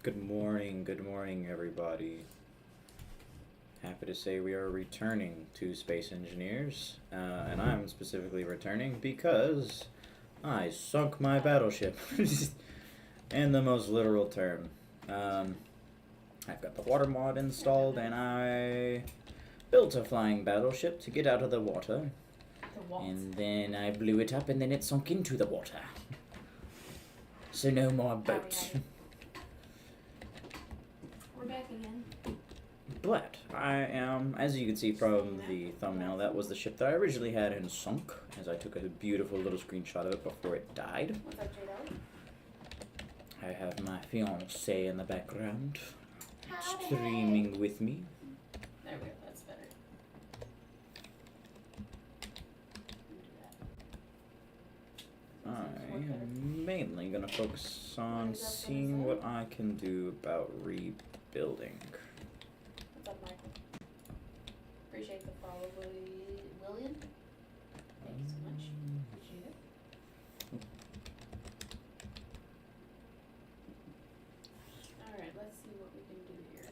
Good morning, everybody. Happy to say we are returning to Space Engineers, and I'm specifically returning because I sunk my battleship, in the most literal term. I've got the water mod installed, and I built a flying battleship to get out of the water, and then I blew it up, and then it sunk into the water. So no more boats. We're back again. But I am, as you can see from the thumbnail, that was the ship that I originally had and sunk, as I took a beautiful little screenshot of it before it died. What's up, J-Dog? I have my fiancée in the background, streaming with me. There we go, that's better. I am mainly going to focus on seeing what I can do about rebuilding. What's up, Michael? Appreciate the follow, William. Thank you so much. Appreciate it. Alright, let's see what we can do here.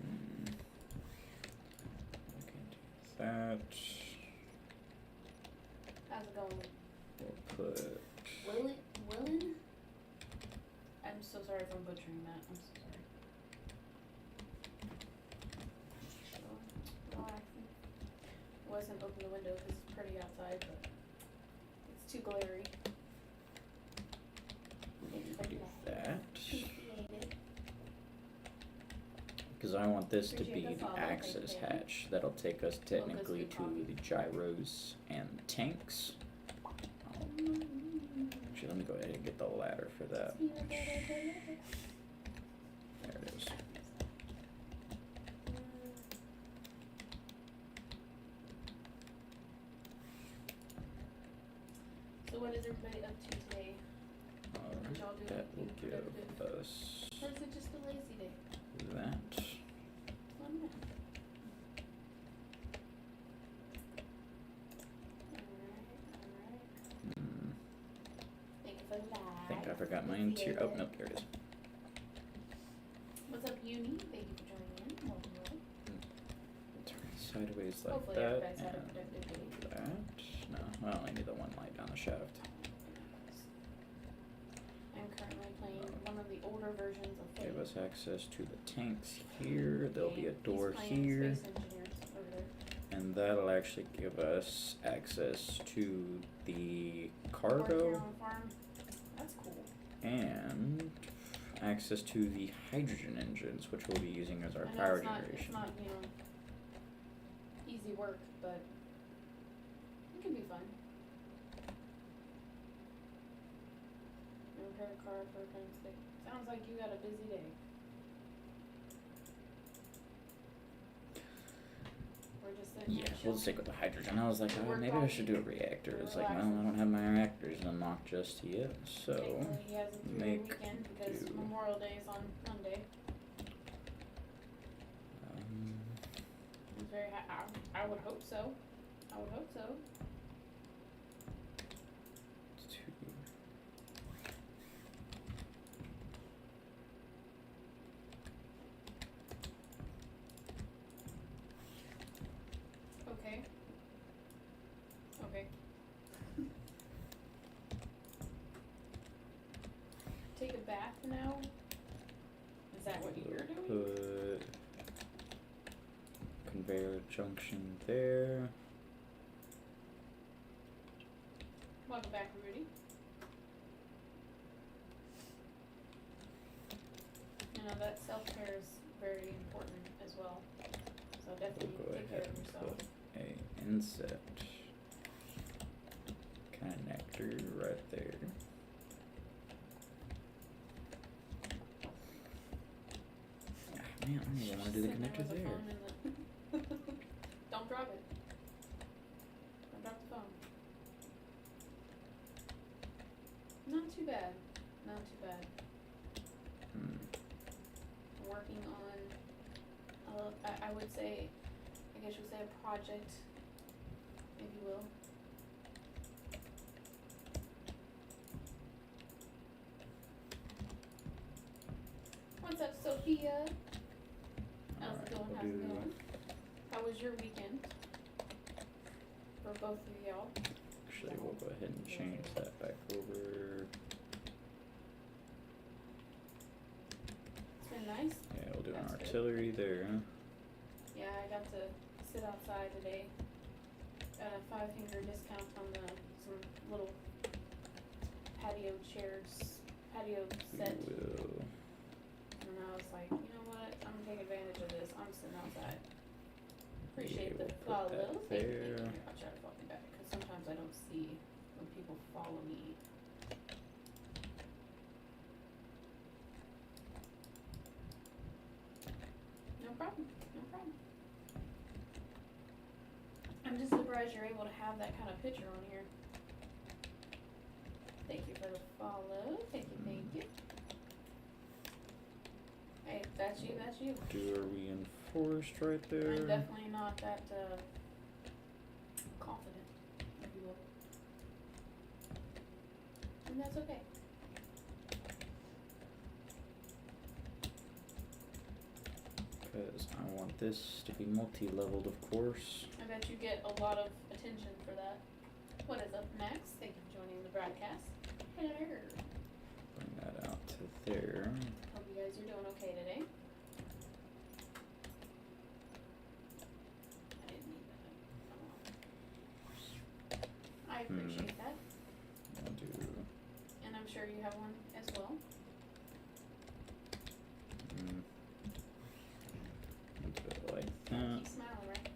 I can do that. How's it going? We'll put... Willin? I'm so sorry if I'm butchering that. I'm so sorry. Relaxing. Wasn't open the window because it's pretty outside, but it's too glary. do that. Because I want this to be the access hatch. That'll take us technically to the gyros and the tanks. Actually, let me go ahead and get the ladder for that. There it is. So what is everybody up to today? Did y'all do That will anything give productive? us Or is it just a lazy day? that. Fun man. Alright. Thank you for the live. I think I forgot my interior. Oh, nope, there it is. What's up, Uni? Thank you for joining in. Welcome, welcome. Turn it sideways like Hopefully that. everybody's had a And productive day. that. No, I only need the one light down the shaft. I'm currently playing one of the older versions of Fate. Give us access to the tanks here. There'll be a He's door playing here. Space Engineers over there. And that'll actually give us access to the Work here cargo on the farm. That's cool. and access to the hydrogen engines, which we'll be using as our I know power it's generation. not, easy work, but it can be fun. You repair a car for a time stick. Sounds like you got a busy day. We're just sitting Yeah, here we'll chilling. stick with the hydrogen. I was like, oh, Work maybe I on- should do a reactor. It's like, well, I relaxing. don't have my reactors unlocked just yet, so Thankfully, he has them through the make weekend because do. Memorial Day is on Monday. He's very I would hope so. I would hope so. two. Okay. Okay. Take a bath now? Is that what you're doing? Put conveyor junction there. Welcome back, Rudy. You know, that self-care is very important as well. So We'll definitely go take care ahead of and yourself. put a inset connector right there. Ah, man, I don't even want to do the Sitting connector with the there. phone in the Don't drop it. Don't drop the phone. Not too bad. Not too bad. Hmm. Working on, I would say, I guess you would say a project, if you will. What's up, Sophia. How's Alright, it going? we'll How's it do- going? How was your weekend? For both of y'all. Actually, we'll go ahead and change that back over. It's been nice. Yeah, we'll do an That's good. artillery there. Yeah, I got to sit outside today. Got a 5-finger discount on some little patio set. We will. And I was like, you know what? I'm gonna take advantage of this. I'm sitting outside. Appreciate the we'll put follow. that Thank you, there. thank you. I'll try to follow you back because sometimes I don't see when people follow me. No problem. No problem. I'm just surprised you're able to have that kind of picture on here. Thank you for the follow. Thank you, thank you. Hey, if that's you, that's you. Do a reinforced right there. I'm definitely not that confident, if you will. And that's okay. Because I want this to be multi-leveled, of course. I bet you get a lot of attention for that. What is up next? Thank you for joining the broadcast. Hello. Bring that out to there. Hope you guys are doing okay today. I didn't need that. I appreciate that. I'll do. And I'm sure you have one as well. I'll do it like Keep that. smiling, right?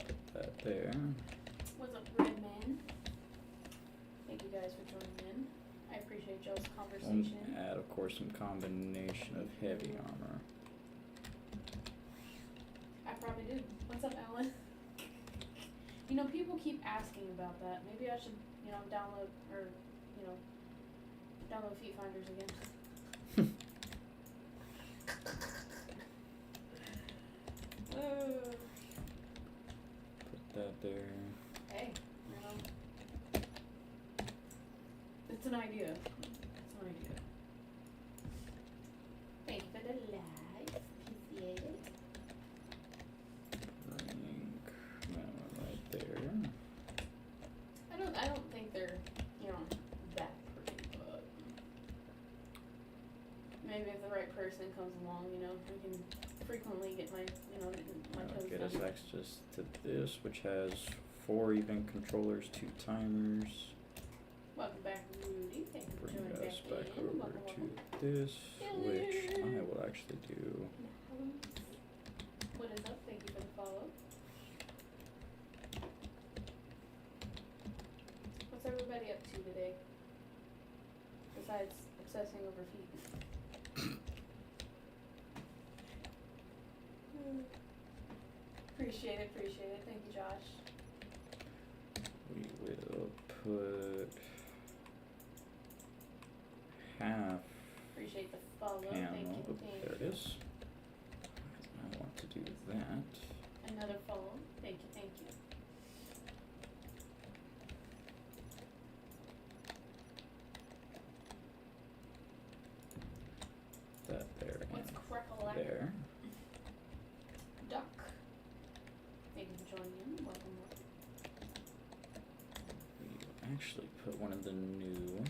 Put that there. What's up, Red Man? Thank you guys for joining in. I appreciate y'all's conversation. We'll add, of course, some combination of heavy armor. I probably do. What's up, Alan? You know, people keep asking about that. Maybe I should, download or, download Feet Finders again. Put that there. Hey, it's an idea. It's an idea. Thank you for the like. Appreciate it. Bring that one right there. I don't think they're, that pretty, but maybe if the right person comes along, we can frequently get my toes Get us done. access to this, which has 4 event controllers, 2 timers. Welcome back, Rudy. Thank you for Bring joining us back back in. over Welcome, welcome. to this, Hello. which I will actually do. What is up? Thank you for the follow. What's everybody up to today? Besides obsessing over feet. Appreciate it. Thank you, Josh. We will put half Appreciate the follow. Thank ammo. you. Oh, Thank there it you. is. I want to do that. Another follow. Thank you. Thank you. That there What's and crackle there. Duck. Thank you for joining in. Welcome. We will actually put one of the new.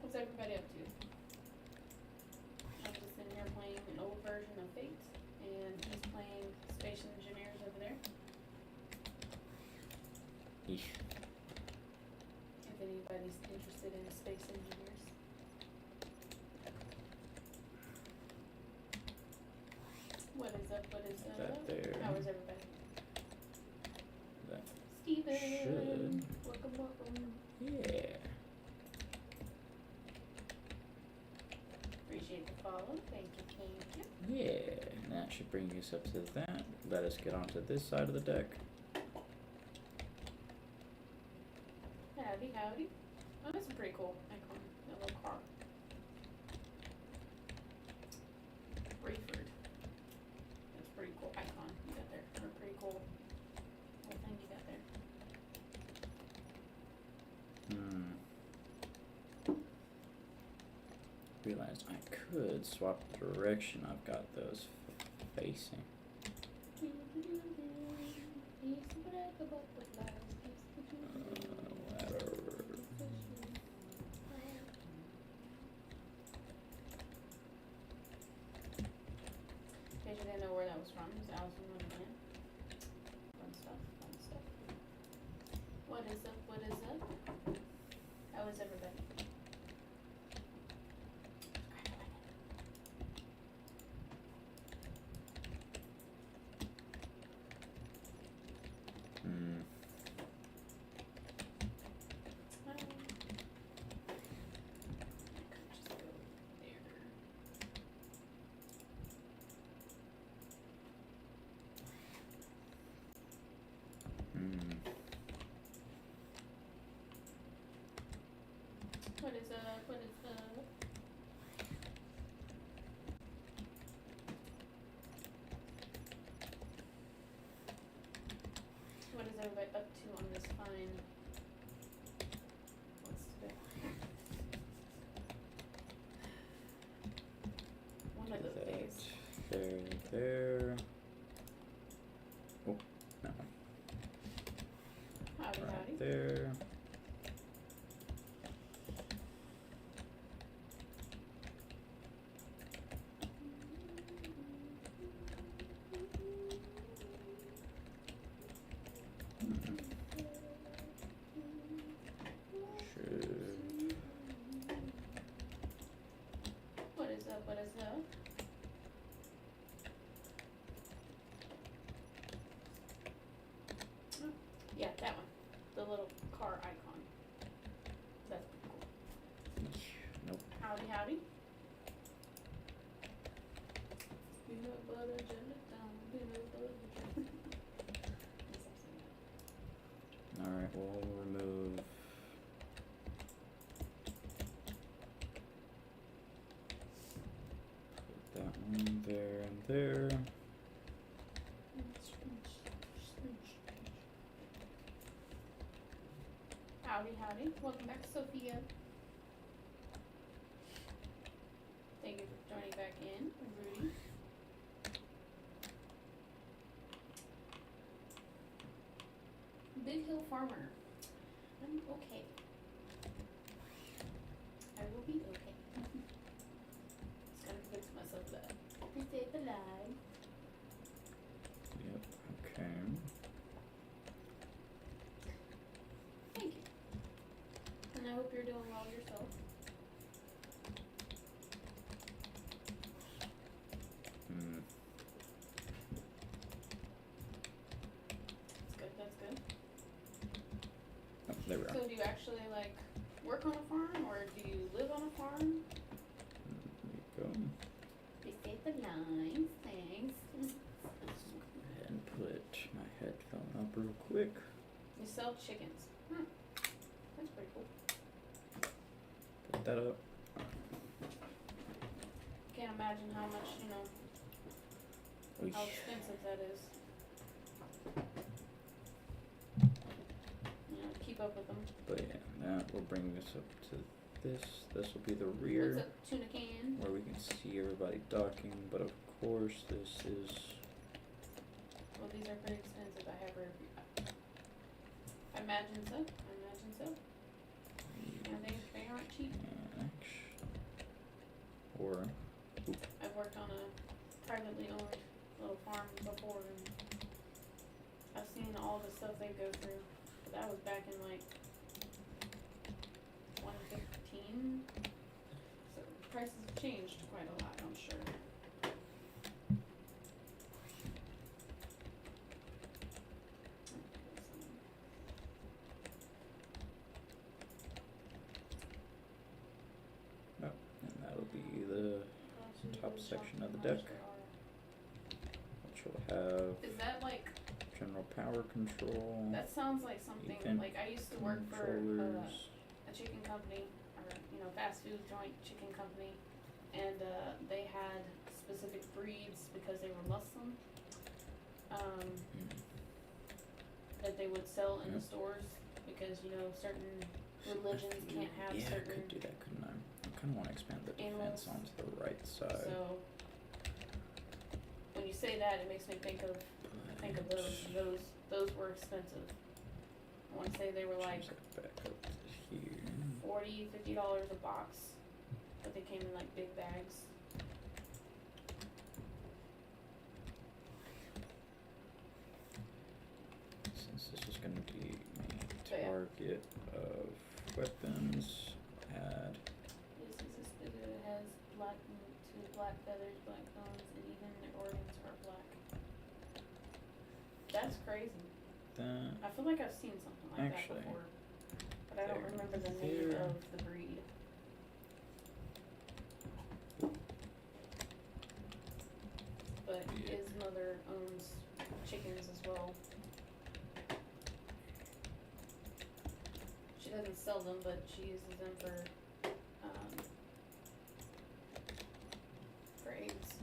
What's everybody up to? I'm just sitting here playing an old version of Fate, and he's playing Space Engineers over there. Eesh. If anybody's interested in Space Engineers. What is up? That there. How is everybody? That Steven! should. Welcome. Yeah. Appreciate the follow. Thank you. Yeah. And that should bring us up to that. Let us get onto this side of the deck. Howdy. Oh, that's a pretty cool icon. That little car. Brayford. That's a pretty cool icon you got there. Or a pretty cool little thing you got there. realized I could swap the direction I've got those facing. Whatever. In case you didn't know where that was from, it's Alice in Wonderland. Fun stuff, fun stuff. What is up, what is up? How is everybody? Hmm. Hmm. What is up, what is up? What is everybody up to on this fine, what's today? One of those days. There. Oh, that one. Howdy, howdy. Right there. Should. What is up, what is up? Oh, yeah, that one. The little car icon. That's pretty cool. Nope. Howdy, howdy. Peanut butter jelly down, peanut butter jelly. Alright, we'll remove. Put that one there and there. Howdy, howdy. Welcome back, Sophia. Thank you for joining back in, Rudy. Big Hill Farmer. I'm okay. I will be okay. Just gotta convince myself that. Be safe alive. Yep, okay. Thank you. And I hope you're doing well yourself. Hmm. That's good, that's good. Oh, there we are. So do you actually like work on a farm or do you live on a farm? There we go. Be safe alive, thanks. And put my headphone up real quick. You sell chickens. That's pretty cool. Put that up. Can't imagine how much, Oy. how expensive that is. Keep up with them. But yeah, that will bring us up to this. This will be the rear. What's up, tuna can? Where we can see everybody docking, but of course this is. Well, these are pretty expensive. I have I imagine so. I imagine so. Yeah, they aren't cheap. Or. I've worked on a privately owned little farm before, and I've seen all the stuff they go through. But that was back in like 2015. So prices have changed quite a lot, I'm sure. Oh, and that'll be the top section of the deck, which will have Is that like, general power control, that sounds like something, event like I used to work for controllers. a chicken company, or, fast food joint chicken company, and, they had specific breeds because they were Muslim, that they would sell in the stores, because, certain religions can't have Yeah, I certain, could do that, couldn't I? kind of want to expand the Animals. defense onto the right side. So when you say that, it makes me think of those. Those were expensive. I want to say they were like Change that back up to here. $40-$50 a box, but they came in like big bags. Since this is going to be main So, yeah. target of weapons, add. This is a spigot that has black meat, 2 black feathers, black bones, and even their organs are black. That's crazy. That. I feel like I've seen something like Actually, that before, but I don't there, remember the name there. of the breed. But Yeah. his mother owns chickens as well. She doesn't sell them, but she uses them for eggs.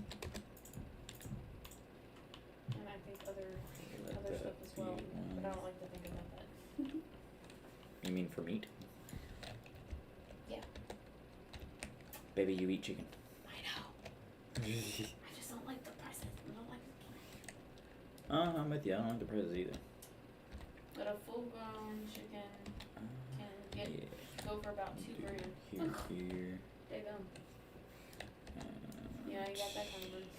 And I think Let other that stuff as be well, but I one. don't like to think about that. You mean for meat? Yeah. Baby, you eat chicken. I know. I just don't like the prices. I don't like the I'm with you. I don't like the prices either. But a full grown chicken can get go for about $2 grand. Here, here. They go. And Yeah, you got that kind of money.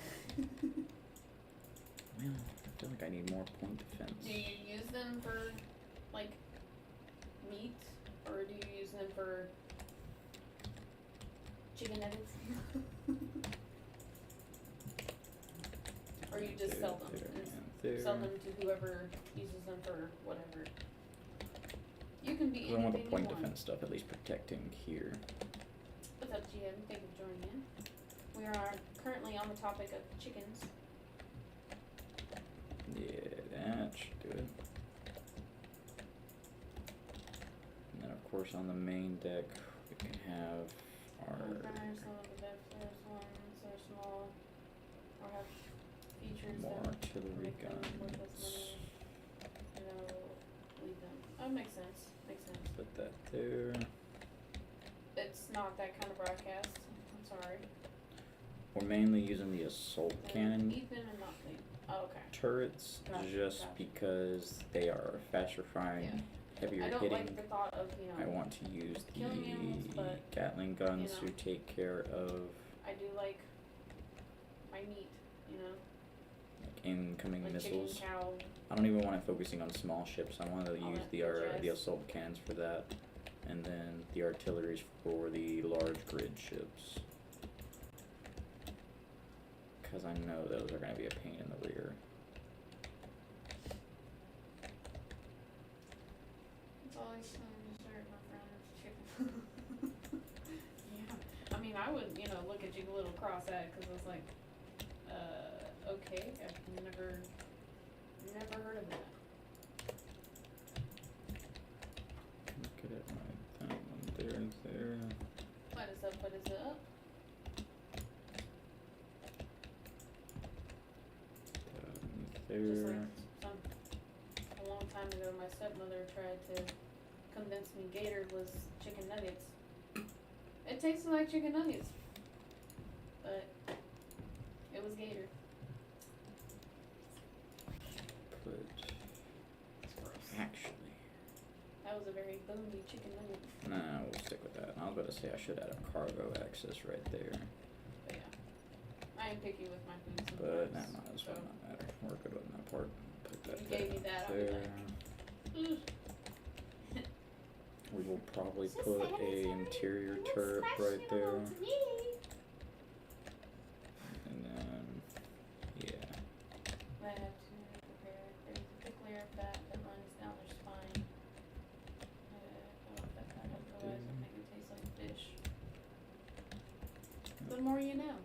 Well, I feel like I need more point defense. Do you use them for like meat, or do you use them for chicken nuggets? Or you just sell them There, and there. sell them to whoever uses them for whatever. You can be 'Cause I want the anything point you want. defense stuff at least protecting here. What's up, GM? Thank you for joining in. We are currently on the topic of chickens. Yeah, that should do it. And then of course on the main deck we can have our Runners, some of the first ones are small or have features more that artillery make them worth less guns. money. You know, leave them. Oh, makes sense. Makes sense. Put that there. It's not that kind of broadcast. I'm sorry. We're mainly using the assault cannon Eat them and not leave. Oh, okay. turrets Gotcha, just gotcha. because they are faster firing, Yeah. heavier I don't hitting. like the thought of, I want to use killing animals, the but, Gatling guns you know. to take care of I do like my meat, you know, like incoming like missiles. chicken, cow. I don't even want it focusing on small ships. I want to All use that the jazz. assault cannons for that, and then the artillery for the large grid ships. Because I know those are going to be a pain in the rear. It's always fun dessert, my friend. It's chicken. Yeah. I mean, I would, look at you a little cross-eyed because I was like, okay, I've never heard of that. Look at it right, that one there. What is up? What is up? Just There. like a long time ago, my stepmother tried to convince me Gator was chicken nuggets. It tasted like chicken nuggets, but it was Gator. Put It's gross. actually. That was a very bony chicken nugget. Nah, we'll stick with that. I was about to say I should add a cargo access right there, But yeah, I am picky with my food sometimes. but that might as well so. not matter. We're good on that part. Put that You gave me that, I'll be there. like, "Ugh." We will probably It's a put a sanitary, interior it's turret right there, special to me. and then yeah. I have to prepare. There's a thick layer of fat that runs down their spine. I don't want that fat, otherwise it'll make it taste like fish. The more you know.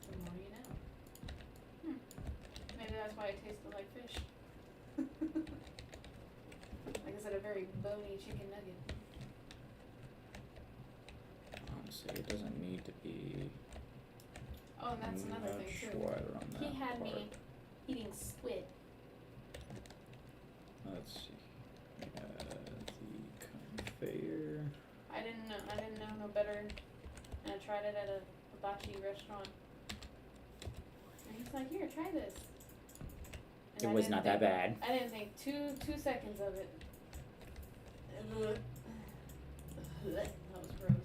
The more you know. Maybe that's why it tasted like fish. Like I said, a very bony chicken nugget. Honestly, it doesn't need to be Oh, and that's another thing much too. wider on that He had part. me eating squid. Let's see. The conveyor. I didn't know no better and I tried it at a hibachi restaurant. And he's like, "Here, try this." And It I was didn't not that think- bad. I didn't think two seconds of it. That was gross.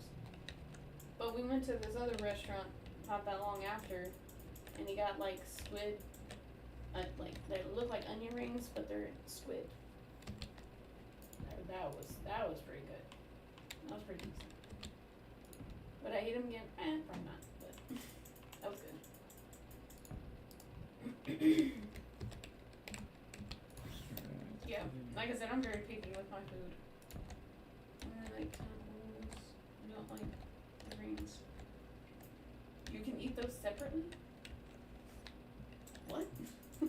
But we went to this other restaurant not that long after, and he got like squid, like they look like onion rings, but they're squid. That was pretty good. That was pretty decent. But I ate them again. Probably not. But that was good. Yeah, like I said, I'm very picky with my food. I really like tentacles. I don't like the rings. You can eat those separately? What?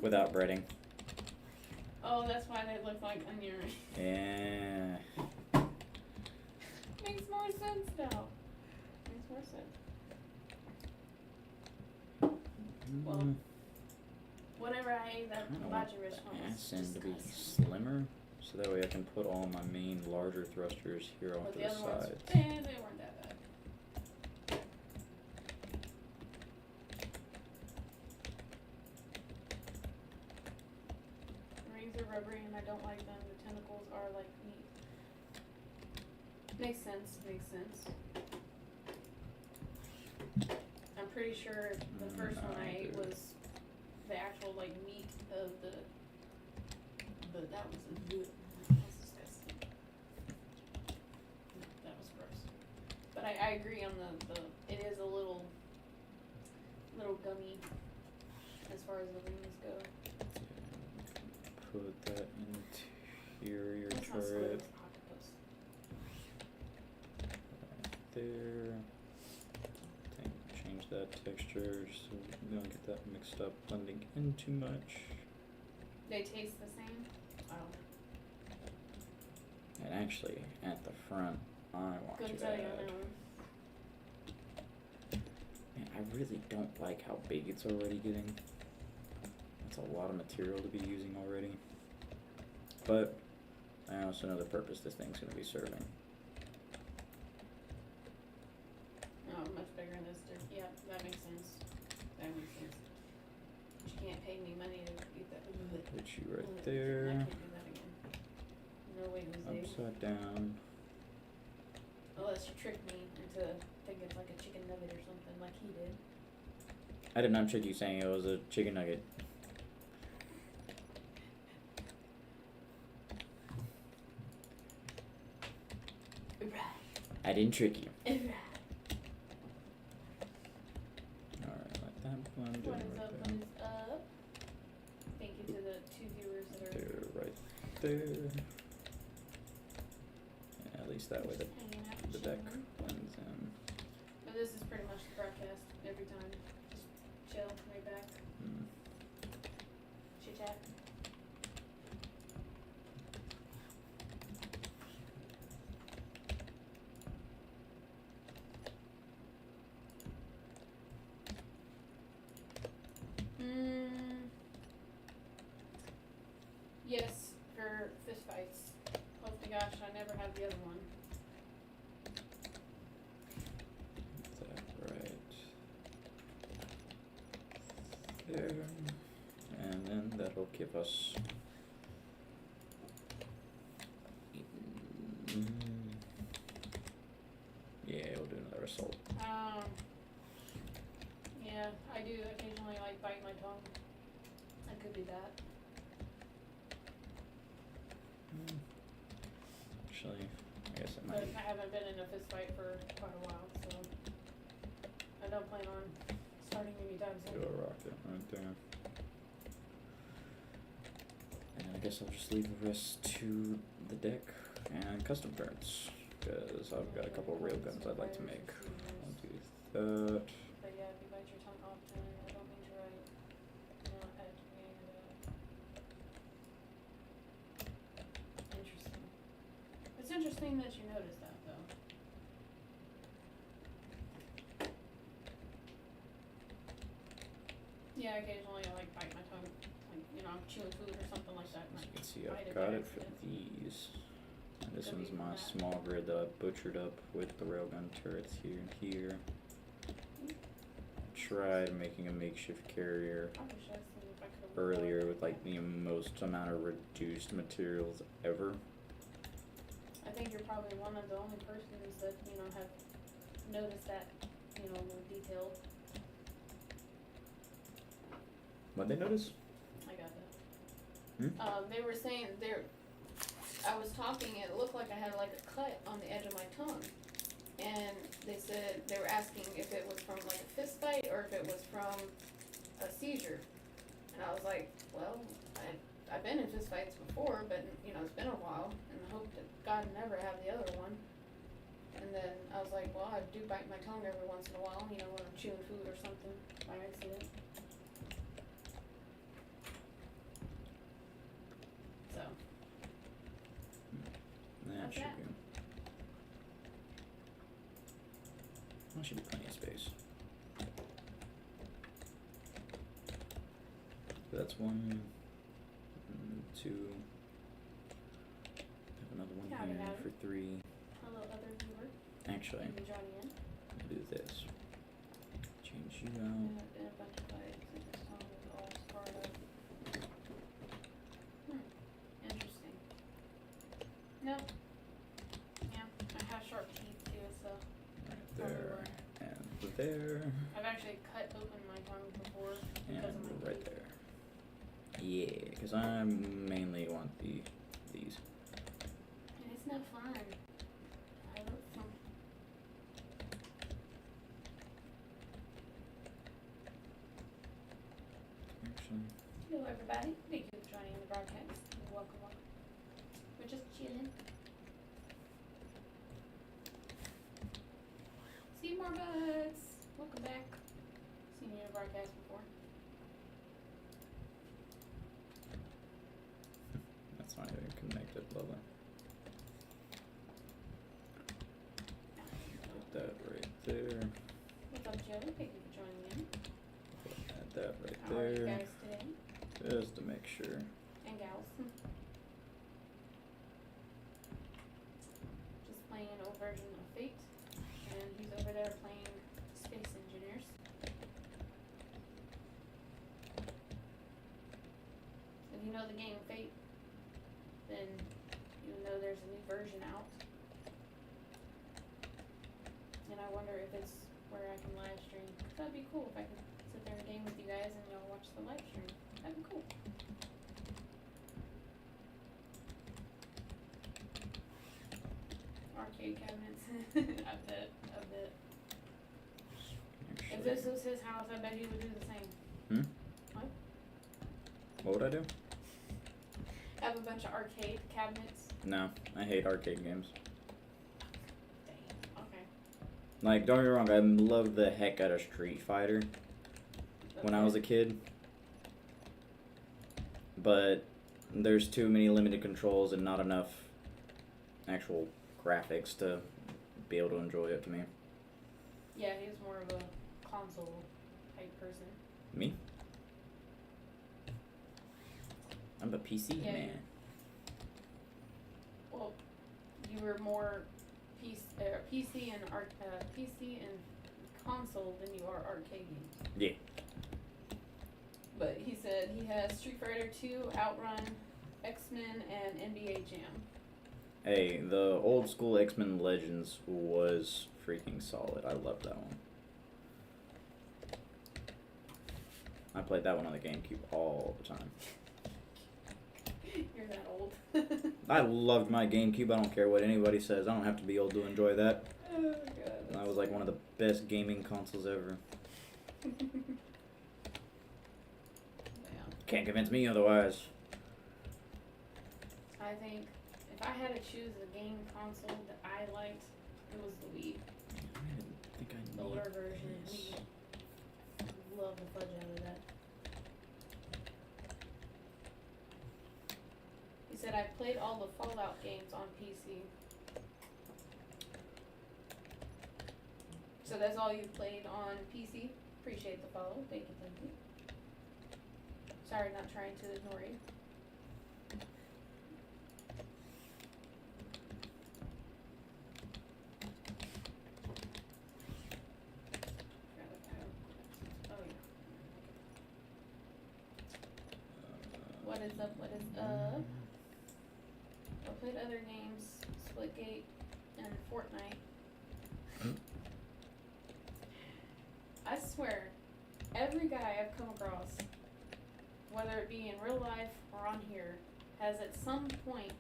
Without breading. Oh, that's why they look like onion rings. Yeah. Makes more sense now. Makes more sense. Well, whatever I ate at the I want hibachi restaurant was ass end to be disgusting. slimmer, so that way I can put all my main larger thrusters here off But to the the other ones, sides. they weren't that bad. The rings are rubbery and I don't like them. The tentacles are like meat. Makes sense, makes sense. I'm pretty sure the first one I ate dude. was the actual like meat of the, but that was disgusting. That was gross. But I agree on the it is a little gummy as far as the rings go. Put that interior That's not squid, turret it's octopus. right there. Change that texture so we don't get that mixed up, blending in too much. They taste the same? Oh. And actually, at the front, I want Couldn't to tell you, add. no. Man, I really don't like how big it's already getting. That's a lot of material to be using already. But I also know the purpose this thing's going to be serving. Oh, much bigger than this, yeah, that makes sense. That makes sense. But you can't pay me money to eat that. Put you right I there. can't do that again. No way, Jose. Upside down. Unless you trick me into thinking it's like a chicken nugget or something, like he did. I did not trick you saying it was a chicken nugget. I didn't trick you. Alright, let that blend in What is right up, what is up? Thank you to the 2 viewers that are there. Right there. Yeah, at least that way just hanging out and the deck chilling. blends in. But this is pretty much the broadcast every time. Just chill, lay back, Hmm. chit chat. Yes, for fist fights. Oh my gosh, I never had the other one. That right there. And then that'll give us yeah, we'll do another assault. Yeah, I do occasionally like bite my tongue. That could be that. Actually, I guess it But might. I haven't been in a fist fight for quite a while, so I don't plan on starting anytime Do soon. a rocket right there. And I guess I'll just leave the rest to the deck and custom cards. Because I've got a couple of railguns I'd like to make. I'll do that. But yeah, if you bite your tongue often, I don't mean to write. Not at Interesting. It's interesting that you noticed that, though. Yeah, occasionally I like bite my tongue, like, you know, I'm chewing food or something like that. As And you can see, bite I've it got by it for accident. these. And this Could one's be my that. small grid that I butchered up with the railgun turrets here and here. tried making a makeshift carrier I wish I seen if I could earlier with like the most amount of reduced materials ever. I think you're probably one of the only persons that, have noticed that, more detailed. What'd they notice? I got that. They were saying I was talking, it looked like I had like a cut on the edge of my tongue. And they were asking if it was from like a fist fight or if it was from a seizure. And I was like, well, I've been in fist fights before, but it's been a while, and I hope that God never have the other one. And then I was like, well, I do bite my tongue every once in a while, when I'm chewing food or something by accident. So, That How's should that? be. Well, should be plenty of space. So that's 1, 2. Have another one Howdy, here howdy. for 3. hello, other viewer. Actually, You joining in. I'll do this. Change you And out. a bunch of fights, and this song is all part of. Interesting. No. Yeah, I have sharp teeth too, so. Right there. And there. I've actually cut open my tongue before because of my And right teeth. there. Yeah, because I mainly want these. And it's not fun. I wrote some. Actually, Hello, everybody. Thank you for joining the broadcast. Welcome, welcome. We're just chilling. See more bugs. Welcome back. Seen you in a broadcast before. that's not even connected, lovely. Put that right there. What's up, Joe? Thank you for joining in. Add that right How are you there. guys today? Just to make sure. And gals. Just playing an old version of Fate, and he's over there playing Space Engineers. If you know the game Fate, then you know there's a new version out. And I wonder if it's where I can live stream. That'd be cool if I could sit there and game with you guys and y'all watch the live stream. That'd be cool. Arcade cabinets. I bet. If Actually, this was his house, I bet he would do the same. what would I do? Have a bunch of arcade cabinets. No, I hate arcade games. Dang. Okay. Like, don't get me wrong, I loved the heck out of Street Fighter when I was a kid. But there's too many limited controls and not enough actual graphics to be able to enjoy it to me. Yeah, he was more of a console type person. Me? I'm a PC Yeah, man. Well, you were more PC and console than you are arcade games. Yeah. But he said he has Street Fighter 2, Outrun, X-Men, and NBA Jam. Hey, the old school X-Men Legends was freaking solid. I loved that one. I played that one on the GameCube all the time. You're that old. I loved my GameCube. I don't care what anybody says. I don't have to be old to enjoy that. Oh god. That was like one of the best gaming consoles ever. Yeah. Can't convince me otherwise. I think if I had to choose a game console that I liked, it was the Wii. I think I The need older version. this. Wii. Love the fudge out of that. He said I played all the Fallout games on PC. So that's all you played on PC? Appreciate the follow. Thank you, thank you. Sorry, not trying to ignore you. Grab a paddle. What is up? What is up? I played other games, Splitgate and Fortnite. I swear, every guy I've come across, whether it be in real life or on here, has at some point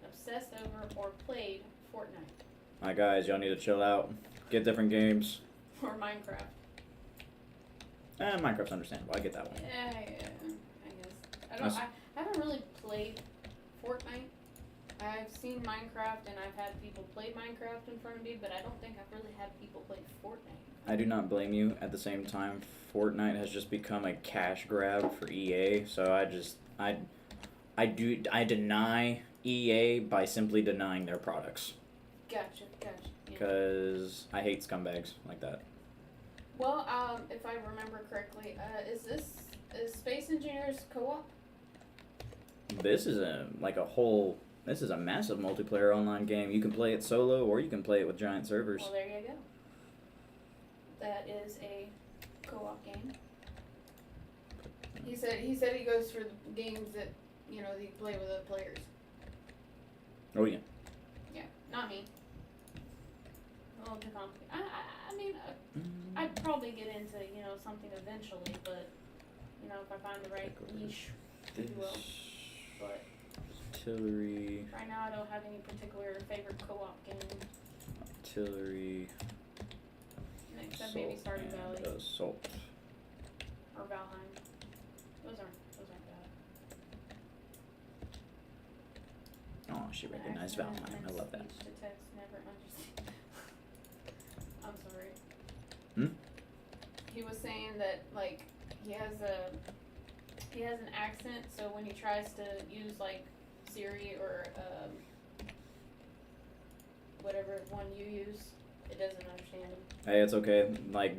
obsessed over or played Fortnite My guys, y'all need to chill out. Get different games. or Minecraft. Minecraft's understandable. I get that one. Yeah, I guess. I haven't really played Fortnite. I've seen Minecraft and I've had people play Minecraft in front of me, but I don't think I've really had people play Fortnite. I do not blame you. At the same time, Fortnite has just become a cash grab for EA. So I deny EA by simply denying their products. Gotcha. Yeah. Because I hate scumbags like that. Well, if I remember correctly, is Space Engineers co-op? This is a massive multiplayer online game. You can play it solo or you can play it with giant servers. Well, there you go. That is a co-op game. He said he goes for the games that you play with other players. Oh yeah. Yeah, not me. A little too complicated. I mean, I'd probably get into something eventually, but if I find the right niche, if you will. But artillery. right now, I don't have any particular favorite co-op game. Artillery. Except maybe Stardew Valley Assault. or Valheim. Those aren't bad. Oh, she recognized Valheim. I love that. Speech to text, never understand. I'm sorry. He was saying that he has an accent, so when he tries to use Siri or whatever one you use, it doesn't understand him. Hey, it's okay.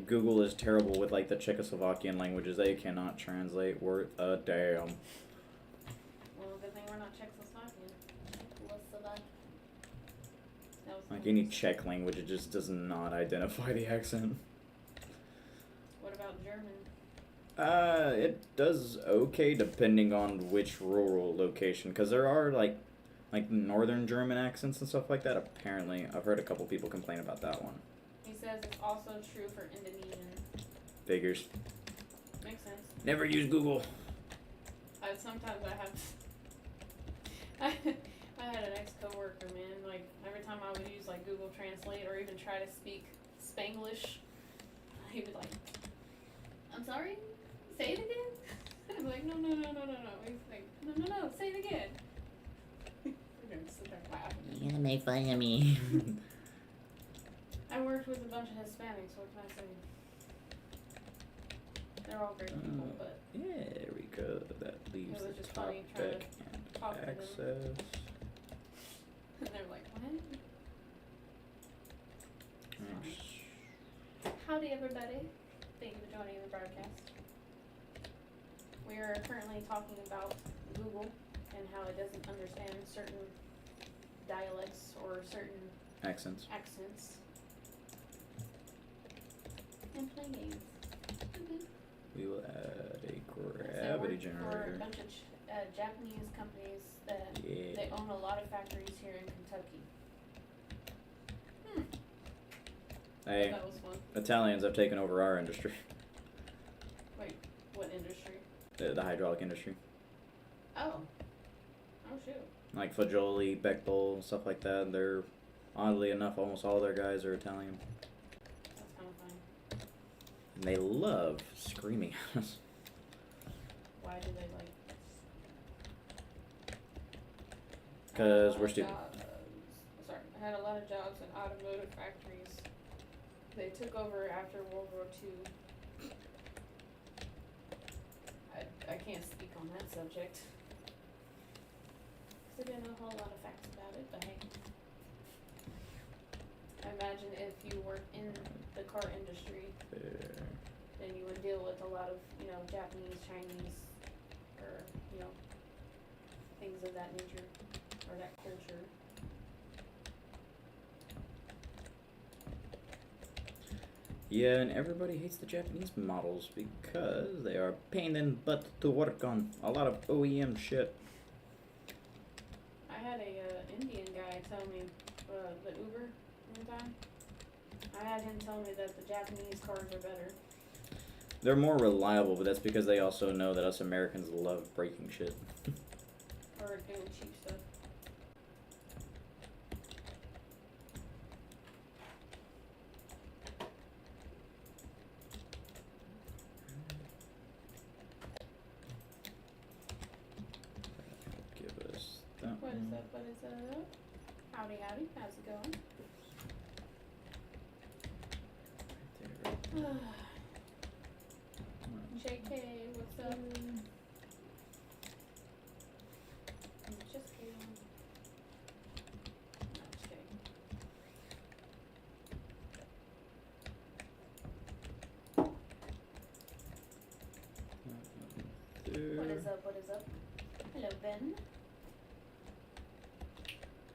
Google is terrible with the Czechoslovakian languages. They cannot translate worth a damn. Well, good thing we're not Czechoslovakian. Any Czech language, it just does not identify the accent. What about German? It does okay depending on which rural location, because there are like northern German accents and stuff like that. Apparently, I've heard a couple people complain about that one. He says it's also true for Indonesian. Figures. Makes sense. Never use Google. Sometimes I have. I had an ex-coworker, man. Every time I would use Google Translate or even try to speak Spanglish, he would I'm sorry, say it again. I'm like, no. He's like, no, say it again. We're gonna sit there laughing. You're gonna make fun of me. I worked with a bunch of Hispanics. What can I say? They're all great people, but there we go. That leaves it was the just funny trying topic to talk and to them. access. and they're like, what? Howdy, everybody. Thank you for joining the broadcast. We are currently talking about Google and how it doesn't understand certain dialects or certain Accents. And play games. We will add a So gravity we're For a generator. bunch of Japanese companies that Yeah. they own a lot of factories here in Kentucky. Hey, That was fun. Italians have taken over our industry, Wait, what industry? the hydraulic industry. Oh shoot. Like Fagioli, Bechtel, stuff like that. They're, oddly enough, almost all their guys are Italian. That's kind of funny. And they love screaming at us. Why do they Because we're stupid. I had a lot of jobs in automotive factories. They took over after World War II. I can't speak on that subject. 'Cause I didn't know a whole lot of facts about it, but hey. I imagine if you worked in the car industry, There. then you would deal with a lot of, Japanese, Chinese, or, things of that nature, or that culture. Yeah, and everybody hates the Japanese models because they are pain in the butt to work on. A lot of OEM shit. I had a Indian guy tell me the Uber one time. I had him tell me that the Japanese cars are better. They're more reliable, but that's because they also know that us Americans love breaking shit. Or doing cheap stuff. Give us that What is one. up? What is up? Howdy, howdy. How's it going? Right there. JK, what's up? I'm just kidding. No, just kidding. There. What is up? What is up? Hello, Ben.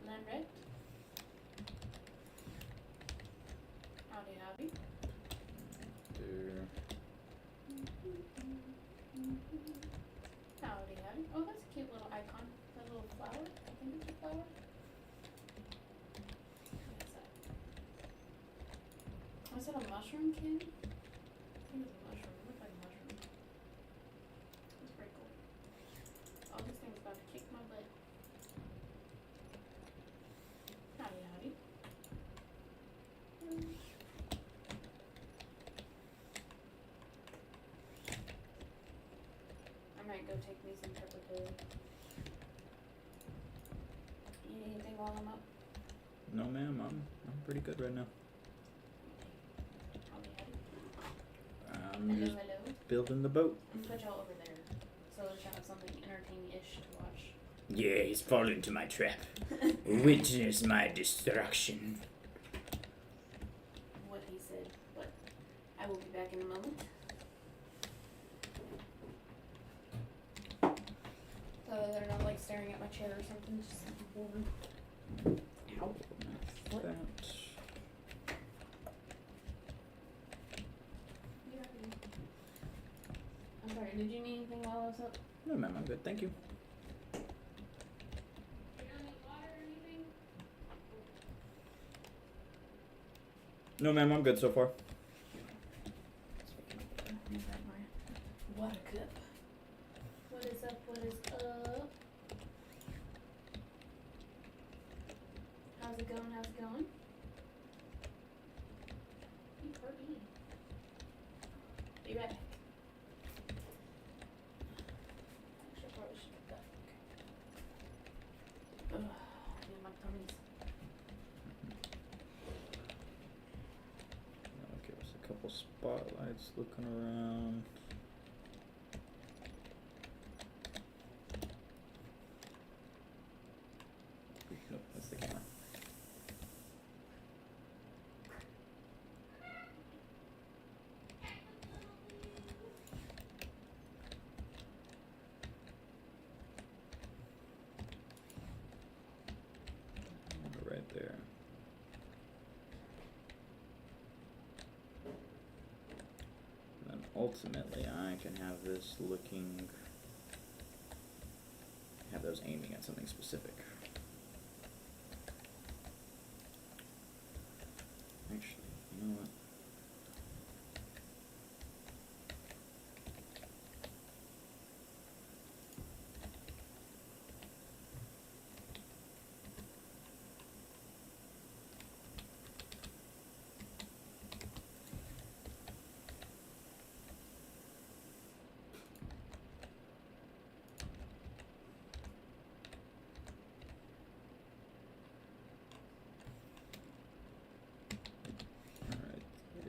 Lenret. Howdy, howdy. There. Howdy, howdy. Oh, that's a cute little icon. That little flower. I think it's a flower. What is that? Was it a mushroom king? I think it's a mushroom. It looked like a mushroom. That's pretty cool. Oh, this thing's about to kick my butt. Howdy, howdy. I might go take me some pepper pig. Eat anything while I'm up? No, ma'am. I'm pretty good right now. Howdy, howdy. I'm Hello, just hello. building the boat. I'm gonna put y'all over there so that y'all have something entertaining-ish to watch. Yeah, he's fallen into my trap. Witness my destruction. What he said, but I will be back in a moment. So they're not like staring at my chair or something, just warm. Ow. What? That. I'm sorry, did you need anything while I was up? No, ma'am. I'm good. Thank you. You don't need water or anything? No, ma'am. I'm good so far. Water cup. What is up? What is up? How's it going? How's it going? You hurt me. Be right back. Actually, I probably should get that. Okay. Ugh, man, my tummy's. That'll give us a couple spotlights looking around. Nope, that's the camera. Right there. And then ultimately I can have this looking, have those aiming at something specific. Actually, you know what?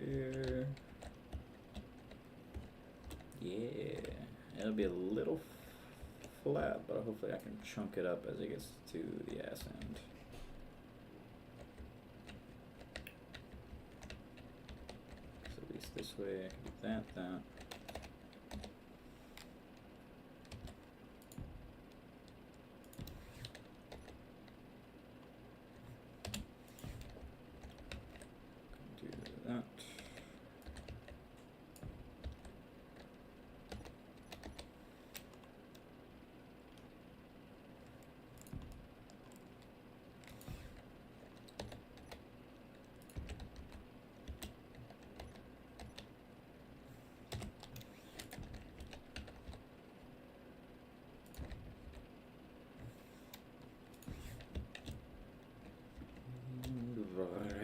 There. Yeah, it'll be a little flat, but hopefully I can chunk it up as it gets to the ass end. So at least this way I can do that. Do that.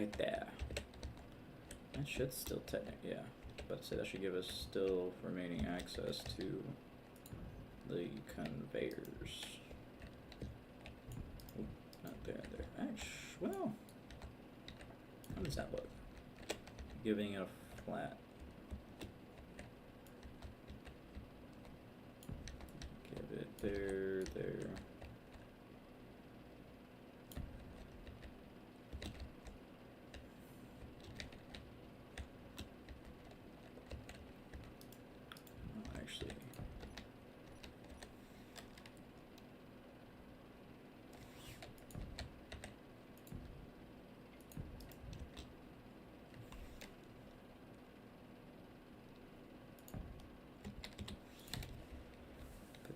right there. That should still technically, yeah. But say that should give us still remaining access to the conveyors. Oop, not there. Well, how does that look? Giving it a flat. Give it there. Oh, actually.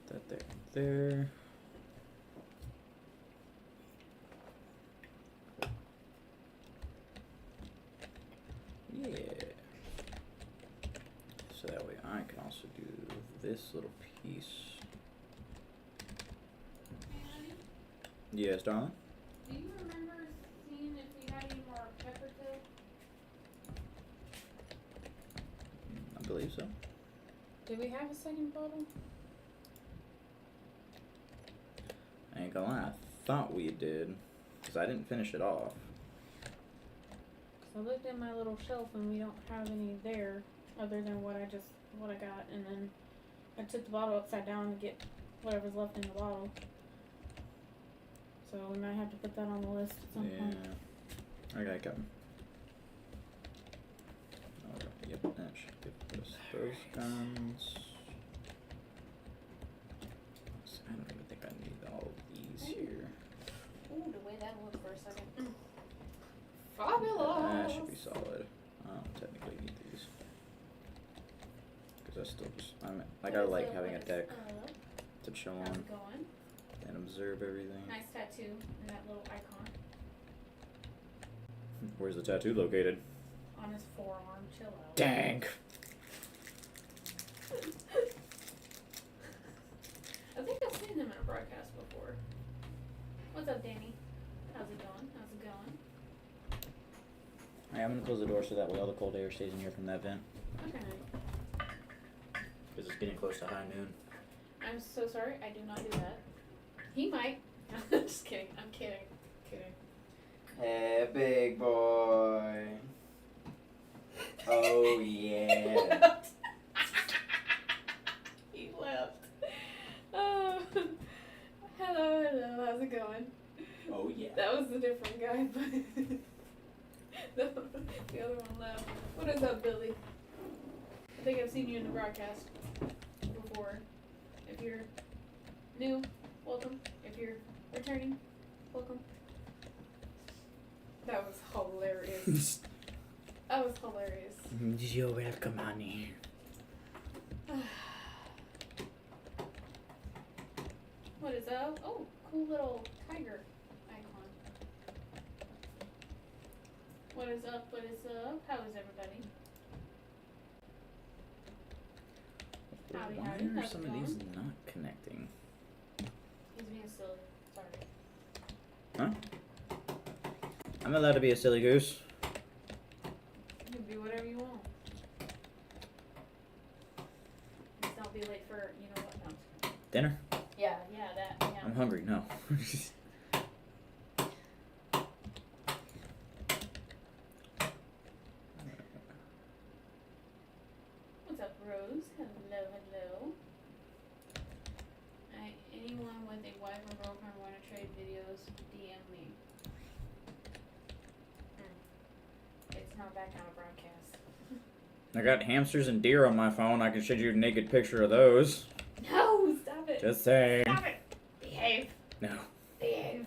Put that there. Yeah. So that way I can also do this little piece. And Yes, darling? do you remember seeing if we had any more pepper tail? I believe so. Did we have a second bottle? I ain't gonna lie, I thought we did, because I didn't finish it off. I looked at my little shelf and we don't have any there other than what I got, and then I took the bottle upside down to get whatever's left in the bottle. So we might have to put that on the list at some point. Yeah. I got it coming. Alright, yep, that should give us those guns. I don't even think I need all of these here. Ooh, the way that looked for a second. Fabulous! That should be solid. I don't technically need these. Because I still just, I like having a deck to chill How's on it going? and observe everything. Nice tattoo and that little icon Where's the tattoo located? on his forearm. Chill out. Dang! I think I've seen him in a broadcast before. What's up, Danny? How's it going? Alright, I'm gonna close the door so that way all the cold air stays in here from that vent. Okay. Because it's getting close to high noon. I'm so sorry. I do not do that. He might. Just kidding. I'm kidding. Hey, big boy. Oh, yeah. He left. Oh. Hello. How's it going? Oh, yeah. That was a different guy, but the other one left. What is up, Billy? I think I've seen you in the broadcast before. If you're new, welcome. If you're returning, welcome. That was hilarious. That was hilarious. You're welcome, honey. What is up? Oh, cool little tiger icon. What is up? How is everybody? Howdy, Why howdy. are How's some it of these going? not connecting? He's being silly. Sorry. Huh? I'm allowed to be a silly goose. You can be whatever you want. Just don't be late for, you know what? No. Dinner? Yeah, that. Yeah. I'm hungry, no. What's up, Rose? Hello. Anyone with a wife or girlfriend want to trade videos, DM me. It's not that kind of broadcast. I got hamsters and deer on my phone. I can show you a naked picture of those. No, stop it. Just saying. Stop it. Behave. No. Behave.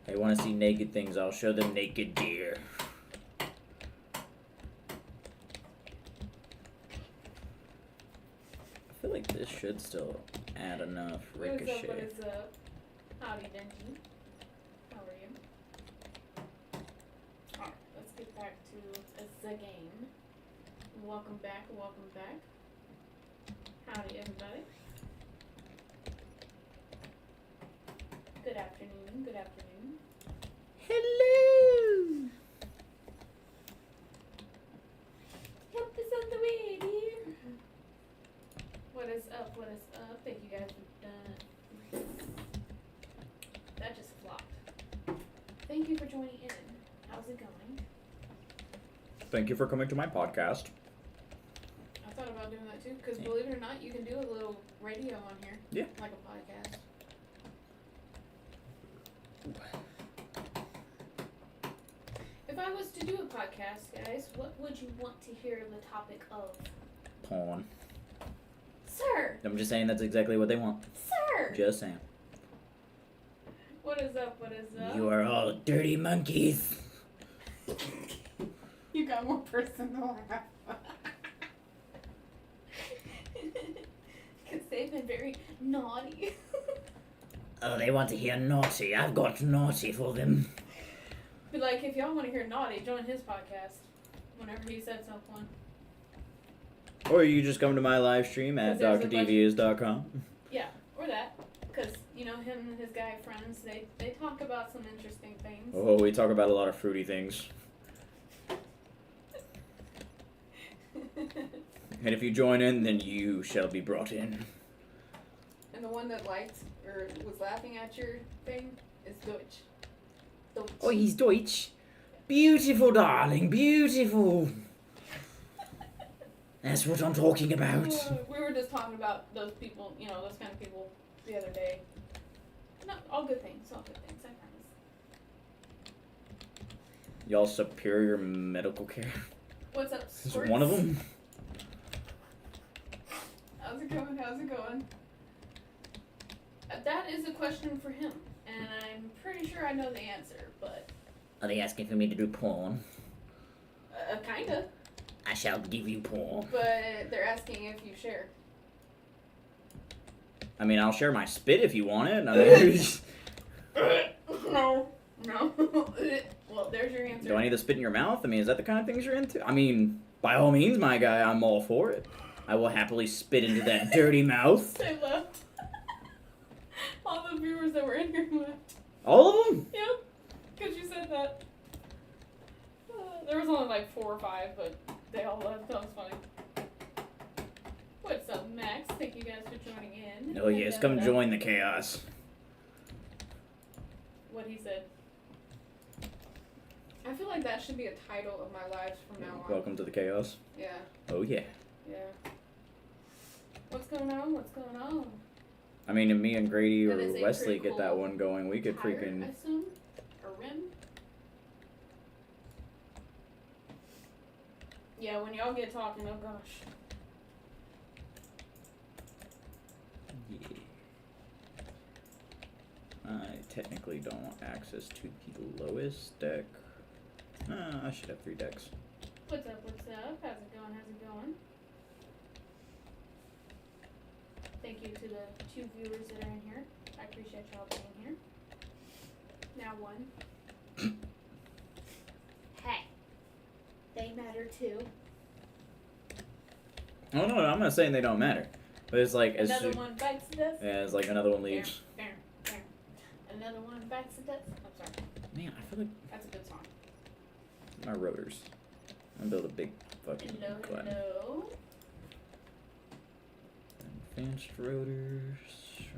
They want to see naked things. I'll show them naked deer. I feel like this should still add enough ricochet. What is up? Howdy, Denji. How are you? Alright, let's get back to the game. Welcome back. Howdy, everybody. Good afternoon. Hello! thank you for joining in. How's it going? Thank you for coming to my podcast. I thought about doing that too, because believe it or not, you can do a little radio on here. Yeah. Like a podcast. If I was to do a podcast, guys, what would you want to hear the topic of? Porn. Sir! I'm just saying that's exactly what they want. Sir! Just saying. What is up? What is up? You are all dirty monkeys. You got more personal laugh. Because they've been very naughty. Oh, they want to hear naughty. I've got naughty for them. But like, if y'all want to hear naughty, join his podcast. Whenever he sets up one. Or you just come to my live stream at drdevious.com. Yeah, or that. Because, you know, him and his guy friends, they talk about some interesting things. Oh, we talk about a lot of fruity things. And if you join in, then you shall be brought in. And the one that liked or was laughing at your thing is Deutsch. Deutsch. Oh, he's Deutsch. Beautiful, darling, beautiful. That's what I'm talking about. We were just talking about those people, you know, those kind of people the other day. No, all good things, I promise. Y'all superior medical care. What's up, Is Squirts? one of them? How's it going? How's it going? That is a question for him, and I'm pretty sure I know the answer, but... Are they asking for me to do porn? Kinda. I shall give you porn. But they're asking if you share. I mean, I'll share my spit if you want it. I mean, No. Well, there's your answer. do I need to spit in your mouth? I mean, is that the kind of things you're into? I mean, by all means, my guy, I'm all for it. I will happily spit into that dirty mouth. They left. All the viewers that were in here left. All of them? Yep. Because you said that. There was only like 4 or 5, but they all left. That was funny. What's up, Max? Thank you guys for joining in. Oh, yes, come join the chaos. What he said. I feel like that should be a title of my lives from now on. Welcome to the chaos. Yeah. Oh, yeah. Yeah. What's going on? What's going on? I mean, if me and Grady or That is a Wesley pretty get that cool one going, we could Tire, freaking... I assume? Or rim? Yeah, when y'all get talking, oh gosh. Yeah. I technically don't want access to the lowest deck. I should have 3 decks. What's up? What's up? How's it going? How's it going? Thank you to the 2 viewers that are in here. I appreciate y'all being here. Now 1. Hey. They matter too. Oh, no, I'm not saying they don't matter. But it's like... Another one bites the dust. Yeah, it's like another one leaves. Another one bites the dust. I'm sorry. Man, I feel like That's a good song. my rotors. I'm gonna build a big fucking Hello, clan. hello. Advanced rotors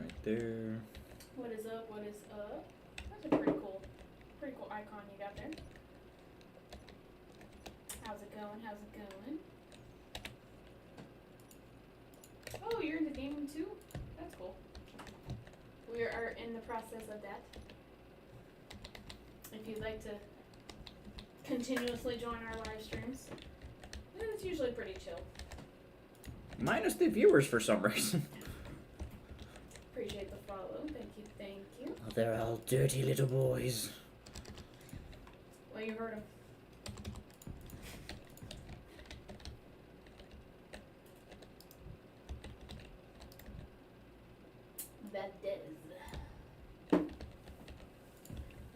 right there. What is up? What is up? That's a pretty cool icon you got there. How's it going? How's it going? Oh, you're into gaming too? That's cool. We are in the process of that. If you'd like to continuously join our live streams, it's usually pretty chill. Minus the viewers for some reason. Appreciate the follow. Thank you, thank you. Oh, they're all dirty little boys. Well, you heard him. That is.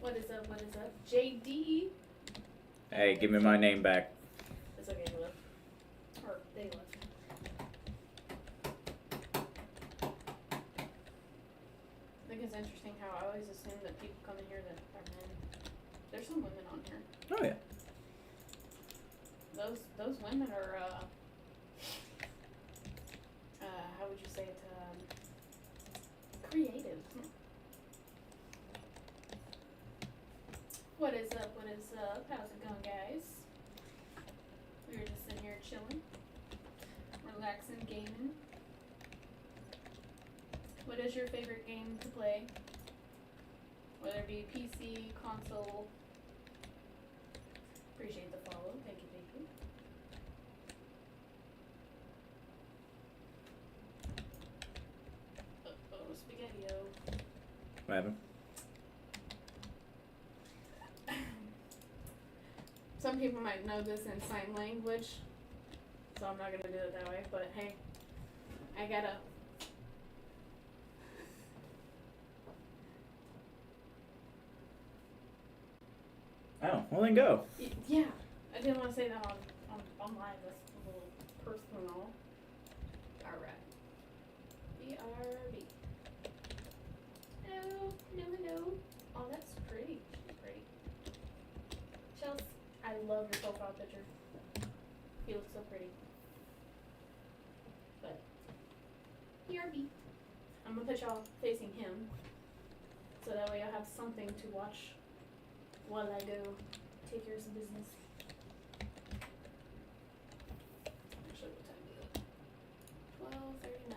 What is up? What is up? JD. Hey, give me my name back. It's okay, he left. Or they left. I think it's interesting how I always assume that people come in here that are men. There's some women on here. Oh, yeah. Those women are, how would you say it, creative. What is up? What is up? How's it going, guys? We were just sitting here chilling, relaxing, gaming. What is your favorite game to play? Whether it be PC, console. Appreciate the follow. Thank you, thank you. Uh-oh, spaghetti-o. What happened? Some people might know this in sign language, so I'm not gonna do it that way, but hey, I gotta. Oh, well then go. Yeah, I didn't want to say that on live, that's a little personal. Alright. BRB. Hello, hello, hello. Oh, that's pretty. She's pretty. Chelsea, I love your profile picture. You look so pretty. But, BRB. I'm gonna put y'all facing him, so that way I'll have something to watch while I go take care of some business. Actually, what time is it? 12:39.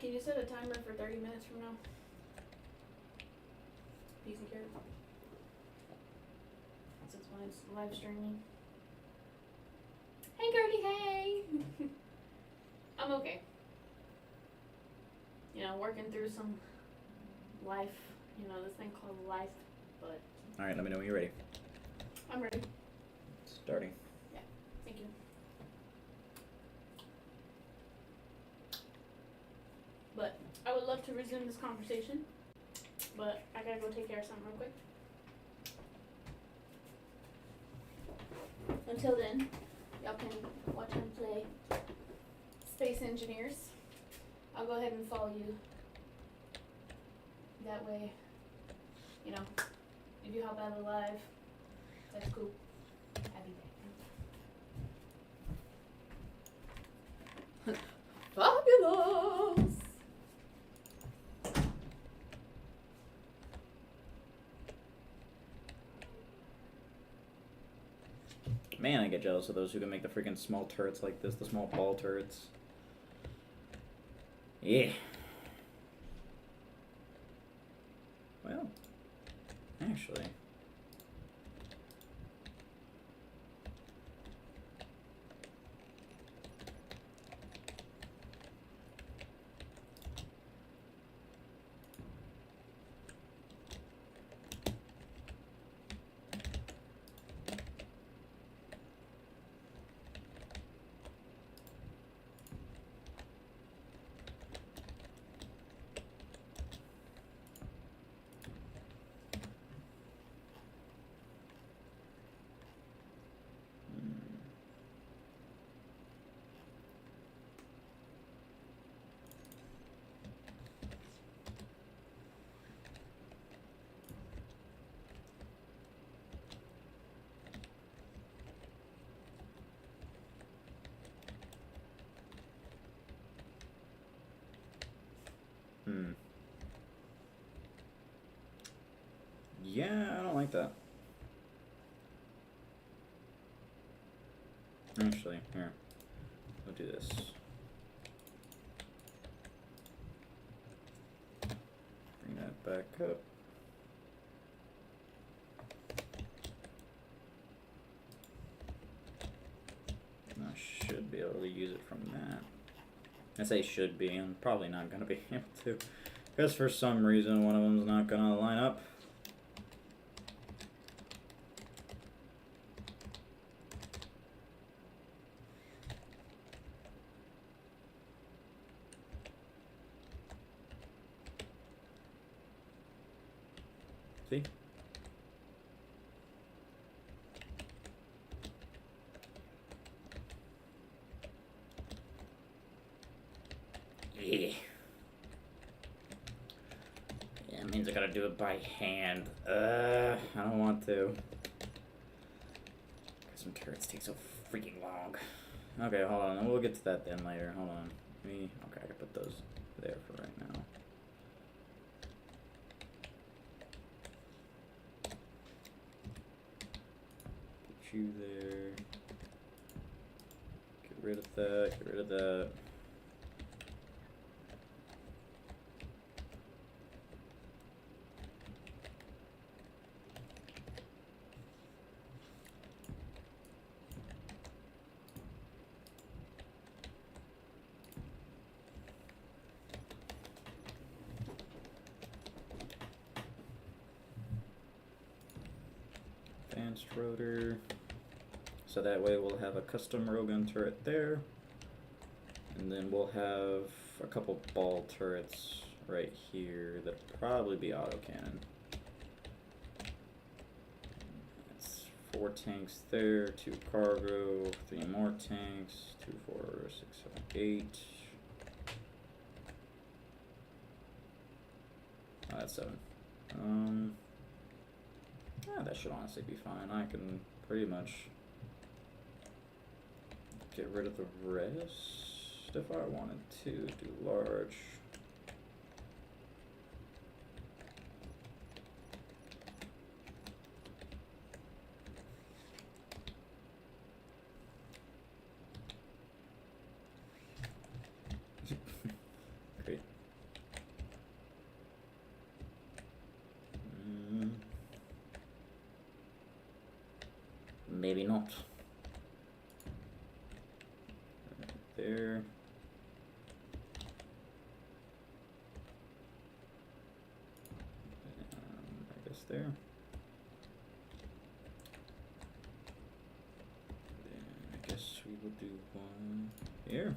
Can you set a timer for 30 minutes from now? Peace and carrot. Since mine's live streaming. Hey Gertie, hey! I'm okay. You know, working through some life, you know, this thing called life, but Alright, let me know when you're ready. I'm ready. Starting. Thank you. But I would love to resume this conversation, but I gotta go take care of something real quick. Until then, y'all can watch him play Space Engineers. I'll go ahead and follow you. That way, you know, if you hop out of live, that's cool. I'll be back. Fabulous! Man, I get jealous of those who can make the freaking small turrets like this, the small ball turrets. Yeah. Well, actually. Yeah, I don't like that. Actually, here. We'll do this. Bring that back up. I should be able to use it from that. I say should be, I'm probably not going to be able to. Because for some reason one of them's not going to line up. See? Yeah. Yeah, it means I gotta do it by hand. I don't want to. 'Cause some turrets take so freaking long. Okay, hold on. We'll get to that then later. Hold on. me. Okay, I can put those there for right now. Put you there. Get rid of that. Get rid of that. Advanced rotor. So that way we'll have a custom Rogan turret there. And then we'll have a couple ball turrets right here that'll probably be autocannon. That's 4 tanks there, 2 cargo, 3 more tanks, 2, 4, 6, 7, 8. Oh, that's 7. Yeah, that should honestly be fine. I can pretty much get rid of the rest if I wanted to. Do large. Great. Maybe not. Right there. I guess there. Then I guess we will do one here.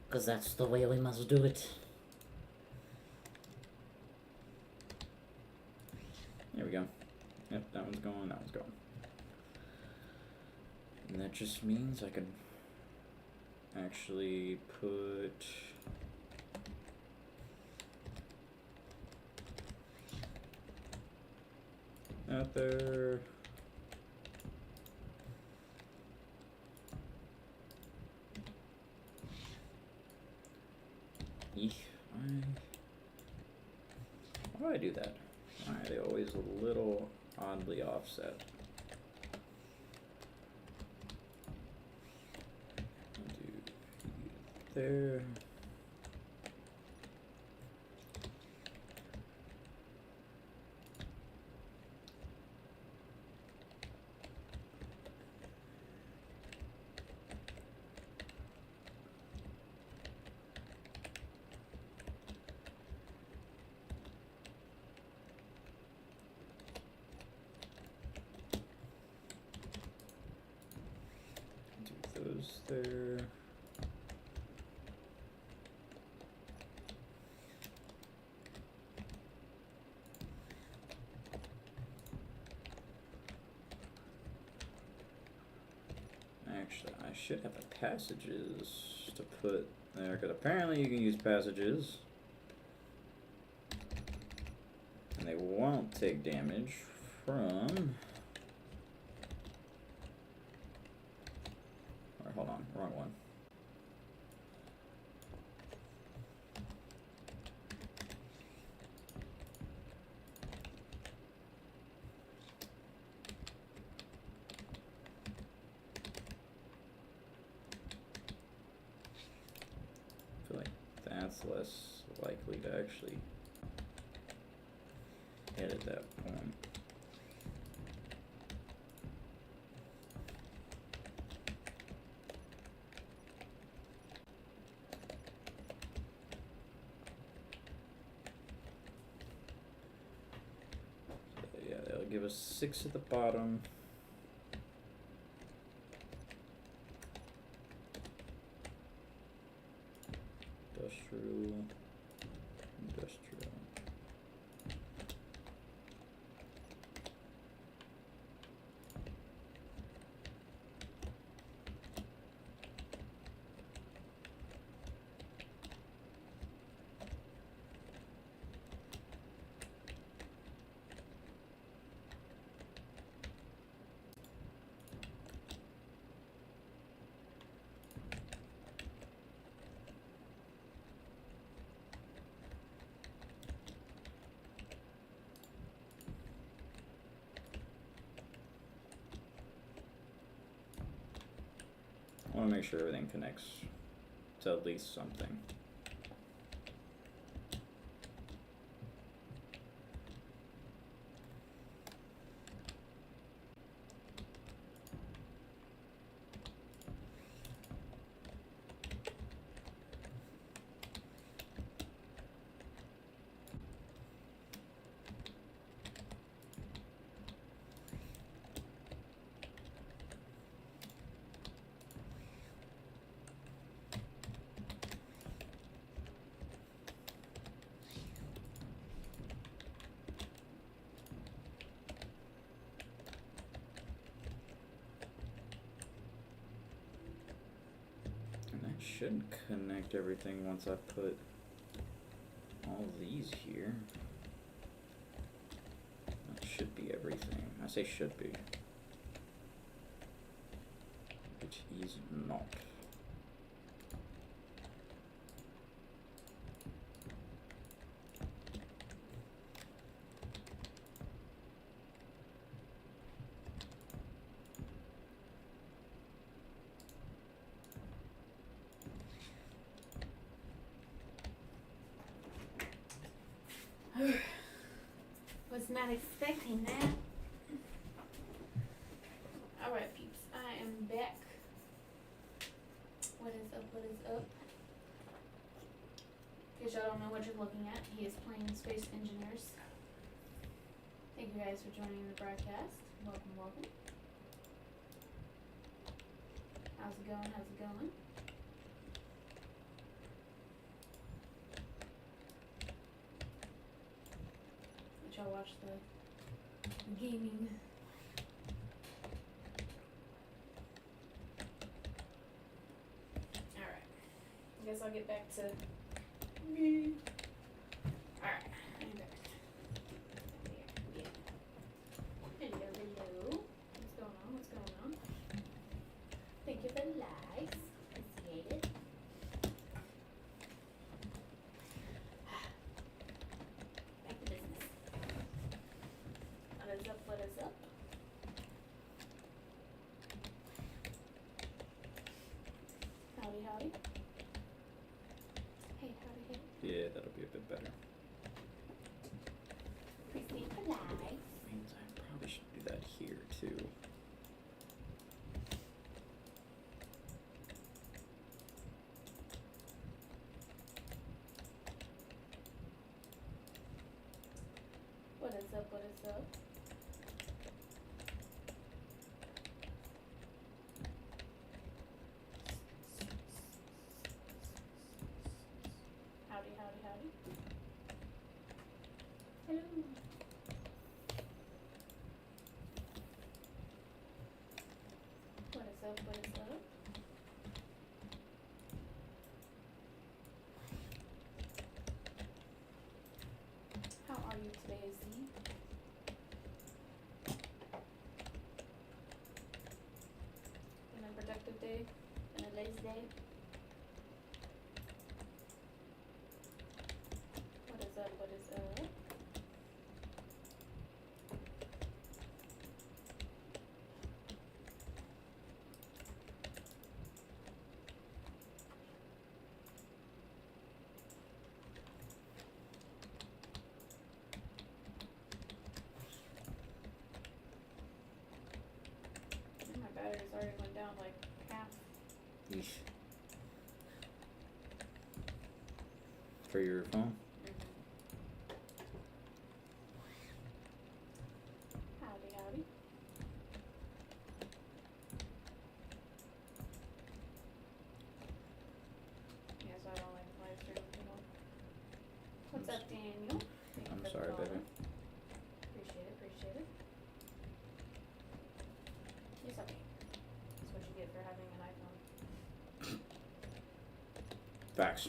Because that's the way we must do it. There we go. Yep, that one's going, that one's going. And that just means I can actually put that there. Eek, why do I do that? Why are they always a little oddly offset? Do there. Those there. Actually, I should have the passages to put there, because apparently you can use passages. And they won't take damage from... Hold on, wrong one. I feel like that's less likely to actually hit at that point. Give us 6 at the bottom. Industrial. I want to make sure everything connects to at least something. Should connect everything once I put all these here. That should be everything. I say should be, which is not. Was not expecting that. Alright, peeps, I am back. What is up, what is up? In case y'all don't know what you're looking at, he is playing Space Engineers. Thank you guys for joining the broadcast. Welcome, welcome. How's it going, how's it going? Y'all watch the gaming. Alright. I guess I'll get back to me. Alright, I'm back. Yeah. Hello, hello. What's going on? What's going on? Thank you for the likes. Appreciate it. What is up? Howdy, howdy. Hey, howdy, hey. Yeah, that'll be a bit better. Appreciate the likes. Means I probably should do that here too. What is up? What is up? Howdy, howdy, howdy. Hello. What is up? What is up? How are you today, Z? Been a productive day? Been a lazy day? What is up? What is up? I think my battery's already went down like half. Yeesh. For your phone? Howdy, howdy. Yeah, so I don't like live stream anymore. What's up, Daniel? Thank you I'm for the sorry, follow. baby. Appreciate it, appreciate it. It's okay. That's what you get for having an iPhone. Facts.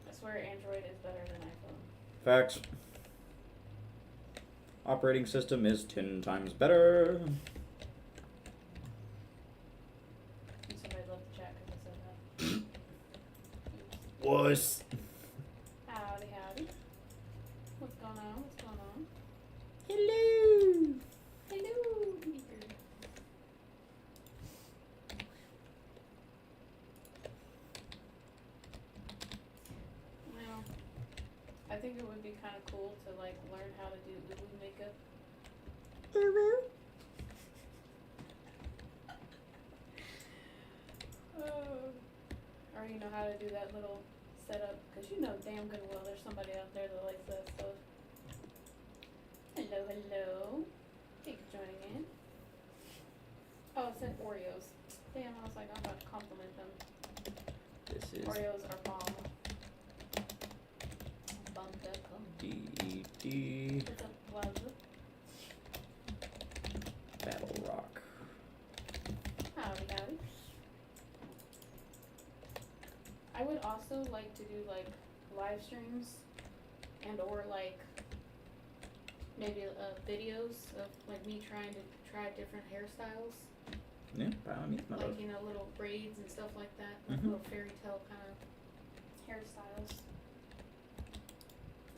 I swear Android is better than iPhone. Facts. Operating system is 10 times better. And somebody left the chat because I said that. Wuss. Howdy, howdy. What's going on? What's going on? Hello. Hello. be kind of cool to like learn how to do Uwu makeup. Or you know how to do that little setup, because you know damn good well there's somebody out there that likes that stuff. Hello, hello. Thank you for joining in. Oh, it said Oreos. Damn, I was like, I'm about to compliment them. This is Oreos are bomb. Bomb.com. DED What's up, Plaza? Battle Rock. Howdy, howdy. I would also like to do like live streams and or like maybe videos of like me trying to try different hairstyles. Yeah, by all means, my love. Like, you know, little braids and stuff like that. Like Mhm. little fairy tale kind of hairstyles.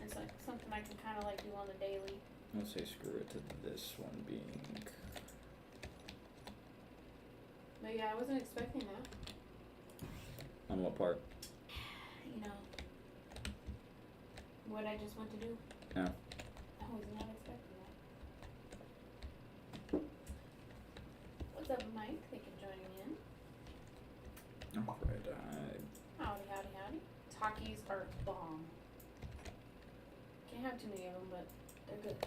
It's like something I can kind of like do on the daily. Let's say screw it to this one being. But yeah, I wasn't expecting that. On what part? You know, what I just went to do. No. I was not expecting that. What's up, Mike? Thank you for joining in. Alright, Howdy, howdy, howdy. Takis are bomb. Can't have too many of them, but they're good.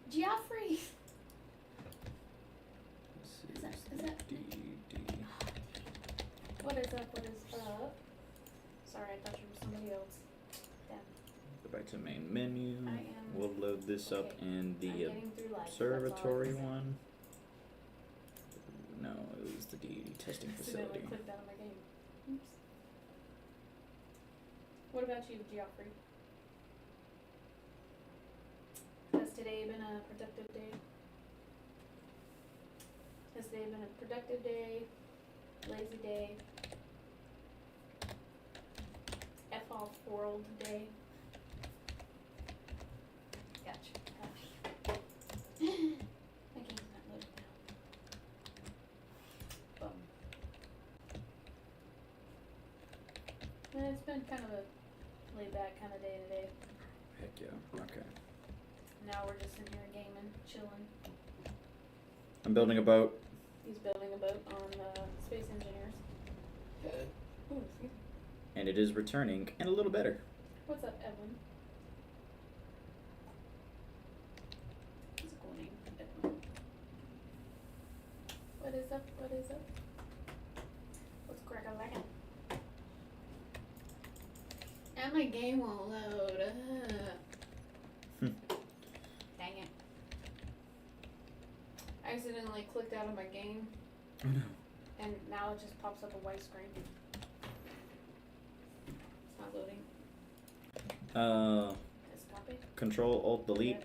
Geoffrey! This is Is that- DED. What is up? What is up? Sorry, I thought you were somebody else. Damn. Go back to main menu. I am- We'll load this up okay. in I'm the getting through life. observatory one. No, it was the DED testing Accidentally facility. clicked out of my game. Oops. What about you, Geoffrey? Has today been a productive day? Has today been a productive day? Lazy day? F off world day? Gotcha. My game's not loading now. Bum. And it's been kind of a laid back kind of day today. Heck yeah. Okay. Now we're just sitting here gaming, chilling. I'm building a boat. He's building a boat on Space Engineers. Ooh, excuse me. And it is returning and a little better. What's up, Evelyn? That's a cool name, Evelyn. What is up? What is up? What's crack-a-lackin'? And my game won't load. Dang it. I accidentally clicked out of my game, Oh no. and now it just pops up a white screen. It's not loading. Let's copy. Control Alt Delete.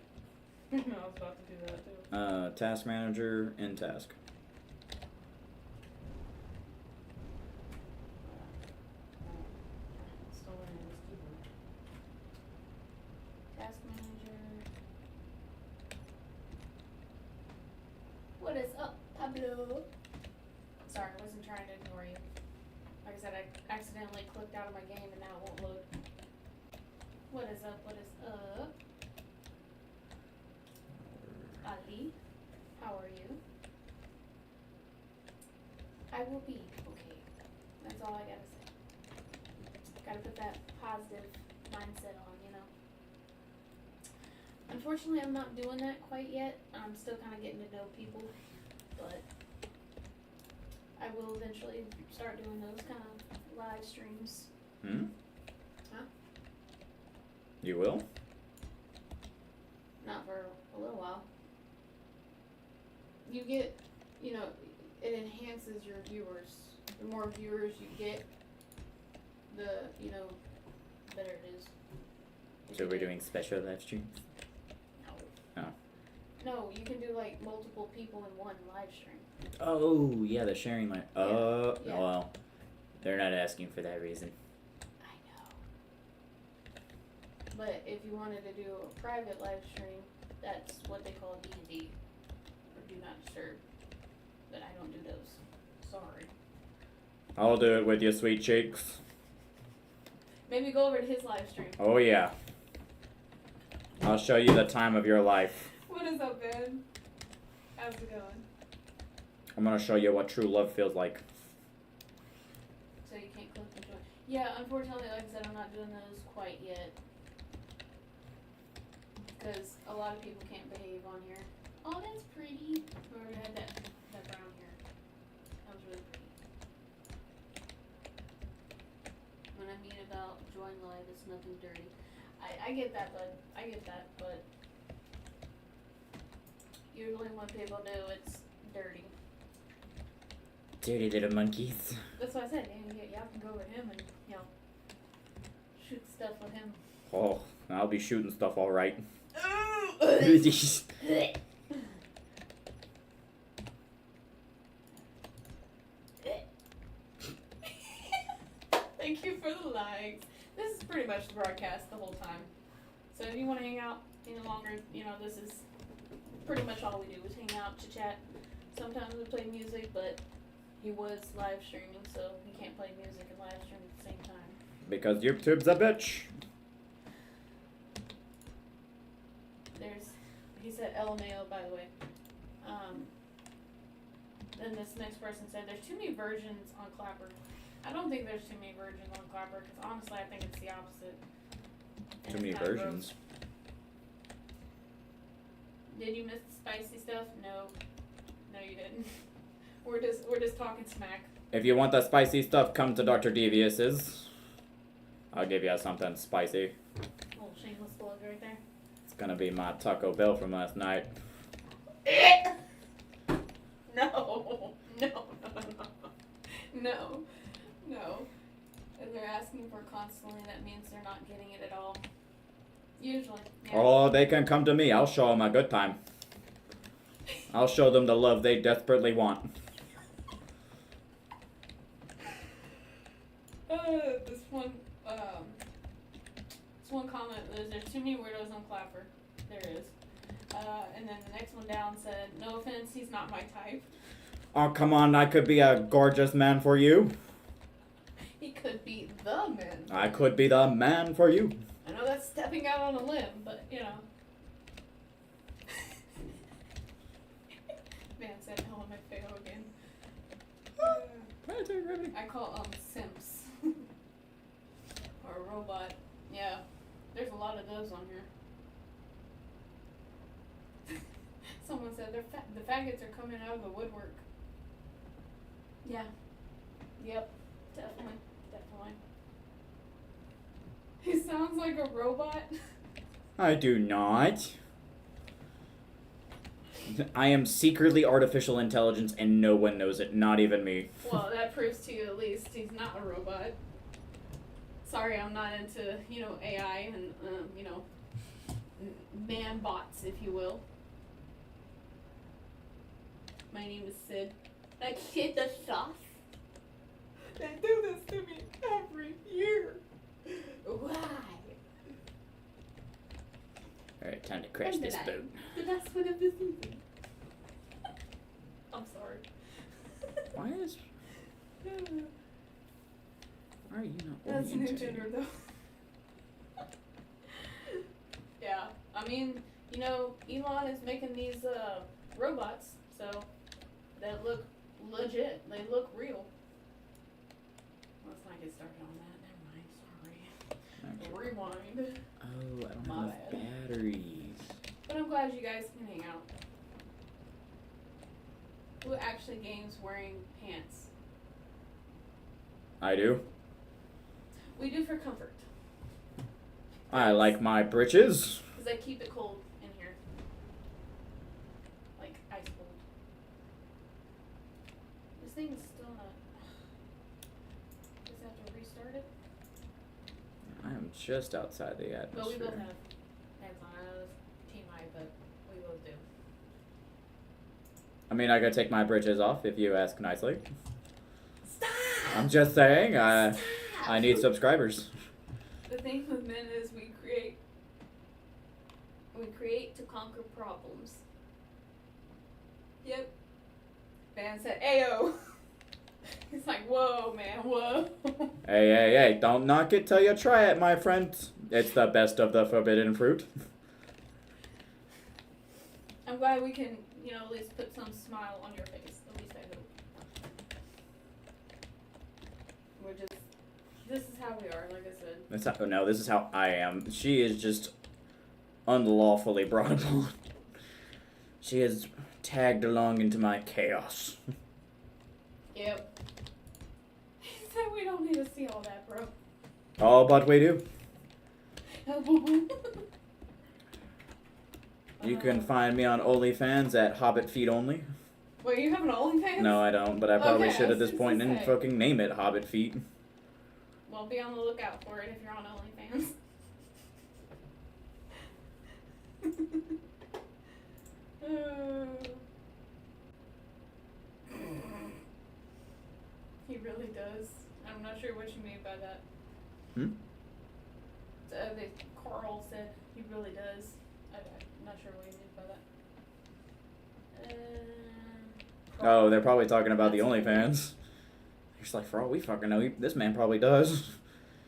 I was about to do that too. Task Manager and Task. Still learning this keyboard. Task Manager. What is up, Pablo? Sorry, I wasn't trying to ignore you. Like I said, I accidentally clicked out of my game and now it won't load. What is up? What is up? Ali, how are you? I will be okay. That's all I gotta say. Gotta put that positive mindset on, you know. Unfortunately, I'm not doing that quite yet. I'm still kind of getting to know people, but I will eventually start doing those kind of live streams. Hmm? Huh? You will? Not for a little while. You get, you know, it enhances your viewers. The more viewers you get, the, you know, better it is. If So you we're get- doing special live streams? No. Oh. No, you can do like multiple people in one live stream. Oh, yeah, the sharing line. Oh, yeah. well. They're not asking for that reason. I know. But if you wanted to do a private live stream, that's what they call D&D, or do not disturb. But I don't do those. Sorry. I'll do it with you, sweet cheeks. Maybe go over to his live stream. Oh yeah. I'll show you the time of your life. What is up, Ben? How's it going? I'm gonna show you what true love feels like. So you can't click and join. Yeah, unfortunately, like I said, I'm not doing those quite yet. Because a lot of people can't behave on here. Oh, that's pretty. Whoever had that brown hair. That was really pretty. When I mean about join live, it's nothing dirty. I get that, bud. I get that, but usually when people do, it's dirty. Dirty little monkeys. That's what I said. Y'all can go with him and, shoot stuff with him. Oh, I'll be shooting stuff all right. Thank you for the likes. This is pretty much the broadcast the whole time. So if you want to hang out any longer, this is pretty much all we do is hang out, chit chat. Sometimes we play music, but he was live streaming, so he can't play music and live stream at the same time. Because YouTube's a bitch. He said LMAO, by the way. Then this next person said there's too many versions on Clapper. I don't think there's too many versions on Clapper, because honestly I think it's the opposite. And Too many it's kinda versions. gross. Did you miss the spicy stuff? No, you didn't. We're just talking smack. If you want the spicy stuff, come to Dr. Devious's. I'll give you something spicy. Little shameless plug right there. It's gonna be my Taco Bell from last night. No. If they're asking for constantly, that means they're not getting it at all. Usually. Yeah. Oh, they can come to me. I'll show them a good time. I'll show them the love they desperately want. This one comment was, there's too many weirdos on Clapper. There is. And then the next one down said, no offense, he's not my type. Oh, come on. I could be a gorgeous man for you. He could be the man. I could be the man for you. I know that's stepping out on a limb, but Man said LMFAO again. I call simps. Or a robot. Yeah. There's a lot of those on here. Someone said the faggots are coming out of the woodwork. Yeah. Yep. Definitely. He sounds like a robot. I do not. I am secretly artificial intelligence and no one knows it, not even me. Well, that proves to you at least he's not a robot. Sorry, I'm not into, AI and, man bots, if you will. My name is Sid. Like shit the sauce. They do this to me every year. Why? Alright, time to crash this boat. The last one of the season. I'm sorry. Why are you not That's new oriented? gender though. Yeah, I mean, Elon is making these robots, so that look legit. They look real. Let's not get started on that. Never mind. Sorry. Rewind. Oh, I don't My have bad. batteries. But I'm glad you guys can hang out. Who actually games wearing pants? I do. We do for comfort. I like my britches. Because they keep it cold in here. Like ice cold. This thing is still not... Does it have to restart it? I am just outside the atmosphere. But we both have heads on. I know it's team high, but we both do. I mean, I could take my britches off if you ask nicely. Stop! I'm just saying, Stop! I need subscribers. The thing with men is we create to conquer problems. Yep. Van said, Ayo! He's like, whoa, man, whoa. Hey, don't knock it till you try it, my friend. It's the best of the forbidden fruit. I'm glad we can, at least put some smile on your face. At least I hope. This is how we are, like I said. No, this is how I am. She is just unlawfully brought upon. She is tagged along into my chaos. Yep. He said we don't need to see all that, bro. Oh, but we do. You can find me on OnlyFans at Hobbit Feet Only. Wait, you have an OnlyFans? No, I don't, but I probably Okay, should at I this was point gonna and say. fucking name it Hobbit Feet. Well, be on the lookout for it if you're on OnlyFans. He really does. I'm not sure what you mean by that. Carl said he really does. I'm not sure what you mean by that. Oh, they're probably talking about the That's OnlyFans. You're just like, for all we fucking know, this man probably does.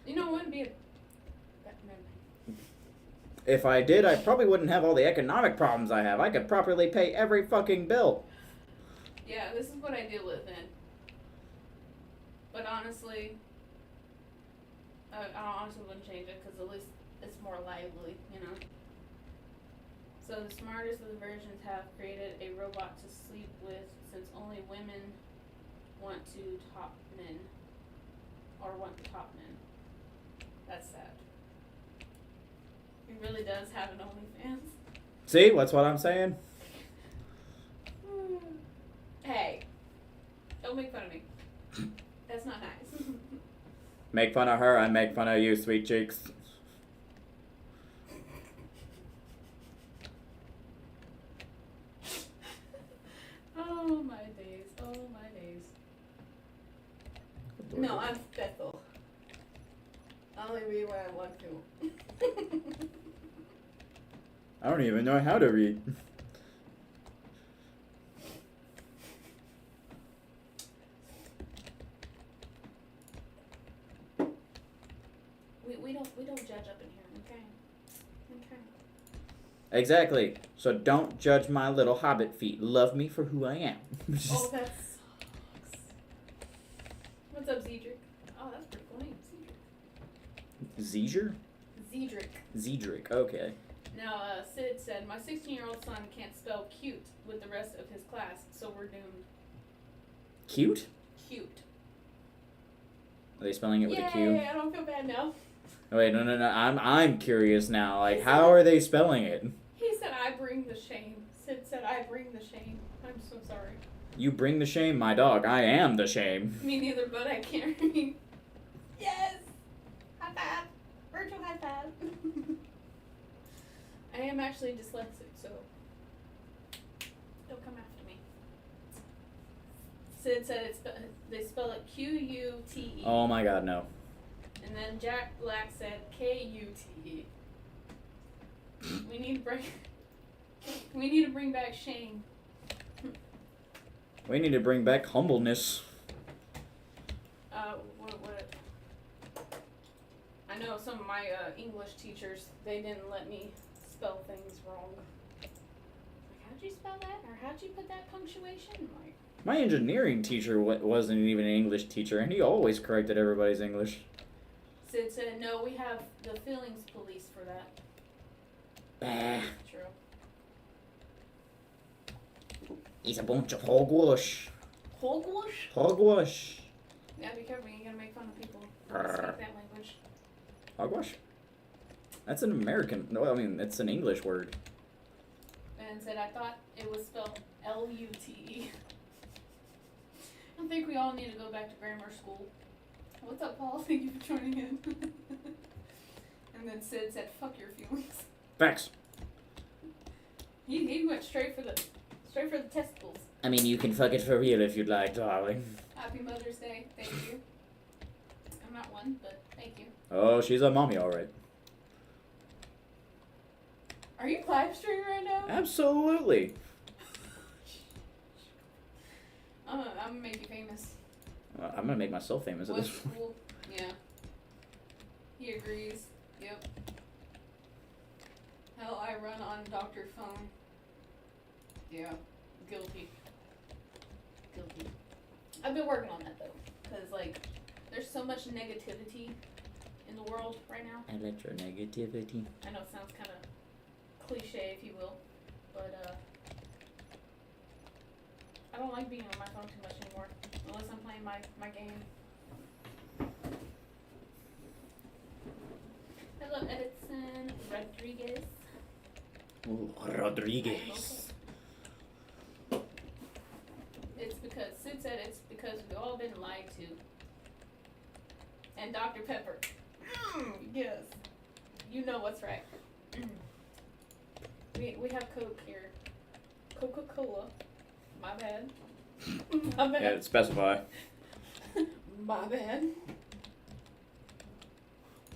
You know what would be a... If I did, I probably wouldn't have all the economic problems I have. I could properly pay every fucking bill. Yeah, this is what I deal with then. But honestly, I honestly wouldn't change it because at least it's more lively, So the smartest of the versions have created a robot to sleep with since only women want to top men. Or want to top men. That's sad. He really does have an OnlyFans. See, that's what I'm saying. Hey, don't make fun of me. That's not nice. Make fun of her, I make fun of you, sweet cheeks. Oh my days, oh my days. No, I'm Bethel. I'll only read what I want to. I don't even know how to read. We don't judge up in here, okay? Okay. Exactly. So don't judge my little hobbit feet. Love me for who I am. Oh, that sucks. What's up, Zedric? Oh, that's a pretty cool name, Zedric? Zedric. Zedric, okay. Now, Sid said, my 16-year-old son can't spell cute with the rest of his class, so we're doomed. Cute? Cute. Are they spelling it with a Q? Yay, I don't feel bad now. Wait, no. I'm curious now. Like, how are they spelling it? He said, I bring the shame. Sid said, I bring the shame. I'm so sorry. You bring the shame, my dog. I am the shame. Me neither, but I can't read. Yes! High five! Virtual high five! I am actually dyslexic, so don't come after me. Sid said they spell it Q-U-T-E. Oh my god, no. And then Jack Black said K-U-T-E. We need to bring back shame. We need to bring back humbleness. What? I know some of my English teachers, they didn't let me spell things wrong. Like, how'd you spell that? Or how'd you put that punctuation? Like, My engineering teacher wasn't even an English teacher, and he always corrected everybody's English. Sid said, no, we have the feelings police for that. Bah. True. He's a bunch of hogwash. Hogwash? Hogwash. Yeah, be careful, you're gonna make fun of people who speak that language. Hogwash? That's an American. No, I mean, it's an English word. And said, I thought it was spelled L-U-T-E. I think we all need to go back to grammar school. What's up, Paul? Thank you for joining in. And then Sid said, fuck your feelings. Facts. He went straight for the testicles. I mean, you can fuck it for real if you'd like, darling. Happy Mother's Day. Thank you. I'm not one, but thank you. Oh, she's a mommy, alright. Are you live streaming right now? Absolutely. I'm gonna make you famous. I'm gonna make myself famous at Was this point. cool. Yeah. He agrees. Yep. Hell, I run on Dr. Phone. Yeah. Guilty. Guilty. I've been working on that though, cause like, there's so much negativity in the world right now. Electronegativity. I know it sounds kind of cliche, if you will, but I don't like being on my phone too much anymore, unless I'm playing my game. Hello, Edison Rodriguez. Ooh, Rodriguez. Okay. It's because Sid said it's because we've all been lied to. And Dr. Pepper. Yes. You know what's right. We have Coke here. Coca-Cola. My bad. My bad. Yeah, specify. My bad.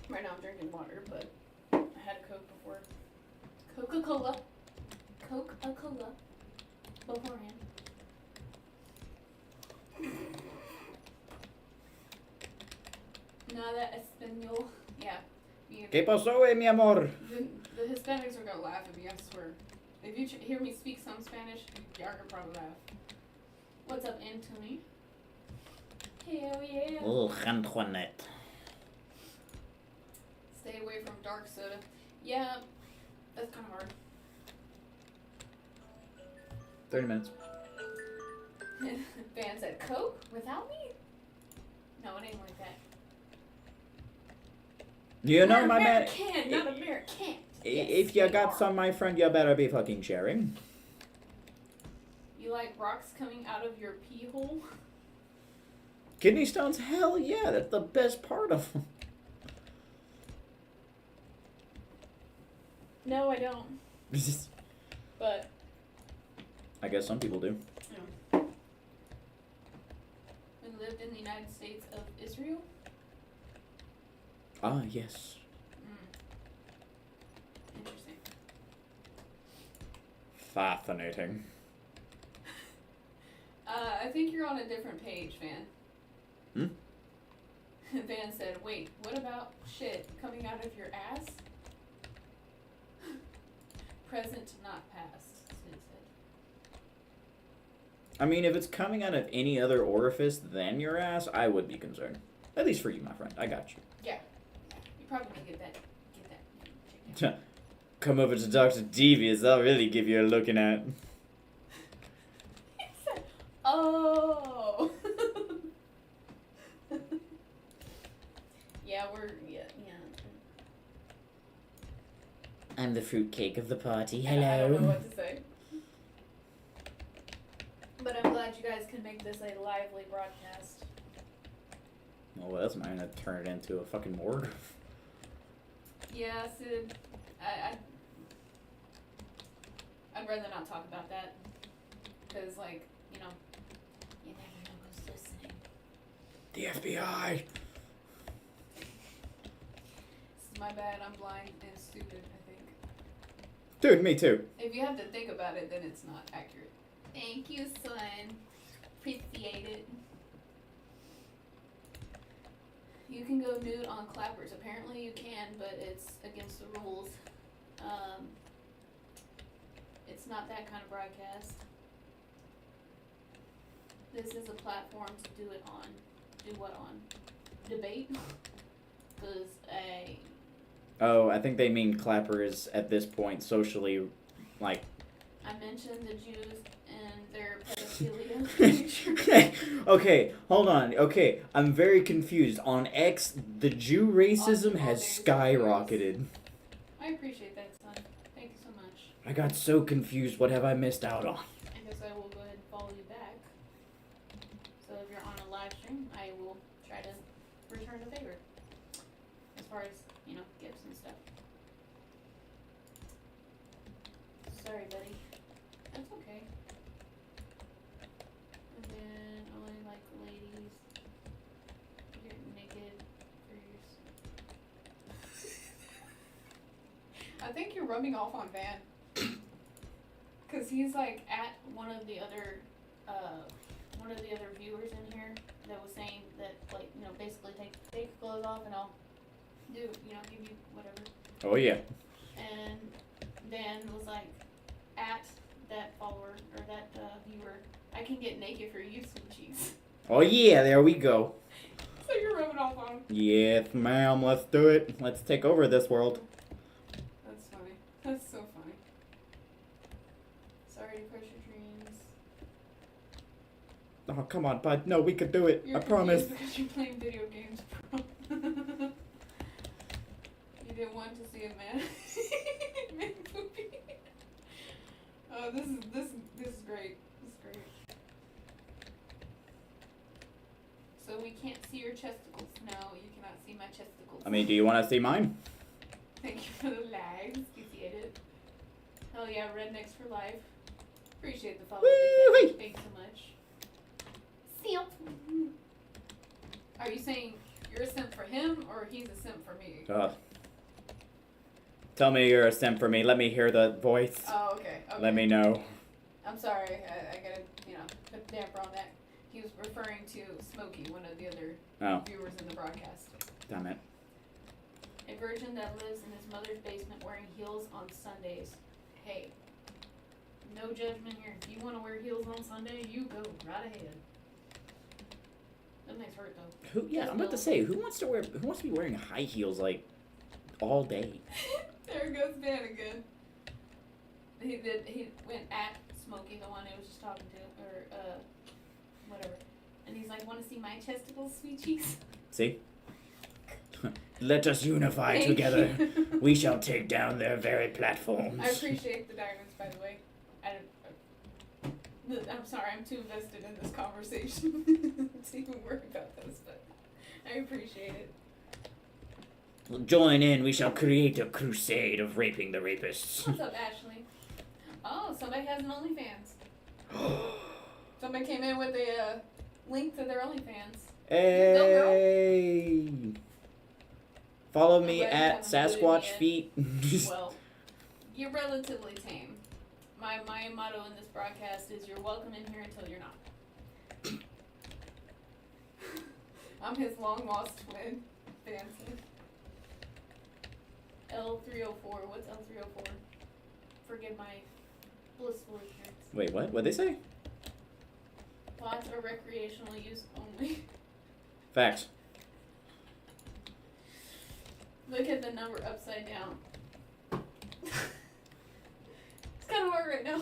Right now I'm drinking water, but I had a Coke before. Coca-Cola. Coca-Cola. Beforehand. Nada español. Yeah. ¿Qué pasó, mi amor? The Hispanics are gonna laugh at me, I swear. If you hear me speak some Spanish, y'all gonna probably laugh. What's up, Anthony? Hell yeah. Oh, Antoinette. Stay away from dark soda. Yeah, that's kind of hard. 30 minutes. Van said, Coke without me? No, it ain't like that. You know, We're my man. American, not American. If you got some, my friend, you better be fucking sharing. You like rocks coming out of your pee hole? Kidney stones? Hell yeah, that's the best part of them. No, I don't. But I guess some people do. we lived in the United States of Israel. Ah, yes. Interesting. Fascinating. I think you're on a different page, Van. Van said, wait, what about shit coming out of your ass? Present, not past, Sid said. I mean, if it's coming out of any other orifice than your ass, I would be concerned. At least for you, my friend. I got you. Yeah. You probably need to get that checked out. Come over to Dr. Devious. I'll really give you a looking at. He said, oh. Yeah. I'm the fruitcake of the party. I don't know Hello. what to say. But I'm glad you guys can make this a lively broadcast. Oh, that's mine. I'd turn it into a fucking morgue. Yeah, Sid, I'd rather not talk about that. Because, like, you know, you never know who's listening. The FBI. It's my bad, I'm blind and stupid, I think. Dude, me too. If you have to think about it, then it's not accurate. Thank you, son. Appreciate it. You can go nude on clappers. Apparently you can, but it's against the rules. It's not that kind of broadcast. This is a platform to do it on. Do what on? Debate? Because Oh, I think they mean clappers at this point socially, like. I mentioned the Jews and their pedophilia. Okay, hold on. Okay, I'm very confused. On X, the Jew racism has skyrocketed. I appreciate that, son. Thank you so much. I got so confused. What have I missed out on? I guess I will go ahead and follow you back. So if you're on a live stream, I will try to return the favor. As far as, you know, gifts and stuff. Sorry, buddy. That's okay. And then only like ladies get naked for I think you're rubbing off on Van. Cause he's like at one of the other viewers in here that was saying basically take your clothes off and I'll do, give you whatever. Oh yeah. And Dan was like, at that follower or that viewer, I can get naked for you, Sweet Cheeks. Oh yeah, there we go. So you're rubbing off on him. Yes, ma'am, let's do it. Let's take over this world. That's funny. That's so funny. Sorry to crush your dreams. Oh, come on, bud. No, we could do it. You're I promise. because you're playing video games, bro. You didn't want to see a man poopy. Oh, this is great. This is great. So we can't see your chesticles. No, you cannot see my chesticles. I mean, do you want to see mine? Thank you for the lags. Appreciate it. Hell yeah, rednecks for life. Appreciate the follow. Woo-wee. Thanks so much. Simp. Are you saying you're a simp for him or he's a simp for me? Tell me you're a simp for me. Let me hear the voice. Oh, okay. Let me know. I'm sorry. I gotta, put a damper on that. He was referring to Smokey, one of the other viewers in the broadcast. Damn it. A virgin that lives in his mother's basement wearing heels on Sundays. Hey, no judgment here. If you want to wear heels on Sunday, you go right ahead. That makes hurt though. I'm about to say, who wants to be wearing high heels like all day? There goes Dan again. He went at Smokey, the one I was just talking to, or whatever. And he's like, want to see my chesticles, Sweet Cheeks? See? Let us unify Thank together. you. We shall take down their very platforms. I appreciate the diamonds, by the way. I'm sorry, I'm too invested in this conversation to even worry about this, but I appreciate it. Join in, we shall create a crusade of raping the rapists. What's up, Ashley? Oh, somebody has an OnlyFans. Somebody came in with a link to their OnlyFans. Hey! Follow me glad you at haven't booted me Sasquatch yet. Feet. Well, you're relatively tame. My motto in this broadcast is you're welcome in here until you're not. I'm his long lost twin, Fancy. L304. What's L304? Forgive my blissful ignorance. Wait, what? What'd they say? Pots are recreational use only. Facts. Look at the number upside down. It's kind of hard right now.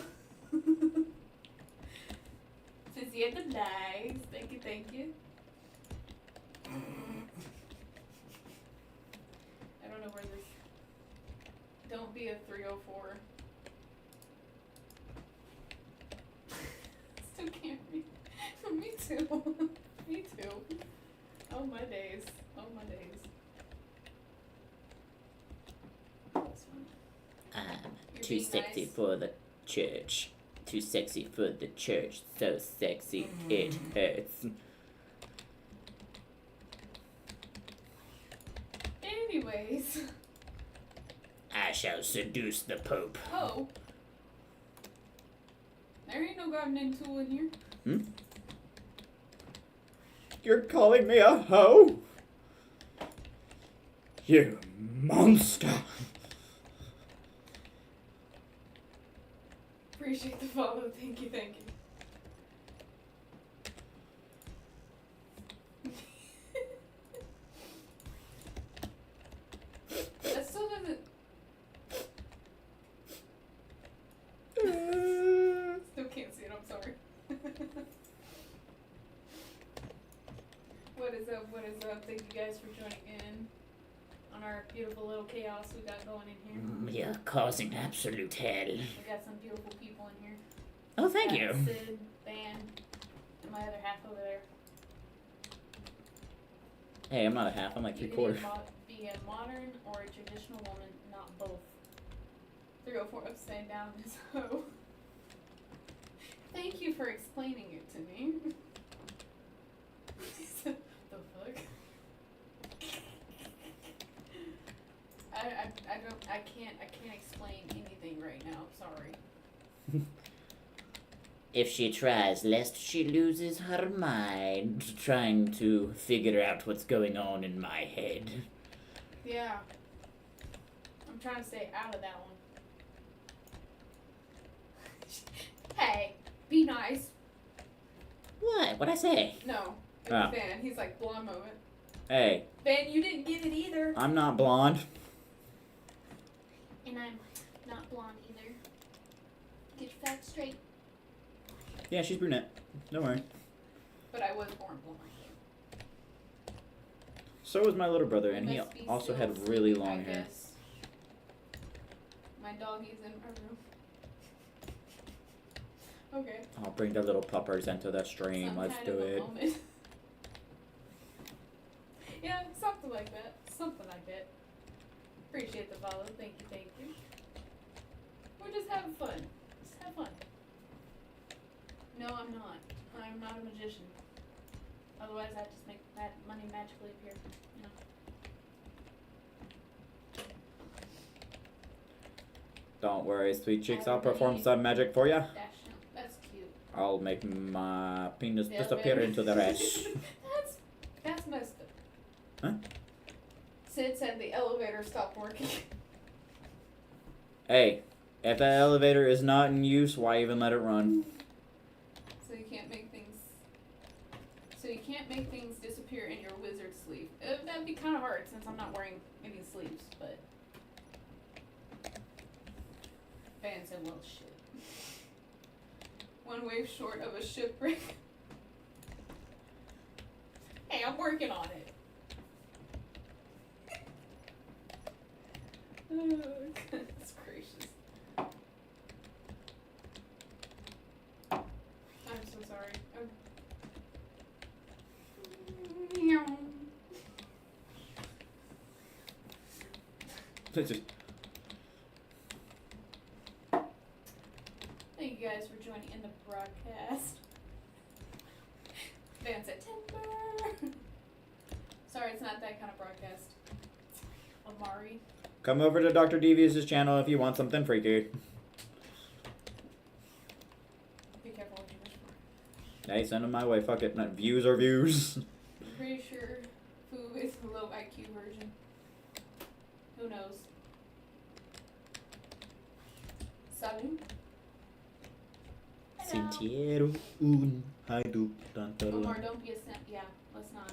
Since you had the likes, thank you. I don't know where this. Don't be a 304. Still can't read. Me too. Me too. Oh my days. That's funny. You're Too being sexy nice. for the church. Too sexy for the church. So sexy it hurts. Anyways. I shall seduce the Pope. Oh. There ain't no gardening tool in here. You're calling me a hoe? You monster! Appreciate the follow. Thank you. That still doesn't. Still can't see it. I'm sorry. What is up? Thank you guys for joining in on our beautiful little chaos we got going in here. You're causing absolute hell. We got some beautiful people in here. Oh, thank Got you. Sid, Van, and my other half over there. Hey, I'm not a half, I'm like You 3/4. can be a modern or a traditional woman, not both. 304 upside down is hoe. Thank you for explaining it to me. The fuck? I can't explain anything right now, sorry. if she tries, lest she loses her mind trying to figure out what's going on in my head. Yeah. I'm trying to stay out of that one. Hey, be nice. What? What'd I say? No, it Ah. was Van. He's like, blonde moment. Hey, Van, you didn't get it either. I'm not blonde. And I'm not blonde either. Get your facts straight. Yeah, she's brunette. Don't worry. But I was born blonde. So was my little brother, and he Must be also still had really sleeping, long I hair. guess. My doggy's in my room. Okay. I'll bring the little puppers into the stream. Some Let's kind do of a it. moment. Yeah, something like that. Something like that. Appreciate the follow. Thank you, thank you. We're just having fun. Just have fun. No, I'm not. I'm not a magician. Otherwise, I'd just make that money magically appear. You know. Don't worry, sweet cheeks. I'll Everybody- perform some magic for ya. Dash no, that's cute. I'll make my penis Yeah, disappear baby. into the rest. That's messed up. Huh? Sid said the elevator stopped working. Hey, if that elevator is not in use, why even let it run? So you can't make things. So you can't make things disappear in your wizard sleeve. That'd be kind of hard since I'm not wearing any sleeves, but. Van said, well, shit. One wave short of a shipwreck. Hey, I'm working on it. Oh, goodness gracious. I'm so sorry. Meow. Thank you guys for joining in the broadcast. Van said timber. Sorry, it's not that kind of broadcast. Amari. Come over to Dr. Devious' channel if you want something freaky. Be careful what you wish for. Hey, send them my way. Fuck it. Not views are views. I'm pretty sure Fu is the low IQ version. Who knows? Salut. Hello. Sentiero un haidu Omar, don't be a simp. Yeah, let's not.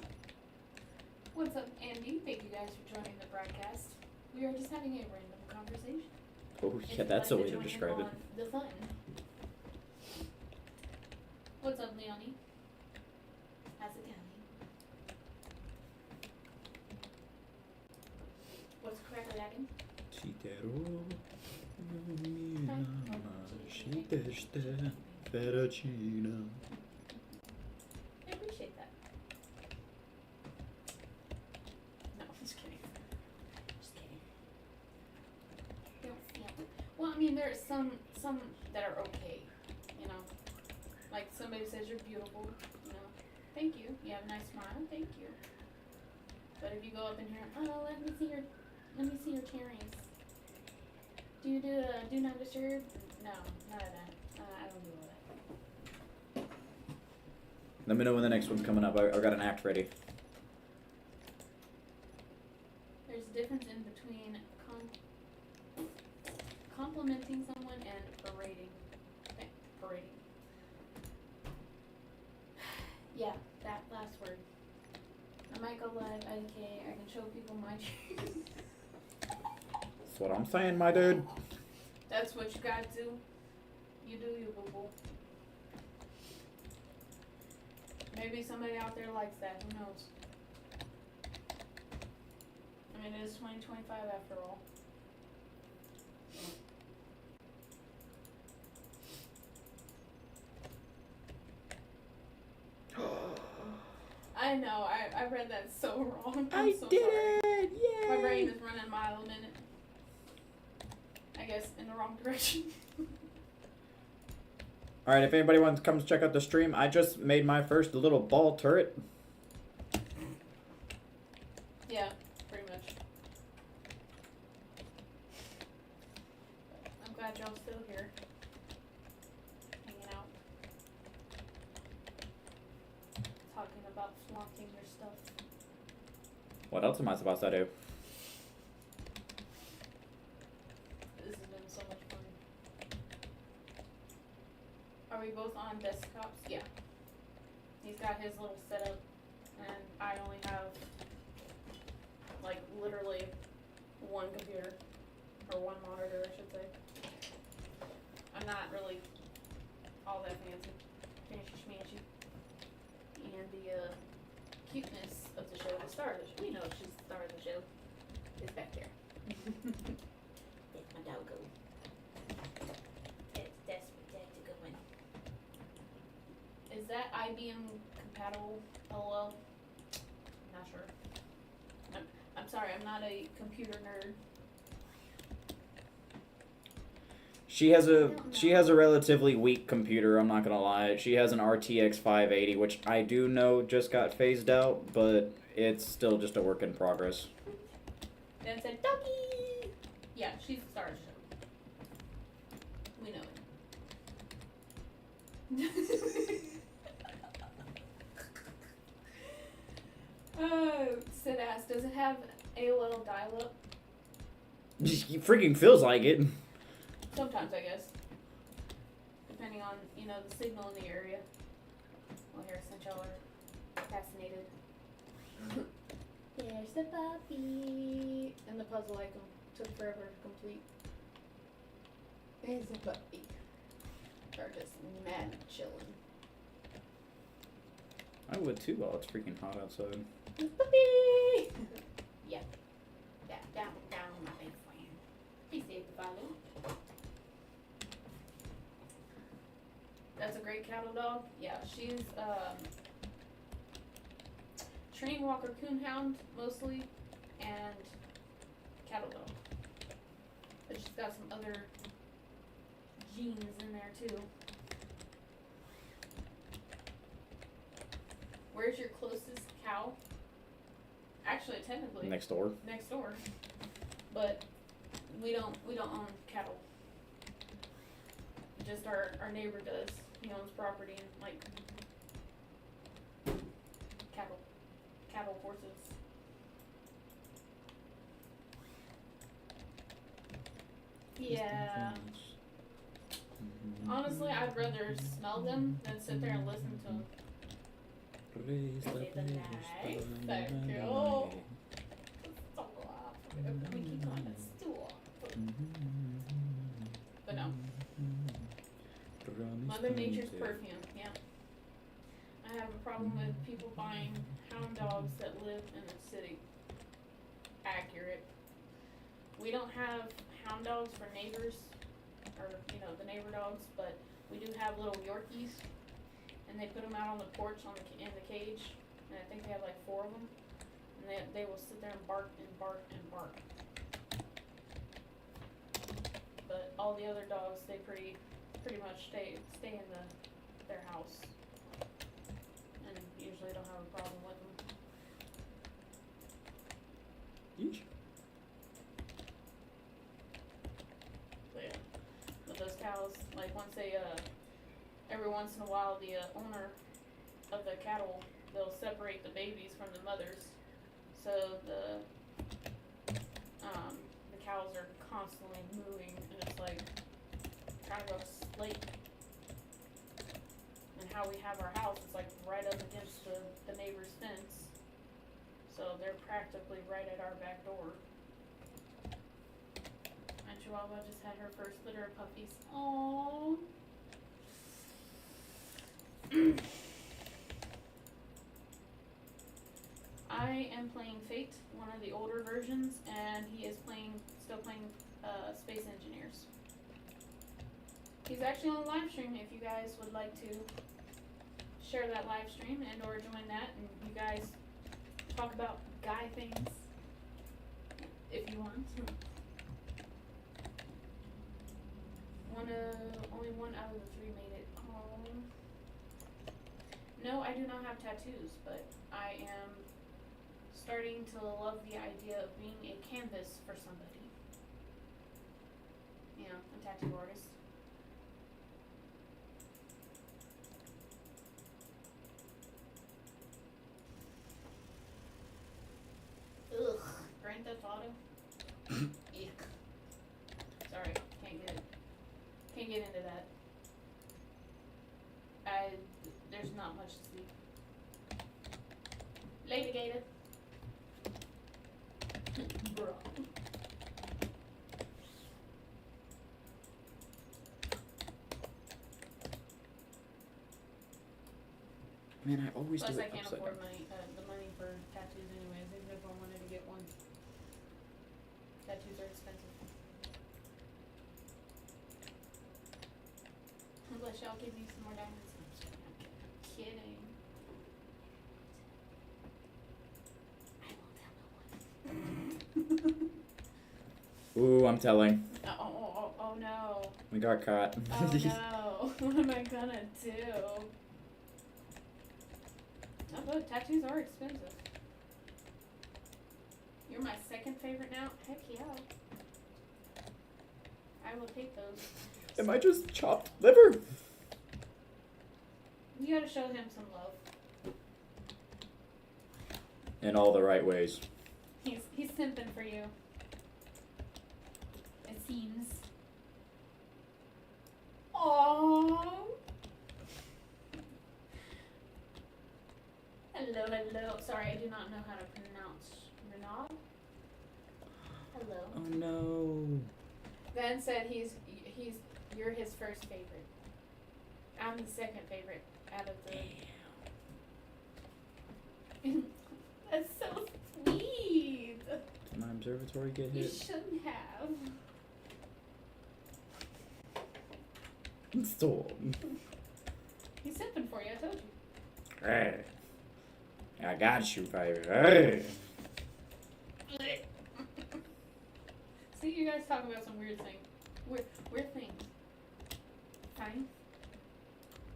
What's up, Andy? Thank you guys for joining the broadcast. We are just having a random conversation. Oh If yeah, you'd that's like a way to join in describe it. on the fun. What's up, Leonie? How's it going? What's crackle lagging? Sentiero Siteste Ferracina. I appreciate that. No, just kidding. Just kidding. Don't feel it. Well, I mean, there's some that are okay, you know. Like somebody says you're beautiful, you know. Thank you. You have a nice smile. Thank you. But if you go up in here, oh, let me see your cherries. Do you do not disturb? No, none of that. I don't do all that. Let me know when the next one's coming up. I've got an act ready. There's a difference in between complimenting someone and parading. Parading. Yeah, that last word. I might go live, okay, I can show people my cheese. That's what I'm saying, my dude. That's what you gotta do. You do you, boo-boo. Maybe somebody out there likes that, who knows? I mean, it is 2025 after all. I know, I read that so wrong. I'm so did sorry. it! Yay! My brain is running a mile a minute. I guess in the wrong direction. Alright, if anybody wants to come check out the stream, I just made my first little ball turret. Yeah, pretty much. I'm glad y'all still here. Hanging out. about flaunting your stuff. What else am I supposed to do? This has been so much fun. Are we both on desktops? Yeah. He's got his little setup, and I only have, like, literally one computer, or one monitor, I should say. I'm not really all that fancy, schmancy. And the cuteness of the show, the star of the show, we know she's the star of the show, is back there. That's my doggo. That's a good one. Is that IBM compatible? LOL? Not sure. I'm sorry, I'm not a computer nerd. She has a relatively weak computer, I'm not gonna lie. She has an RTX 580, which I do know just got phased out, but it's still just a work in progress. Then it said, Ducky! Yeah, she's the star of the show. We know it. Sid asked, does it have AOL dial-up? It freaking feels like it. Sometimes, I guess. Depending on, the signal in the area. Well, here, since y'all are fascinated. There's the puppy. And the puzzle icon took forever to complete. There's the puppy. Or just mad chilling. I would too while it's freaking hot outside. Puppy! Yeah. Down, my big friend. Be safe, follow. That's a great cattle dog. Yeah, she's trained Walker Coonhound mostly, and cattle dog. But she's got some other genes in there too. Where's your closest cow? Actually, technically Next door. next door, but we don't own cattle. Just our neighbor does. He owns property and like cattle horses. Yeah. Honestly, I'd rather smell them than sit there and listen to them. Thank you. Stop. We keep on a stool. But no. Mother Nature's perfume, yeah. I have a problem with people buying hound dogs that live in the city. Accurate. We don't have hound dogs for neighbors, or, the neighbor dogs, but we do have little Yorkies, and they put them out on the porch in the cage, and I think they have like 4 of them, and they will sit there and bark and bark and bark. But all the other dogs, they pretty much stay in their house, and usually don't have a problem with them. Yeesh. So yeah, but those cows, like once they every once in a while the owner of the cattle, they'll separate the babies from the mothers, so the cows are constantly moving, and it's like trying to go to sleep. And how we have our house is like right up against the neighbor's fence, so they're practically right at our back door. And Chihuahua just had her first litter of puppies. Aww. I am playing Fate, one of the older versions, and he is still playing Space Engineers. He's actually on live stream if you guys would like to share that live stream and or join that, and you guys talk about guy things if you want. Only one out of the 3 made it. Oh. No, I do not have tattoos, but I am starting to love the idea of being a canvas for somebody. A tattoo artist. get into that. There's not much to see. Later, Gator. Bro. Man, I always Plus, do I it can't upside afford down. the money for tattoos anyways, even if I wanted to get one. Tattoos are expensive. Unless y'all give me some more diamonds. I'm kidding. I won't tell no one. Ooh, I'm telling. Oh no. We got caught. Oh no. What am I gonna do? Oh, but tattoos are expensive. You're my second favorite now? Heck yeah. I will take those. Am I just chopped liver? You gotta show him some love. In all the right ways. He's simping for you. It seems. Aww. Hello. Sorry, I do not know how to pronounce Renaud. Hello. Oh no. Ben said you're his first favorite. I'm the second favorite out of the. That's so sweet. Did my observatory get You hit? shouldn't have. Stop. He's simping for you. I told you. Hey. I got you, baby. Hey. See, you guys talk about some weird things. Weird things. Fine.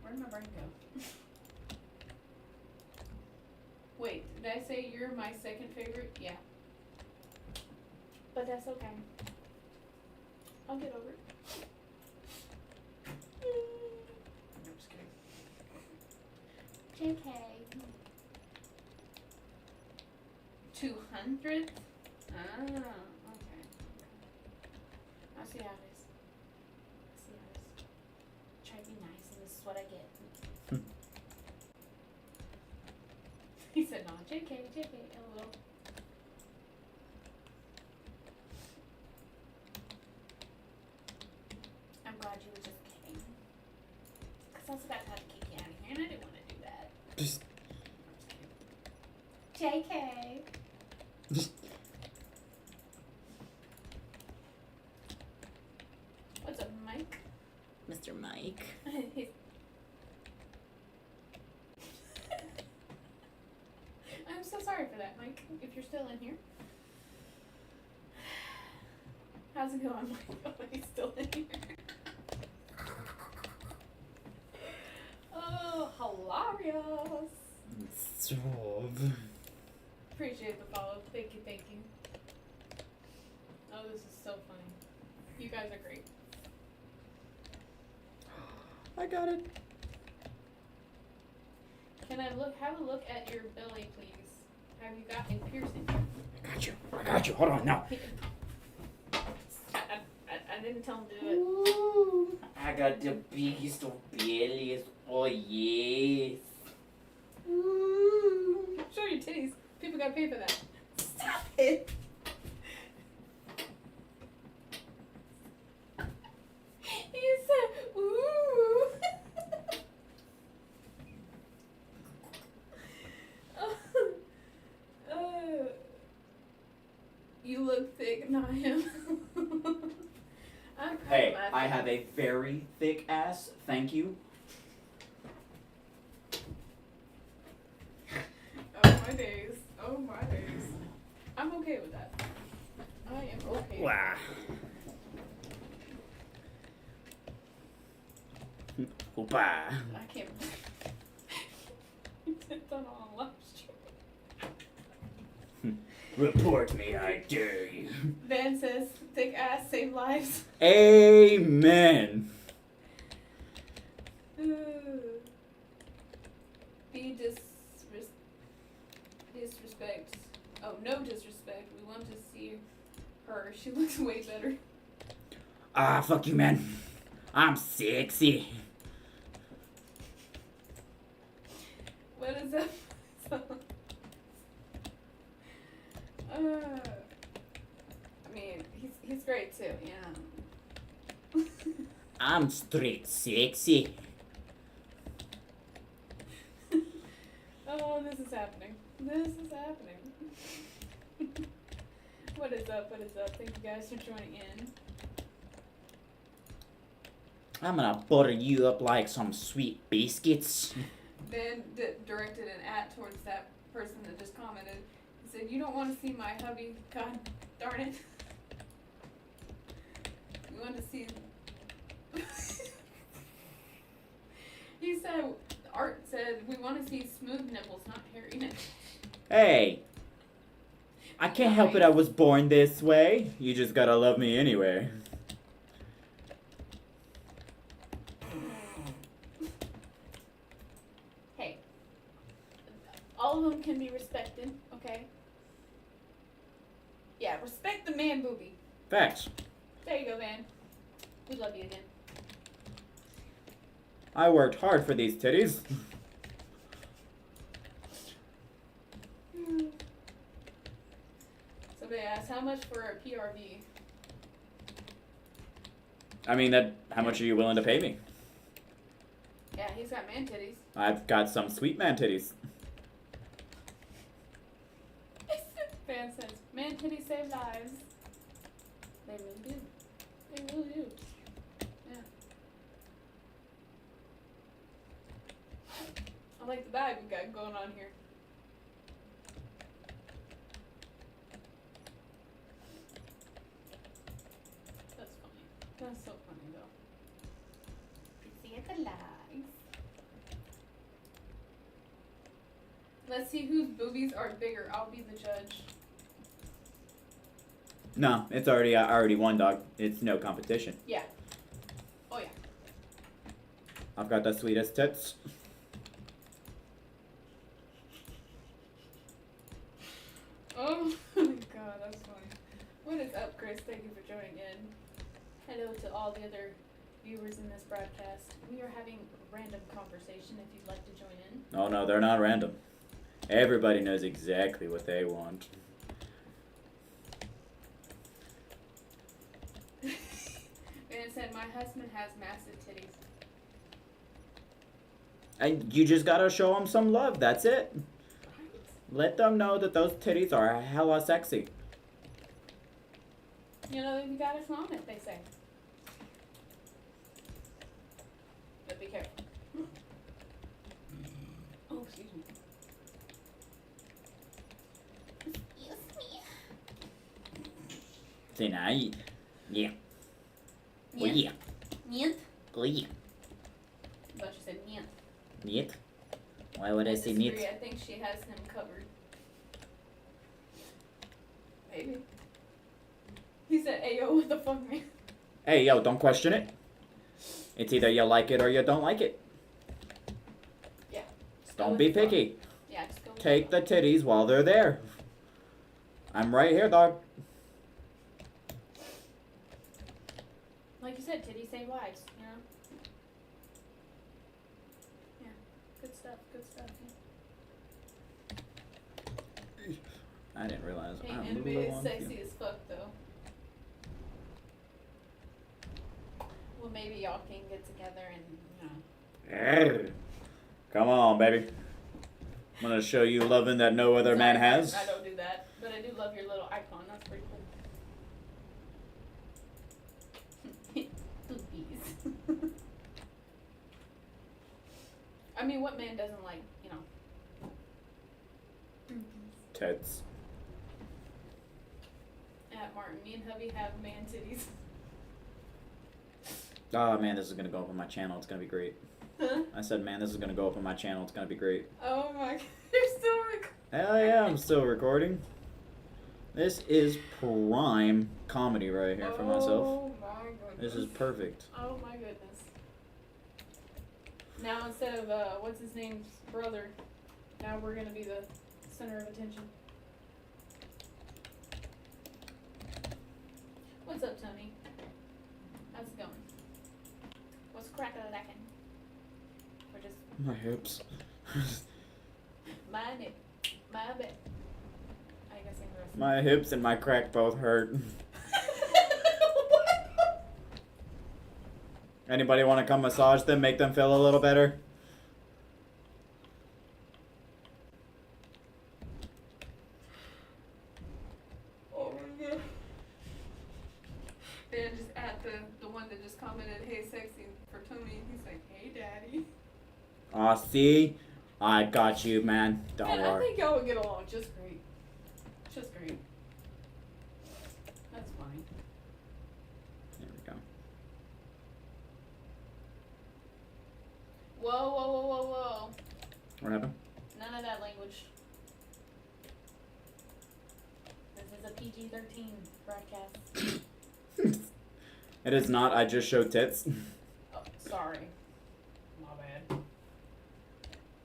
Where'd my brain go? Wait, did I say you're my second favorite? Yeah. But that's okay. I'll get over it. I'm just kidding. JK. 200? Ah, okay. I see how it is. Try to be nice, and this is what I get. He said, no, JK, LOL. I'm glad you were just kidding. Because I was about to have to kick you out of here, and I didn't want to do that. Just. JK. What's up, Mike? Mr. Mike. I'm so sorry for that, Mike, if you're still in here. How's it going, Mike? Oh, he's still in here. Oh, hilarious. Stop. Appreciate the follow. Thank you. Oh, this is so funny. You guys are great. I got it. Can I have a look at your belly, please? Have you got a piercing? I got you. Hold on, now. I didn't tell him to do it. Ooh, I got the biggest of bellies. Oh, yes. Ooh. Show your titties. People gotta pay for that. Stop it. He said, ooh. You look thick, not him. Hey, I have a very thick ass. Thank you. Oh my days. I'm okay with that. I am okay. Wow. Opa. I can't. You did that on a live stream. Report me, I dare you. Van says, thick ass save lives. Amen. Be disrespect. Oh, no disrespect. We want to see her. She looks way better. Ah, fuck you, man. I'm sexy. What is that song? I mean, he's great too, yeah. I'm straight sexy. Oh, this is happening. This is happening. What is up? What is up? Thank you guys for joining in. I'm gonna butter you up like some sweet biscuits. Ben directed an at towards that person that just commented. He said, "You don't want to see my hubby? God darn it! You want to see?" He said, "Art said we want to see smooth nipples, not hairy nipples." Hey, I can't help it. I was born this way. You just gotta love me anyway. Hey, all of them can be respected, okay? Yeah, respect the man booby. Facts. There you go, man. We love you again. I worked hard for these titties. Somebody asked, how much for a PRV? I mean, how much are you willing to pay me? Yeah, he's got man titties. I've got some sweet man titties. Fan says, man titties save lives. They really do. They really do. Yeah. I like the vibe we got going on here. That's funny. That's so funny though. Appreciate the likes. Let's see whose boobies are bigger. I'll be the judge. No, it's already I already won, dog. It's no competition. Yeah. Oh yeah. I've got the sweetest tits. Oh my god, that's funny. What is up, Chris? Thank you for joining in. Hello to all the other viewers in this broadcast. We are having a random conversation if you'd like to join in. Oh no, they're not random. Everybody knows exactly what they want. And it said, my husband has massive titties. And you just gotta show them some love. That's it. Right? Let them know that those titties are hella sexy. You know, you gotta flaunt it, they say. But be careful. Oh, excuse me. Excuse me. Tonight. Yeah. Oh Niet. yeah. Niet. Oh yeah. I thought you said niet. Niet? Why would I say disagree. niet? I think she has him covered. Maybe. He said, "Ayo, what the fuck, man?" Hey yo, don't question it. It's either you like it or you don't like it. Yeah. Don't be picky. Yeah, just go with Take the flow. titties while they're there. I'm right here, dog. Like you said, titties save lives, you know? Yeah. Good stuff, good stuff. Yeah. I didn't realize. Hey, I'm anime low is on sexy fuel. as fuck, though. Well, maybe y'all can get together and, you know. Come on, baby. I'm gonna show you loving that no other man Sorry, has. I don't do that, but I do love your little icon. That's pretty cool. Boobies. I mean, what man doesn't like, you know? Boobies. Tits. At Martin, me and hubby have man titties. Oh man, this is gonna go up on my channel. It's gonna be great. Huh? I said, man, this is gonna go up on my channel. It's gonna be great. Oh my god, you're still recording. Hell yeah, I'm still recording. This is prime comedy right here for myself. Oh my goodness. This is perfect. Oh my goodness. Now instead of what's his name's brother, now we're gonna be the center of attention. What's up, Tony? How's it going? crack-a-lackin'. Or just My hips. my nip, my bed. I gotta sing the rest. My hips and my crack both hurt. Anybody want to come massage them, make them feel a little better? Oh my god. Dan just at the one that just commented, "Hey, sexy," for Tony. He's like, "Hey, daddy." Aw, see? I got you, man. Don't Man, I worry. think y'all would get along just great. Just great. That's funny. There we go. Whoa, whoa, whoa, whoa, whoa. What happened? None of that language. This is a PG-13 broadcast. It is not. I just showed tits. Oh, sorry. My bad.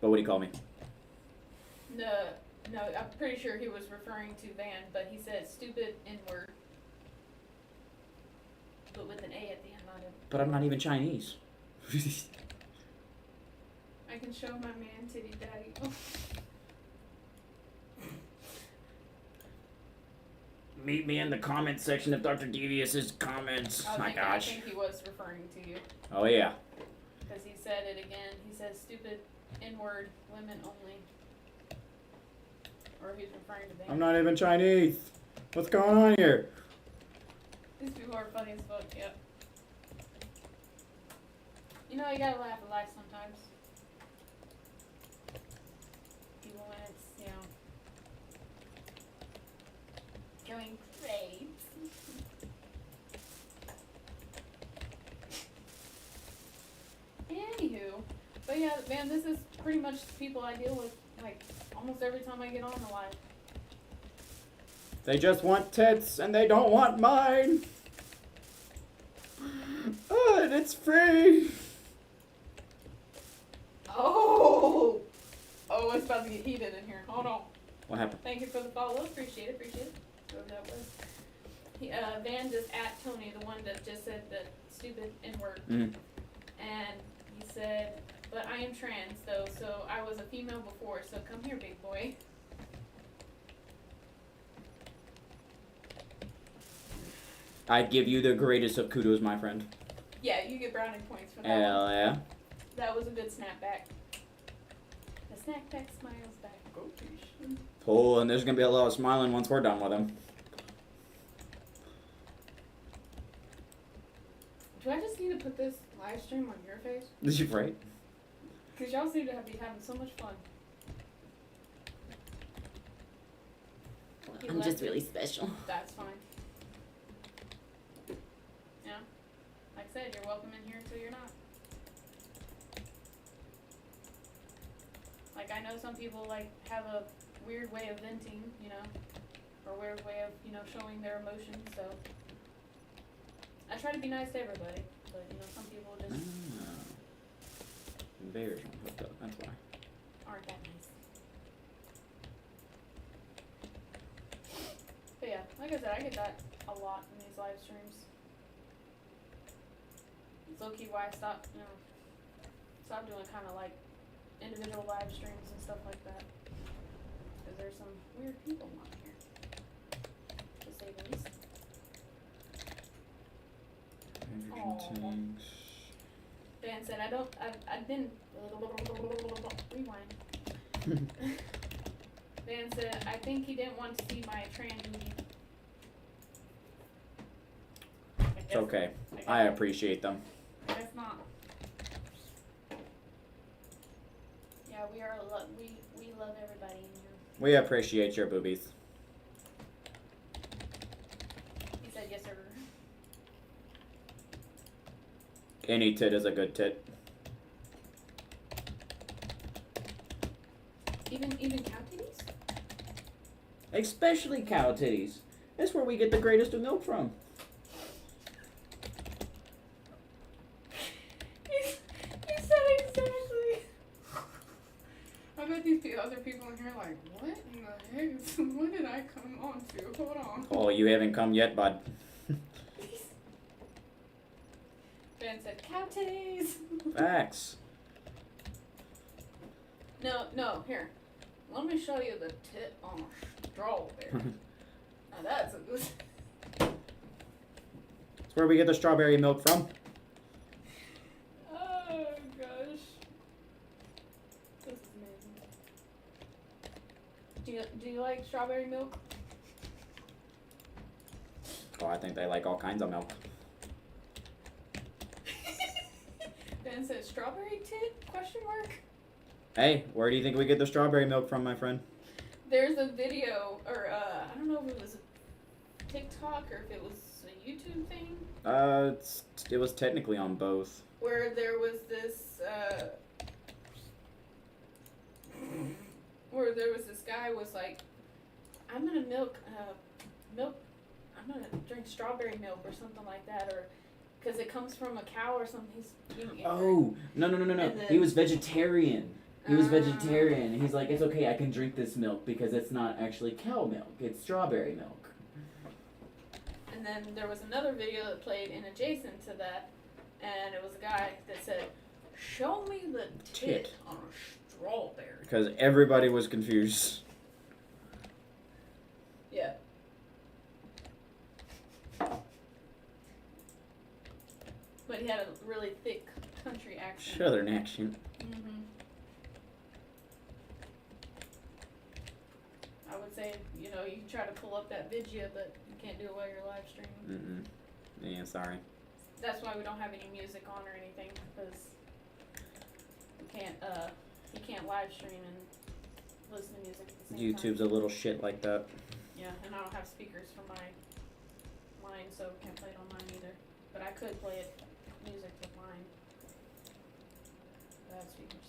But what do you call me? No, I'm pretty sure he was referring to Van, but he said stupid N-word. But with an A at the end, not a... But I'm not even Chinese. I can show my man titty daddy. Meet me in the comment section of Dr. Devious's comments. My I gosh. think he was referring to you. Oh, yeah. Because he said it again. He says stupid N-word, women only. Or he's referring to Van. I'm not even Chinese. What's going on here? These people are funny as fuck, yep. You know, you gotta laugh at life sometimes. Even when it's, you know, going great. Anywho, but yeah, man, this is pretty much the people I deal with, like, almost every time I get on the live. They just want tits and they don't want mine. Oh, and it's free. Oh! Oh, it's about to get heated in here. Hold on. What happened? Thank you for the follow. Appreciate it. Whoever that was. He, Van just at Tony, the one that just said the stupid N-word. Mm. And he said, but I am trans though, so I was a female before, so come here, big boy. I give you the greatest of kudos, my friend. Yeah, you get brownie points for that Hell one. yeah. That was a good snapback. The snapback smiles back. Go fish. Oh, and there's gonna be a lot of smiling once we're done with him. Do I just need to put this live stream on your face? Is you right? Because y'all seem to be having so much fun. You I'm just really special. That's fine. Yeah. Like I said, you're welcome in here until you're not. Like, I know some people, like, have a weird way of venting, you know, or a weird way of, you know, showing their emotions, so. I try to be nice to everybody, but, you know, some people just Ah. Conveyors aren't hooked up, that's why. aren't that nice. But yeah, like I said, I get that a lot in these live streams. It's low key why I stopped, you know, doing kind of like individual live streams and stuff like that. Because there's some weird people on here, to say the least. Hydrogen Aw. tanks. Dan said, I've been, rewind. Dan said, I think he didn't want to see my trans movie. It's okay. I appreciate them. I guess not. Yeah, we are we love everybody in here. We appreciate your boobies. He said yes, sir. Any tit is a good tit. Even cow titties? Especially cow titties. That's where we get the greatest of milk from. You said exactly. I bet these other people in here are like, what in the heck? What did I come on to? Hold on. Oh, you haven't come yet, bud. Ben Ben said cow titties. Facts. No, here. Let me show you the tit on a strawberry. Now that's a good. That's where we get the strawberry milk from. Oh gosh. This is amazing. Do you like strawberry milk? Oh, I think they like all kinds of milk. Ben said strawberry tit? Question mark. Hey, where do you think we get the strawberry milk from, my friend? There's a video, or I don't know if it was a TikTok or if it was a YouTube thing, It was technically on both. where there was this, guy was like, I'm gonna drink strawberry milk or something like that, or, cause it comes from a cow or something, he's eating it. Oh, no. And then- He was vegetarian. He was Ah. vegetarian. And he's like, it's okay, I can drink this milk because it's not actually cow milk. It's strawberry milk. And then there was another video that played in adjacent to that, and it was a guy that said, show me the tit on a strawberry. Because everybody was confused. Yeah. But he had a really thick country accent. Southern accent. Mm-hmm. I would say, you can try to pull up that video, but you can't do it while you're live streaming. Yeah, sorry. That's why we don't have any music on or anything, because you can't live stream and listen to music at the same time. YouTube's a little shit like that. Yeah, and I don't have speakers for mine, so can't play it on mine either. But I could play it music with mine. I have speakers.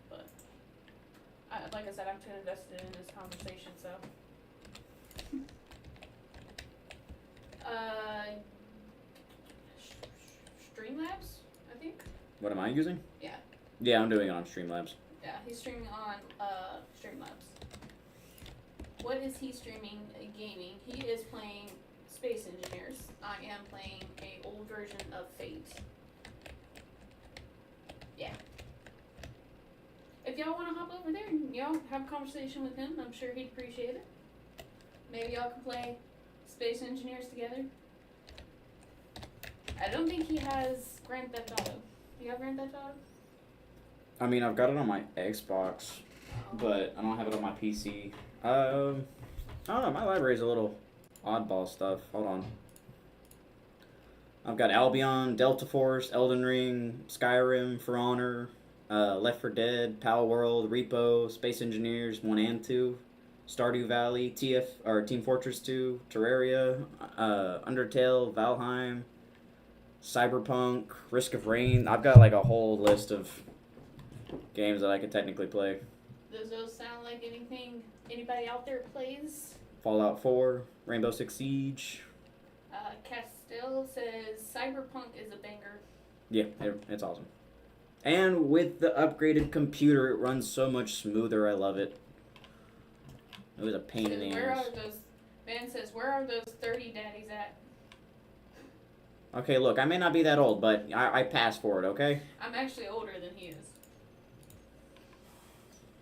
But like I said, I'm too invested in this conversation, so. Streamlabs, I think. What am I using? Yeah. Yeah, I'm doing it on Streamlabs. Yeah, he's streaming on Streamlabs. What is he streaming? Gaming. He is playing Space Engineers. I am playing a old version of Fate. Yeah. If y'all want to hop over there and have a conversation with him, I'm sure he'd appreciate it. Maybe y'all can play Space Engineers together. I don't think he has Grand Theft Auto. Do you have Grand Theft Auto? I mean, I've got it on my Xbox, but I don't have it on my PC. I don't know, my library's a little oddball stuff. Hold on. I've got Albion, Delta Force, Elden Ring, Skyrim, For Honor, Left 4 Dead, Pal World, Repo, Space Engineers 1 and 2, Stardew Valley, Team Fortress 2, Terraria, Undertale, Valheim, Cyberpunk, Risk of Rain. I've got like a whole list of games that I could technically play. Does those sound like anything anybody out there plays? Fallout 4, Rainbow Six Siege. Castile says Cyberpunk is a banger. Yeah, it's awesome. And with the upgraded computer, it runs so much smoother. I love it. It was a pain in the ass. Man says, where are those 30 daddies at? Okay, look, I may not be that old, but I pass for it, okay? I'm actually older than he is.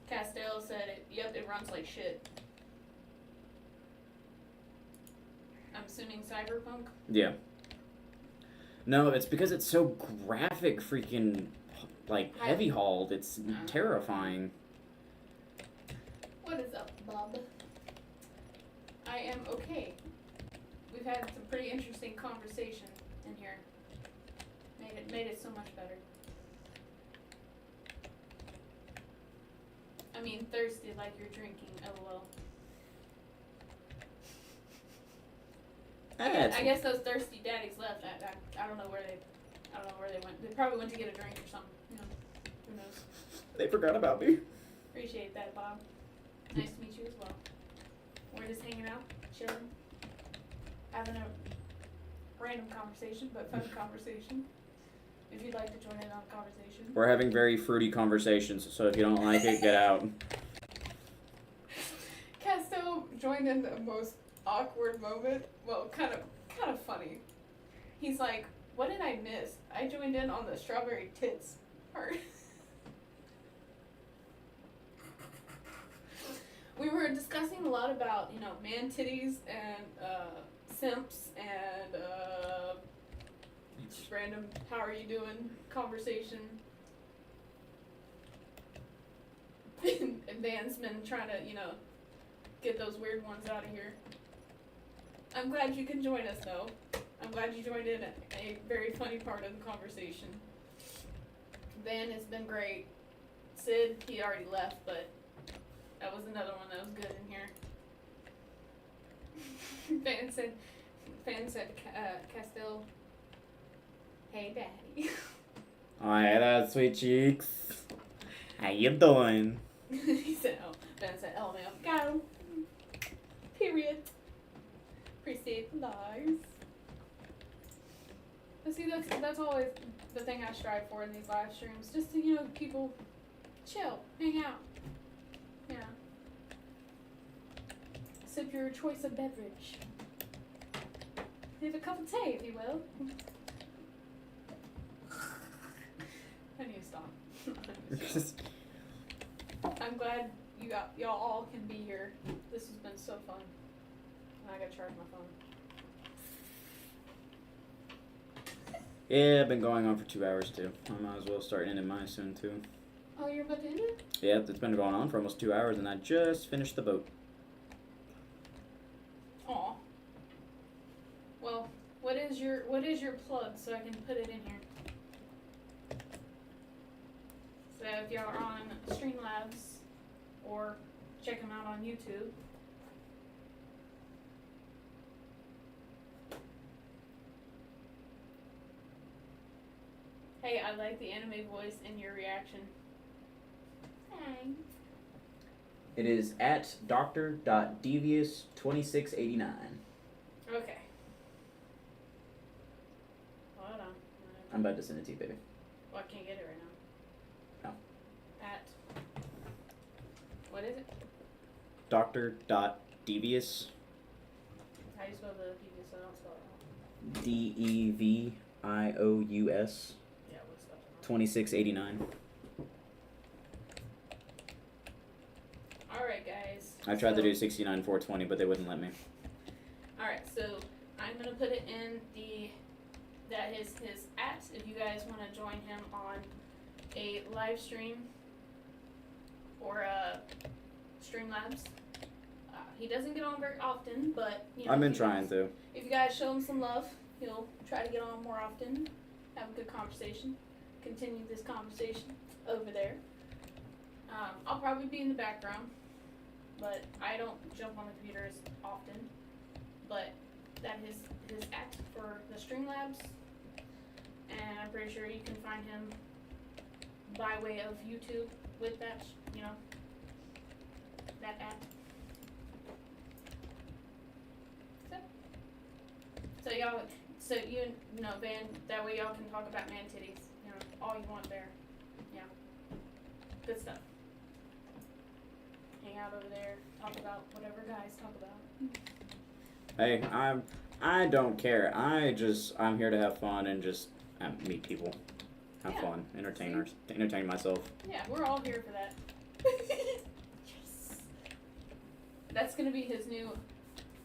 Castile said, yep, it runs like shit. I'm assuming Cyberpunk? Yeah. No, it's because it's so graphic, freaking, like, heavy hauled. It's terrifying. What is up, Bob? I am okay. We've had some pretty interesting conversation in here. Made it so much better. I mean, thirsty like you're drinking, lol. I guess those thirsty daddies left. I don't know where they went. They probably went to get a drink or something. Who knows? They forgot about me. Appreciate that, Bob. Nice to meet you as well. We're just hanging out, chilling, having a random conversation, but fun conversation. If you'd like to join in on the conversation. We're having very fruity conversations, so if you don't like it, get out. Casto joined in the most awkward moment. Well, kind of funny. He's like, what did I miss? I joined in on the strawberry tits part. We were discussing a lot about, you know, man titties and simps and just random how are you doing conversation. And Dan's been trying to, you know, get those weird ones out of here. I'm glad you can join us though. I'm glad you joined in a very funny part of the conversation. Van has been great. Sid, he already left, but that was another one that was good in here. Fan said, Castile, hey daddy. Oh, hey there, sweet cheeks. How you doing? He said, oh, Fan said, LMAO, got him. Period. Appreciate the lies. But see, that's always the thing I strive for in these live streams. Just to, you know, people chill, hang out. Yeah. Sip your choice of beverage. Have a cup of tea, if you will. I need to stop. I'm glad y'all all can be here. This has been so fun. I gotta charge my phone. Yeah, I've been going on for 2 hours too. I might as well start ending mine soon too. Oh, you're about to end it? Yeah, it's been going on for almost 2 hours and I just finished the boat. Aw. Well, what is your plug so I can put it in here? So if y'all are on Streamlabs or check them out on YouTube. Hey, I like the anime voice in your reaction. Thanks. It is at Dr.Devious2689. Okay. Hold on. I'm about to send it to you, baby. Well, I can't get it right now. No. At. What is it? Dr.Devious. How do you spell the devious so I don't spell it wrong? Devious Yeah, what's spelled wrong? 2689. Alright, guys. I tried to So- do 69,420, but they wouldn't let me. Alright, so I'm gonna put it in that is his at if you guys wanna join him on a live stream or Streamlabs. He doesn't get on very often, but you know, I've been if you trying guys- to. If you guys show him some love, he'll try to get on more often, have a good conversation, continue this conversation over there. I'll probably be in the background, but I don't jump on the computer as often. But that is his at for the Streamlabs, and I'm pretty sure you can find him by way of YouTube with that, you know, that at. So y'all, you know, Van, that way y'all can talk about man titties, you know, all you want there. Yeah. Good stuff. Hang out over there, talk about whatever guys talk about. Hey, I don't care. I'm here to have fun and just meet people, have Yeah. fun, entertain myself. Yeah, we're all here for that. Yes. That's gonna be his new.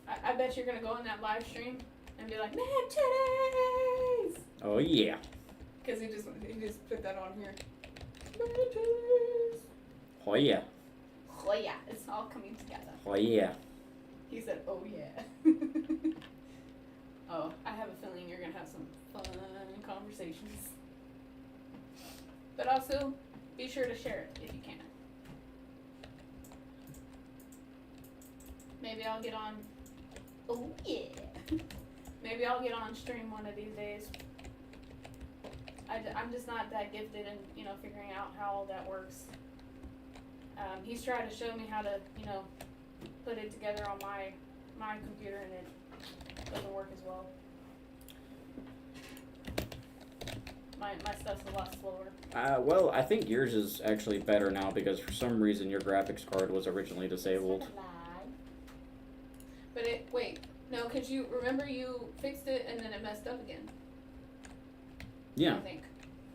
I bet you're gonna go on that live stream and be like, man titties! Oh yeah. Cause he just put that on here. Man titties! Oh yeah. Oh yeah, it's all coming together. Oh yeah. He said, oh yeah. Oh, I have a feeling you're gonna have some fun conversations. But also, be sure to share it if you can. Maybe I'll get on. Oh yeah. Maybe I'll get on stream one of these days. I'm just not that gifted in, you know, figuring out how all that works. He's trying to show me how to, you know, put it together on my computer, and it doesn't work as well. My stuff's a lot slower. Well, I think yours is actually better now because for some reason your graphics card was originally disabled. But wait, no, cause you remember you fixed it and then it messed up again. Yeah. I think.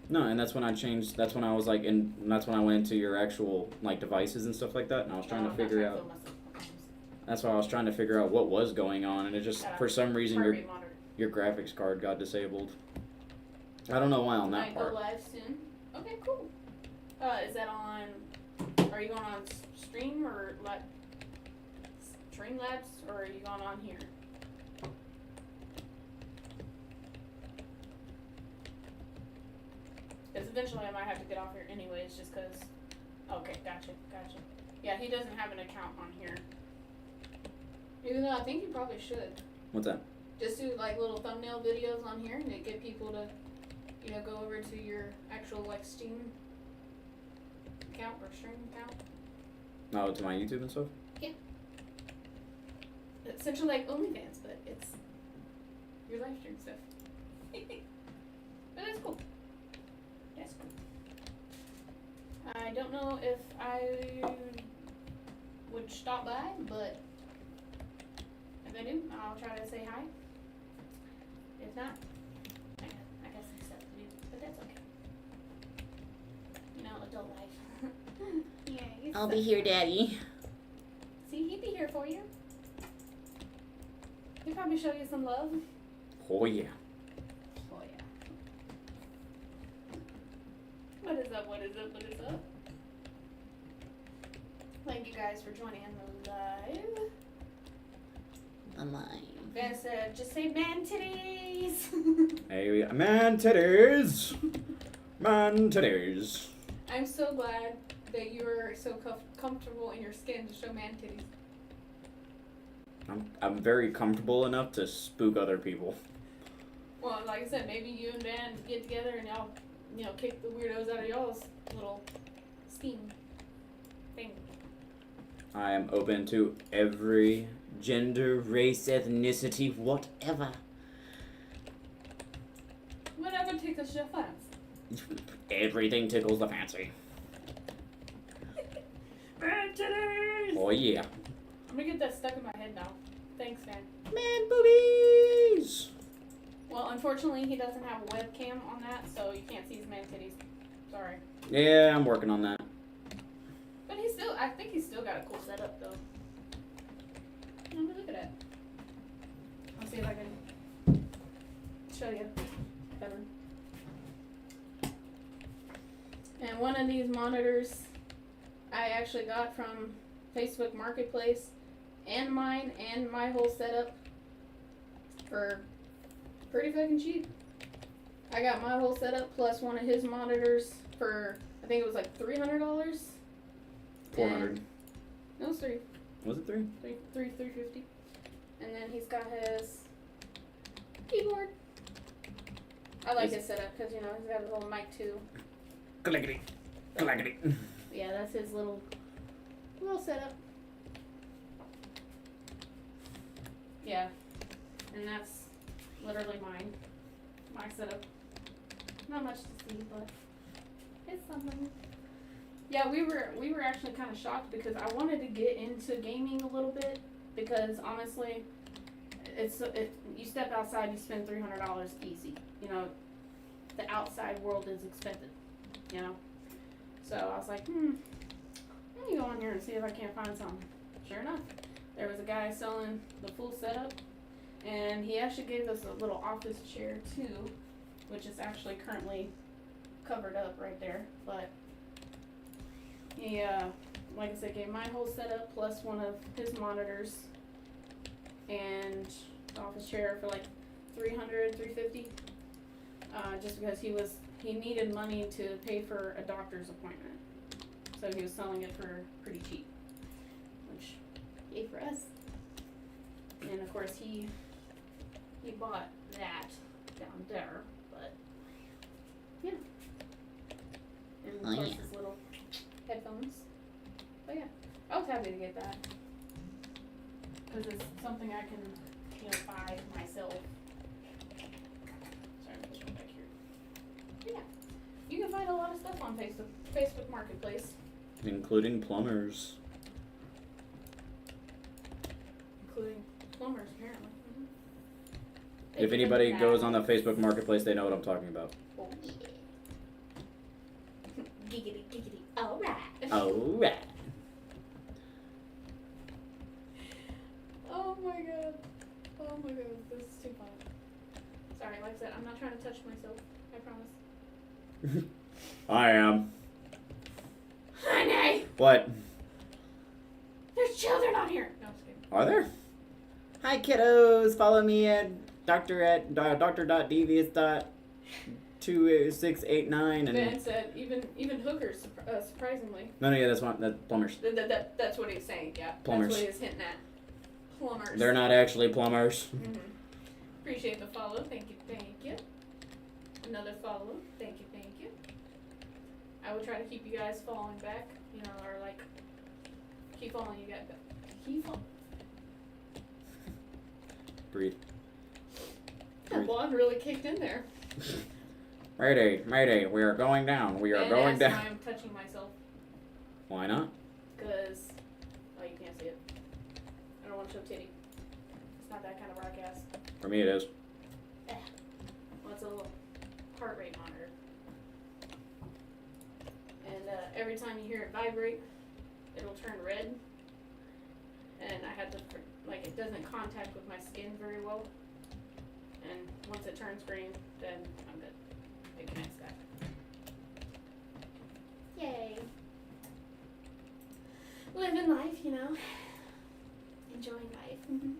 No, and that's when I changed. That's when I was like, and that's when I went into your actual like devices and stuff like that, and I was trying No, to I'm not figure trying to out. film myself. That's why I was trying to figure out what was going on, and it just for some reason Heart rate monitor. your graphics card got disabled. I don't know why on that Might go part. live soon. Okay, cool. Is that on? Are you going on stream or like Streamlabs, or are you going on here? Because eventually I might have to get off here anyways, just because. Okay, gotcha. Yeah, he doesn't have an account on here. Even though I think he probably should. What's that? Just do like little thumbnail videos on here and it get people to, go over to your actual like Steam account or stream account. Oh, to my YouTube and stuff. It's essentially like OnlyFans, but it's your live stream stuff. But that's cool. That's cool. I don't know if I would stop by, but if I do, I'll try to say hi. If not, I got some stuff to do, but that's okay. Adult life. Yeah, I'll be here, Daddy. See, he'd be here for you. He'd probably show you some love. Oh yeah. Oh yeah. What is up? Thank you guys for joining the live. Van said, just say man titties. Hey, man titties. Man titties. I'm so glad that you're so comfortable in your skin to show man titties. I'm very comfortable enough to spook other people. Well, like I said, maybe you and Van get together and y'all, kick the weirdos out of y'all's little scheme thing. I am open to every gender, race, ethnicity, whatever. Whatever tickles your fancy. Everything tickles the fancy. Man titties! Oh yeah. I'm gonna get that stuck in my head now. Thanks, Van. Man boobies. Well, unfortunately, he doesn't have a webcam on that, so you can't see his man titties. Sorry. Yeah, I'm working on that. But I think he's still got a cool setup, though. Let me look at it. I'll see if I can show you better. And one of these monitors I actually got from Facebook Marketplace, and mine and my whole setup for pretty fucking cheap. I got my whole setup plus one of his monitors for, I think it was like $300. 400. No, it was three. Was it 3? $350. And then he's got his keyboard. I like his setup because, he's got his little mic too. Clickety. Clickety. Yeah, that's his little setup. Yeah. And that's literally my setup. Not much to see, but it's something. Yeah, we were actually kind of shocked because I wanted to get into gaming a little bit because honestly, you step outside, you spend $300 easy. The outside world is expensive. So I was like, let me go on here and see if I can't find something. Sure enough, there was a guy selling the full setup, and he actually gave us a little office chair too, which is actually currently covered up right there, but he, like I said, gave my whole setup plus one of his monitors and the office chair for like $300, $350, just because he needed money to pay for a doctor's appointment, so he was selling it for pretty cheap, which yay for us. And of course he bought that down there, but yeah. And of course his little headphones. But yeah, I was happy to get that because it's something I can, buy myself. Sorry, this one back here. But yeah, you can find a lot of stuff on Facebook Marketplace. Including plumbers. Including plumbers, apparently. If anybody goes on the Facebook Marketplace, they know what I'm talking about. Oh yeah. Giggity giggity. Alright. Alright. Oh my god. Oh my god. This is too fun. Sorry, like I said, I'm not trying to touch myself. I promise. I am. Honey! What? There's children on here! No, I'm just kidding. Are there? Hi kiddos, follow me at dr.devious.2689 Ben and said, even hookers, surprisingly. no, yeah, that's plumbers. That's what he's saying, yeah. Plumbers. That's what he's hinting at. Plumbers. They're not actually plumbers. Mm-hmm. Appreciate the follow. Thank you, thank you. Another follow. Thank you, thank you. I will try to keep you guys following back, you know, or like, keep following you guys back. Keep following. Breathe. That blonde really kicked in there. Mayday, mayday, we are going down. We are And going that's down. why I'm touching myself, Why not? because, oh, you can't see it. I don't want to show titty. It's not that kind of rock ass. For me it is. Well, it's a little heart rate monitor. And every time you hear it vibrate, it'll turn red. And I had to, like, it doesn't contact with my skin very well. And once it turns green, then I'm good. It connects back. Yay. Living life, you know. Enjoying life. Mm-hmm.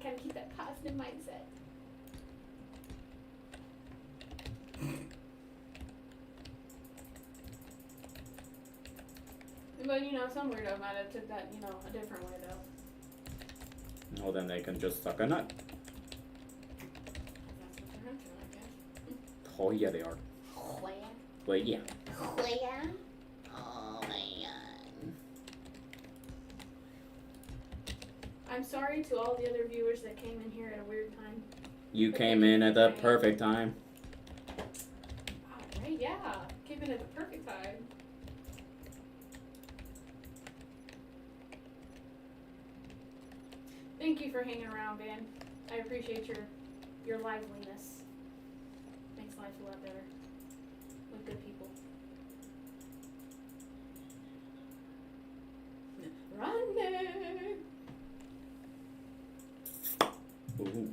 Gotta keep that positive mindset. But, you know, some weirdo might have took that, you know, a different way, though. Well, then they can just suck a nut. That's what they're into, I guess. Oh, yeah, they are. Where? Well, yeah. Where? Oh, man. I'm sorry to all the other viewers that came in here at a weird time. You came in at the perfect time. Alright, yeah. Came in at the perfect time. Thank you for hanging around, Ben. I appreciate your liveliness. Makes life a lot better. With good people. Running! Ooh.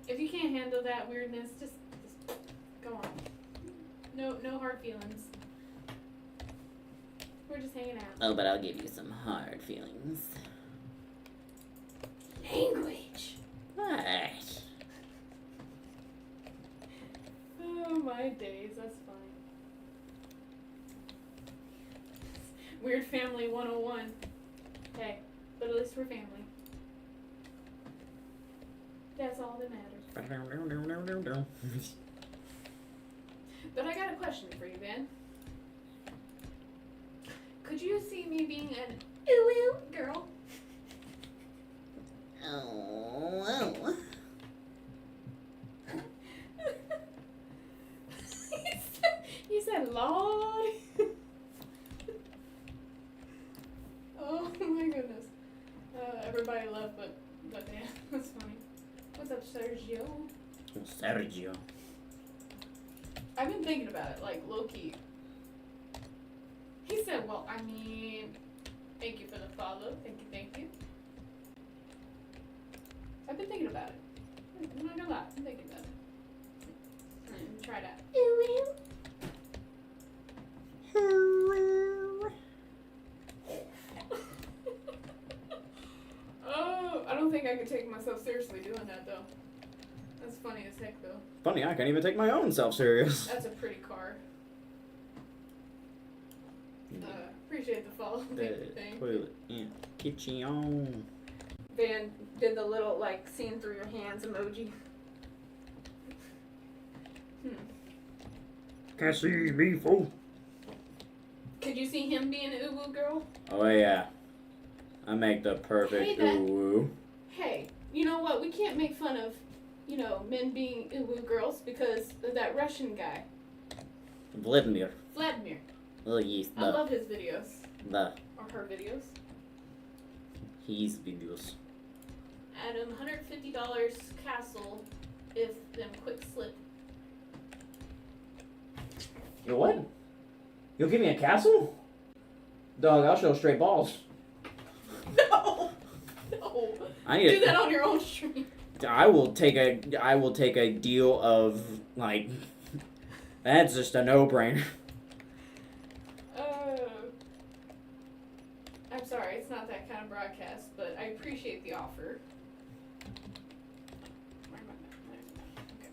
If you can't handle that weirdness, just go on. No hard feelings. We're just hanging out. Oh, but I'll give you some hard feelings. Language. What? Oh my days, that's funny. Weird Family 101. Hey, but at least we're family. That's all that matters. But I got a question for you, Ben. Could you see me being an ooh girl? Oh. He said, Lord. Oh my goodness. Everybody left, but yeah, that's funny. What's up, Sergio? Sergio. I've been thinking about it, like, low-key. He said, well, I mean, thank you for the follow. Thank you. I've been thinking about it. I'm not gonna lie, I'm thinking about it. Try that. Oh, I don't think I could take myself seriously doing that, though. That's funny as heck, though. Funny, I can't even take my own self serious. That's a pretty car. Appreciate the follow. Thank Toilet and kitchen. Van did the little, like, seeing through your hands emoji. Can't see me, fool. Could you see him being an uwu girl? Oh, yeah. I make the perfect Hey, that- ooh. Hey, you know what? We can't make fun of, you know, men being uwu girls because of that Russian guy, Vladimir. Vladimir. Oh, yes, I love his videos. the Or her videos. his videos. add him $150 castle if them quick slip. You know what? You'll give me a castle? Dog, I'll show straight balls. No, no. I need Do that on your own stream. I will take a deal of like that's just a no-brainer. I'm sorry, it's not that kind of broadcast, but I appreciate the offer. Okay.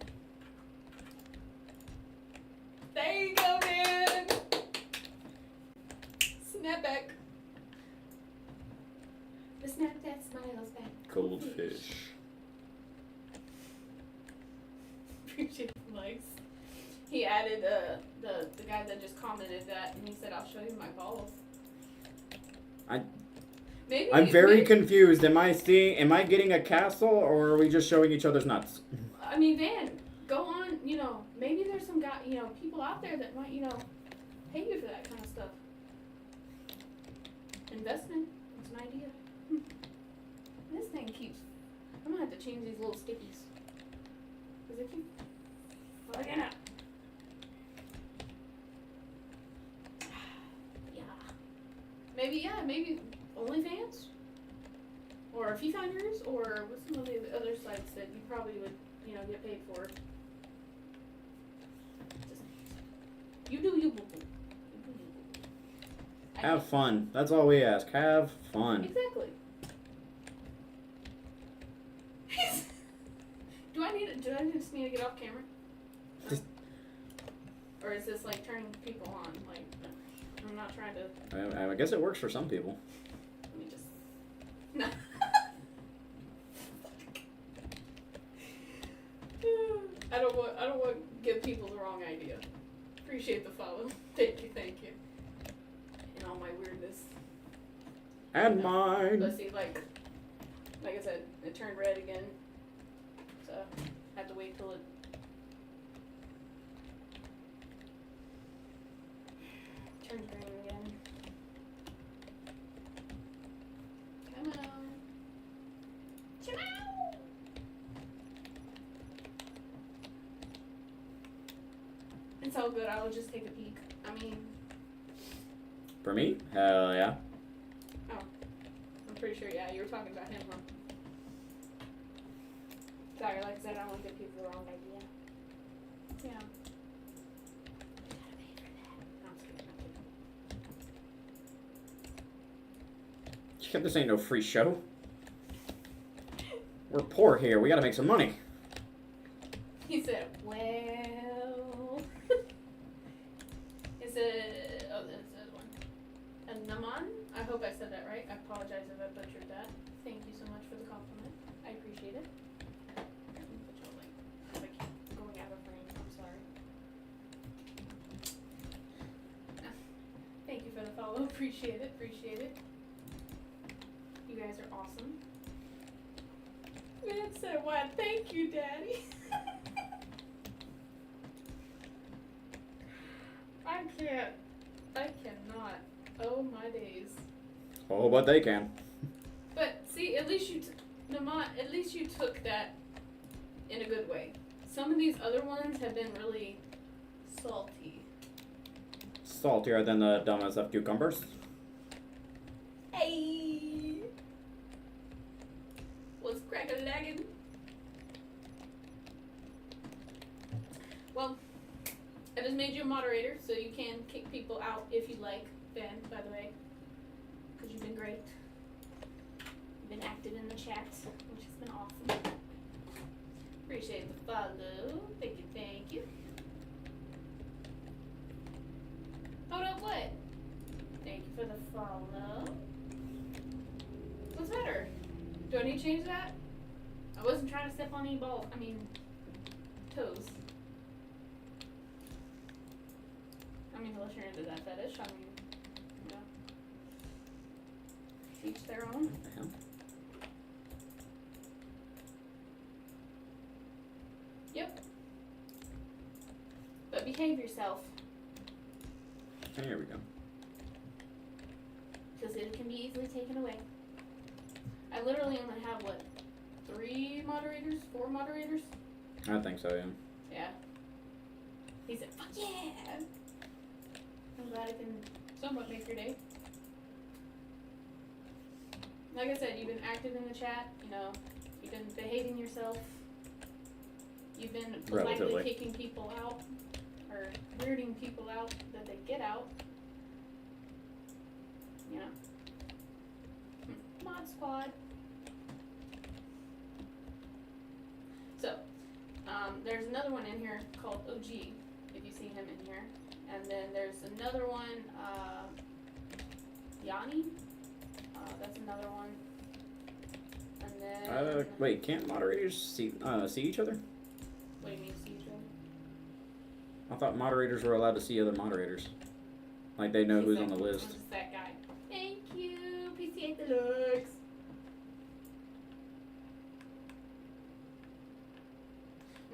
There you go, man. Snap back. The snap that smiles back. Cold fish. Appreciate the likes. He added the guy that just commented that, and he said, "I'll show you my balls." I'm very maybe, confused. Am I getting a castle or are we just showing each other's nuts? I mean, Van, go on. You know, maybe there's some guy, you know, people out there that might, you know, pay you for that kind of stuff. Investment. It's an idea. This thing keeps. I'm gonna have to change these little stickies. Cause they keep fucking up. Maybe OnlyFans, or Fee Finders, or what's some of the other sites that you probably would, you know, get paid for. Just, you do you, boo boo. You do you, boo boo. Have fun. That's all we ask. Have fun. Exactly. Do I just need to get off camera? Just- Or is this like turning people on? Like, I'm not trying to. I guess it works for some people. Let me just. No. I don't want to give people the wrong idea. Appreciate the follow. Thank you. And all my weirdness. And mine. But see, like I said, it turned red again. So I have to wait till it. Turns green again. Come on. Come on. It's all good. I will just take a peek. I mean, For me? Hell yeah. I'm pretty sure, yeah, you were talking about him, huh? Sorry, like I said, I don't want to give people the wrong idea. Yeah. Gotta pay for that. No, I'm just kidding. This ain't no free show. We're poor here. We gotta make some money. He said, well. He said, oh, there's that one. And Naman, I hope I said that right. I apologize if I butchered that. Thank you so much for the compliment. I appreciate it. Like going out of frame. I'm sorry. Thank you for the follow. Appreciate it. You guys are awesome. Man said, why, thank you, Daddy. I cannot. Oh my days. Oh, but they can. But see, at least you took that in a good way. Some of these other ones have been really salty. Saltier than the dumbass of cucumbers. Hey, what's crack-a-lagging? Well, I just made you a moderator, so you can kick people out if you like. Ben, by the way, because you've been great. You've been active in the chat, which has been awesome. Appreciate the follow. Thank you. Hold up, what? Thank you for the follow. What's better? Do I need to change that? I wasn't trying to step on any balls. I mean, toes. I mean, unless you're into that fetish, I mean, you know. Each their own. Yeah. Yep. But behave yourself, Here we go. because it can be easily taken away. I literally only have, what, 3 moderators, 4 moderators. I think so, yeah. Yeah. He said, "Fuck yeah!" I'm glad I can somewhat make your day. Like I said, you've been active in the chat. You know, you've been behaving yourself. You've been politely Relatively. kicking people out or weirding people out that they get out. You know, mod squad. So, there's another one in here called OG, if you see him in here. And then there's another one, Yanni. That's another one. And then. Wait, can't moderators see each other? What do you mean, see each other? I thought moderators were allowed to see other moderators. Like they know who's on the list. Who's that guy? Thank you, PCA Deluxe.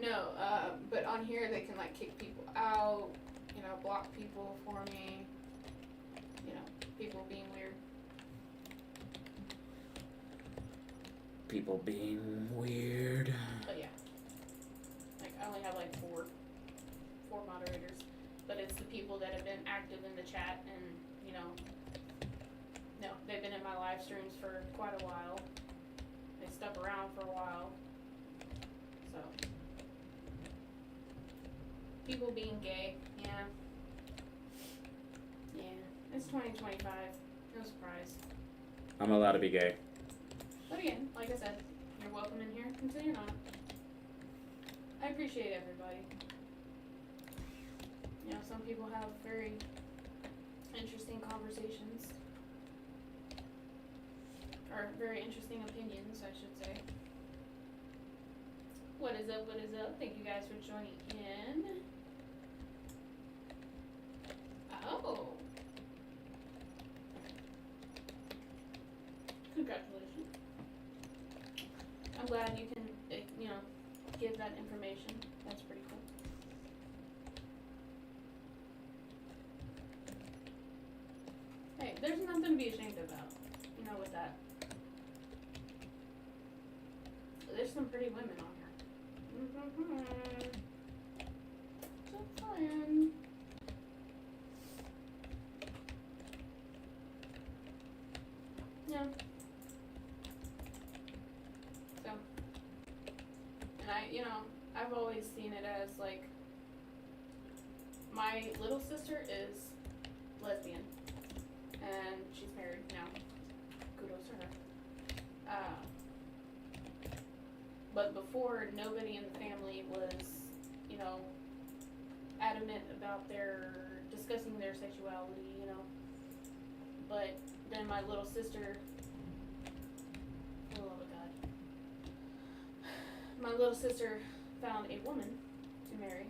No, but on here they can like kick people out, you know, block people for me, you know, people being weird. People being weird. But yeah, like I only have like four moderators, but it's the people that have been active in the chat and, you know, no, they've been in my live streams for quite a while. They stuck around for a while, so. People being gay, yeah. Yeah, it's 2025, no surprise. I'm allowed to be gay. But again, like I said, you're welcome in here until you're not. I appreciate everybody. You know, some people have very interesting conversations. Or very interesting opinions, I should say. What is up, what is up? Thank you guys for joining in. Oh. Congratulations. I'm glad you can, you know, give that information. That's pretty cool. Hey, there's nothing to be ashamed about, you know, with that. There's some pretty women on here. Just saying. Yeah. So, and you know, I've always seen it as like, my little sister is lesbian, and she's married now. Kudos to her. But before, nobody in the family was, you know, adamant about discussing their sexuality, you know. But then my little sister, for the love of God, my little sister found a woman to marry,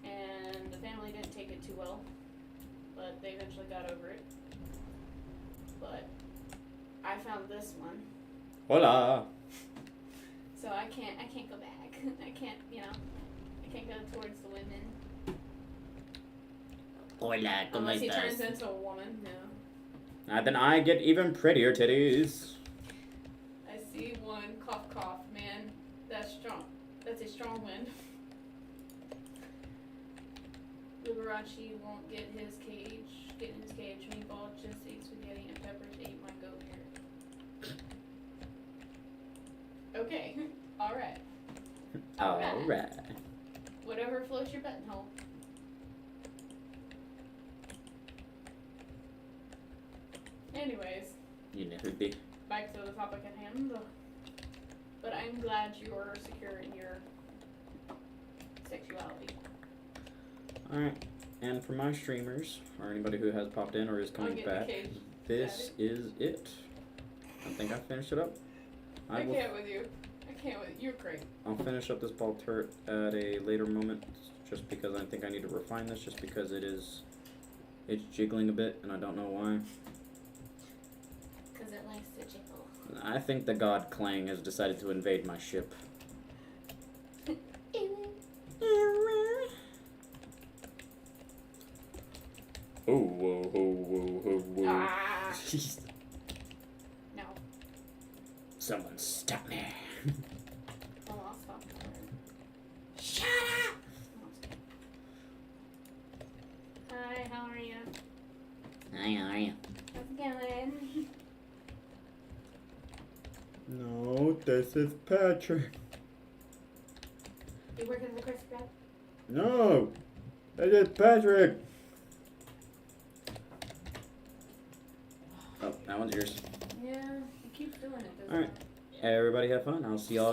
and the family didn't take it too well, but they eventually got over it. But I found this one. Hola. So I can't go back. I can't, you know, I can't go towards the women. Hola, ¿cómo Unless he estás? turns into a woman, no. Then I get even prettier titties. I see one, cough cough, man. That's strong. That's a strong wind. Liberace won't get in his cage. Meatball just ate spaghetti and peppers ate my goat hair. Okay. Alright. Alright. Whatever floats your buttonhole. Anyways, You know who be. back to the topic at hand. But I'm glad you're secure in your sexuality. Alright. And for my streamers, or anybody who has popped in or is I'll coming get back, the cage. this is it. I think I finished it up. I can't with you. You're great. I'll finish up this ball turret at a later moment, just because I think I need to refine this, just because it's jiggling a bit, and I don't know why. Because it likes to jiggle. I think the god Clang has decided to invade my ship. Oh, whoa, whoa, whoa, whoa, whoa. Ah. No. Someone stop me. Oh, I'll stop there. Shut up! No, I'm just kidding. Hi, how are you? Hi, how are you? How's it going? No, this is Patrick. You working at the Krispy Kreme? No, this is Patrick. Oh, that one's yours. Yeah, it keeps doing it, doesn't Alright. it? Everybody have fun. I'll see y'all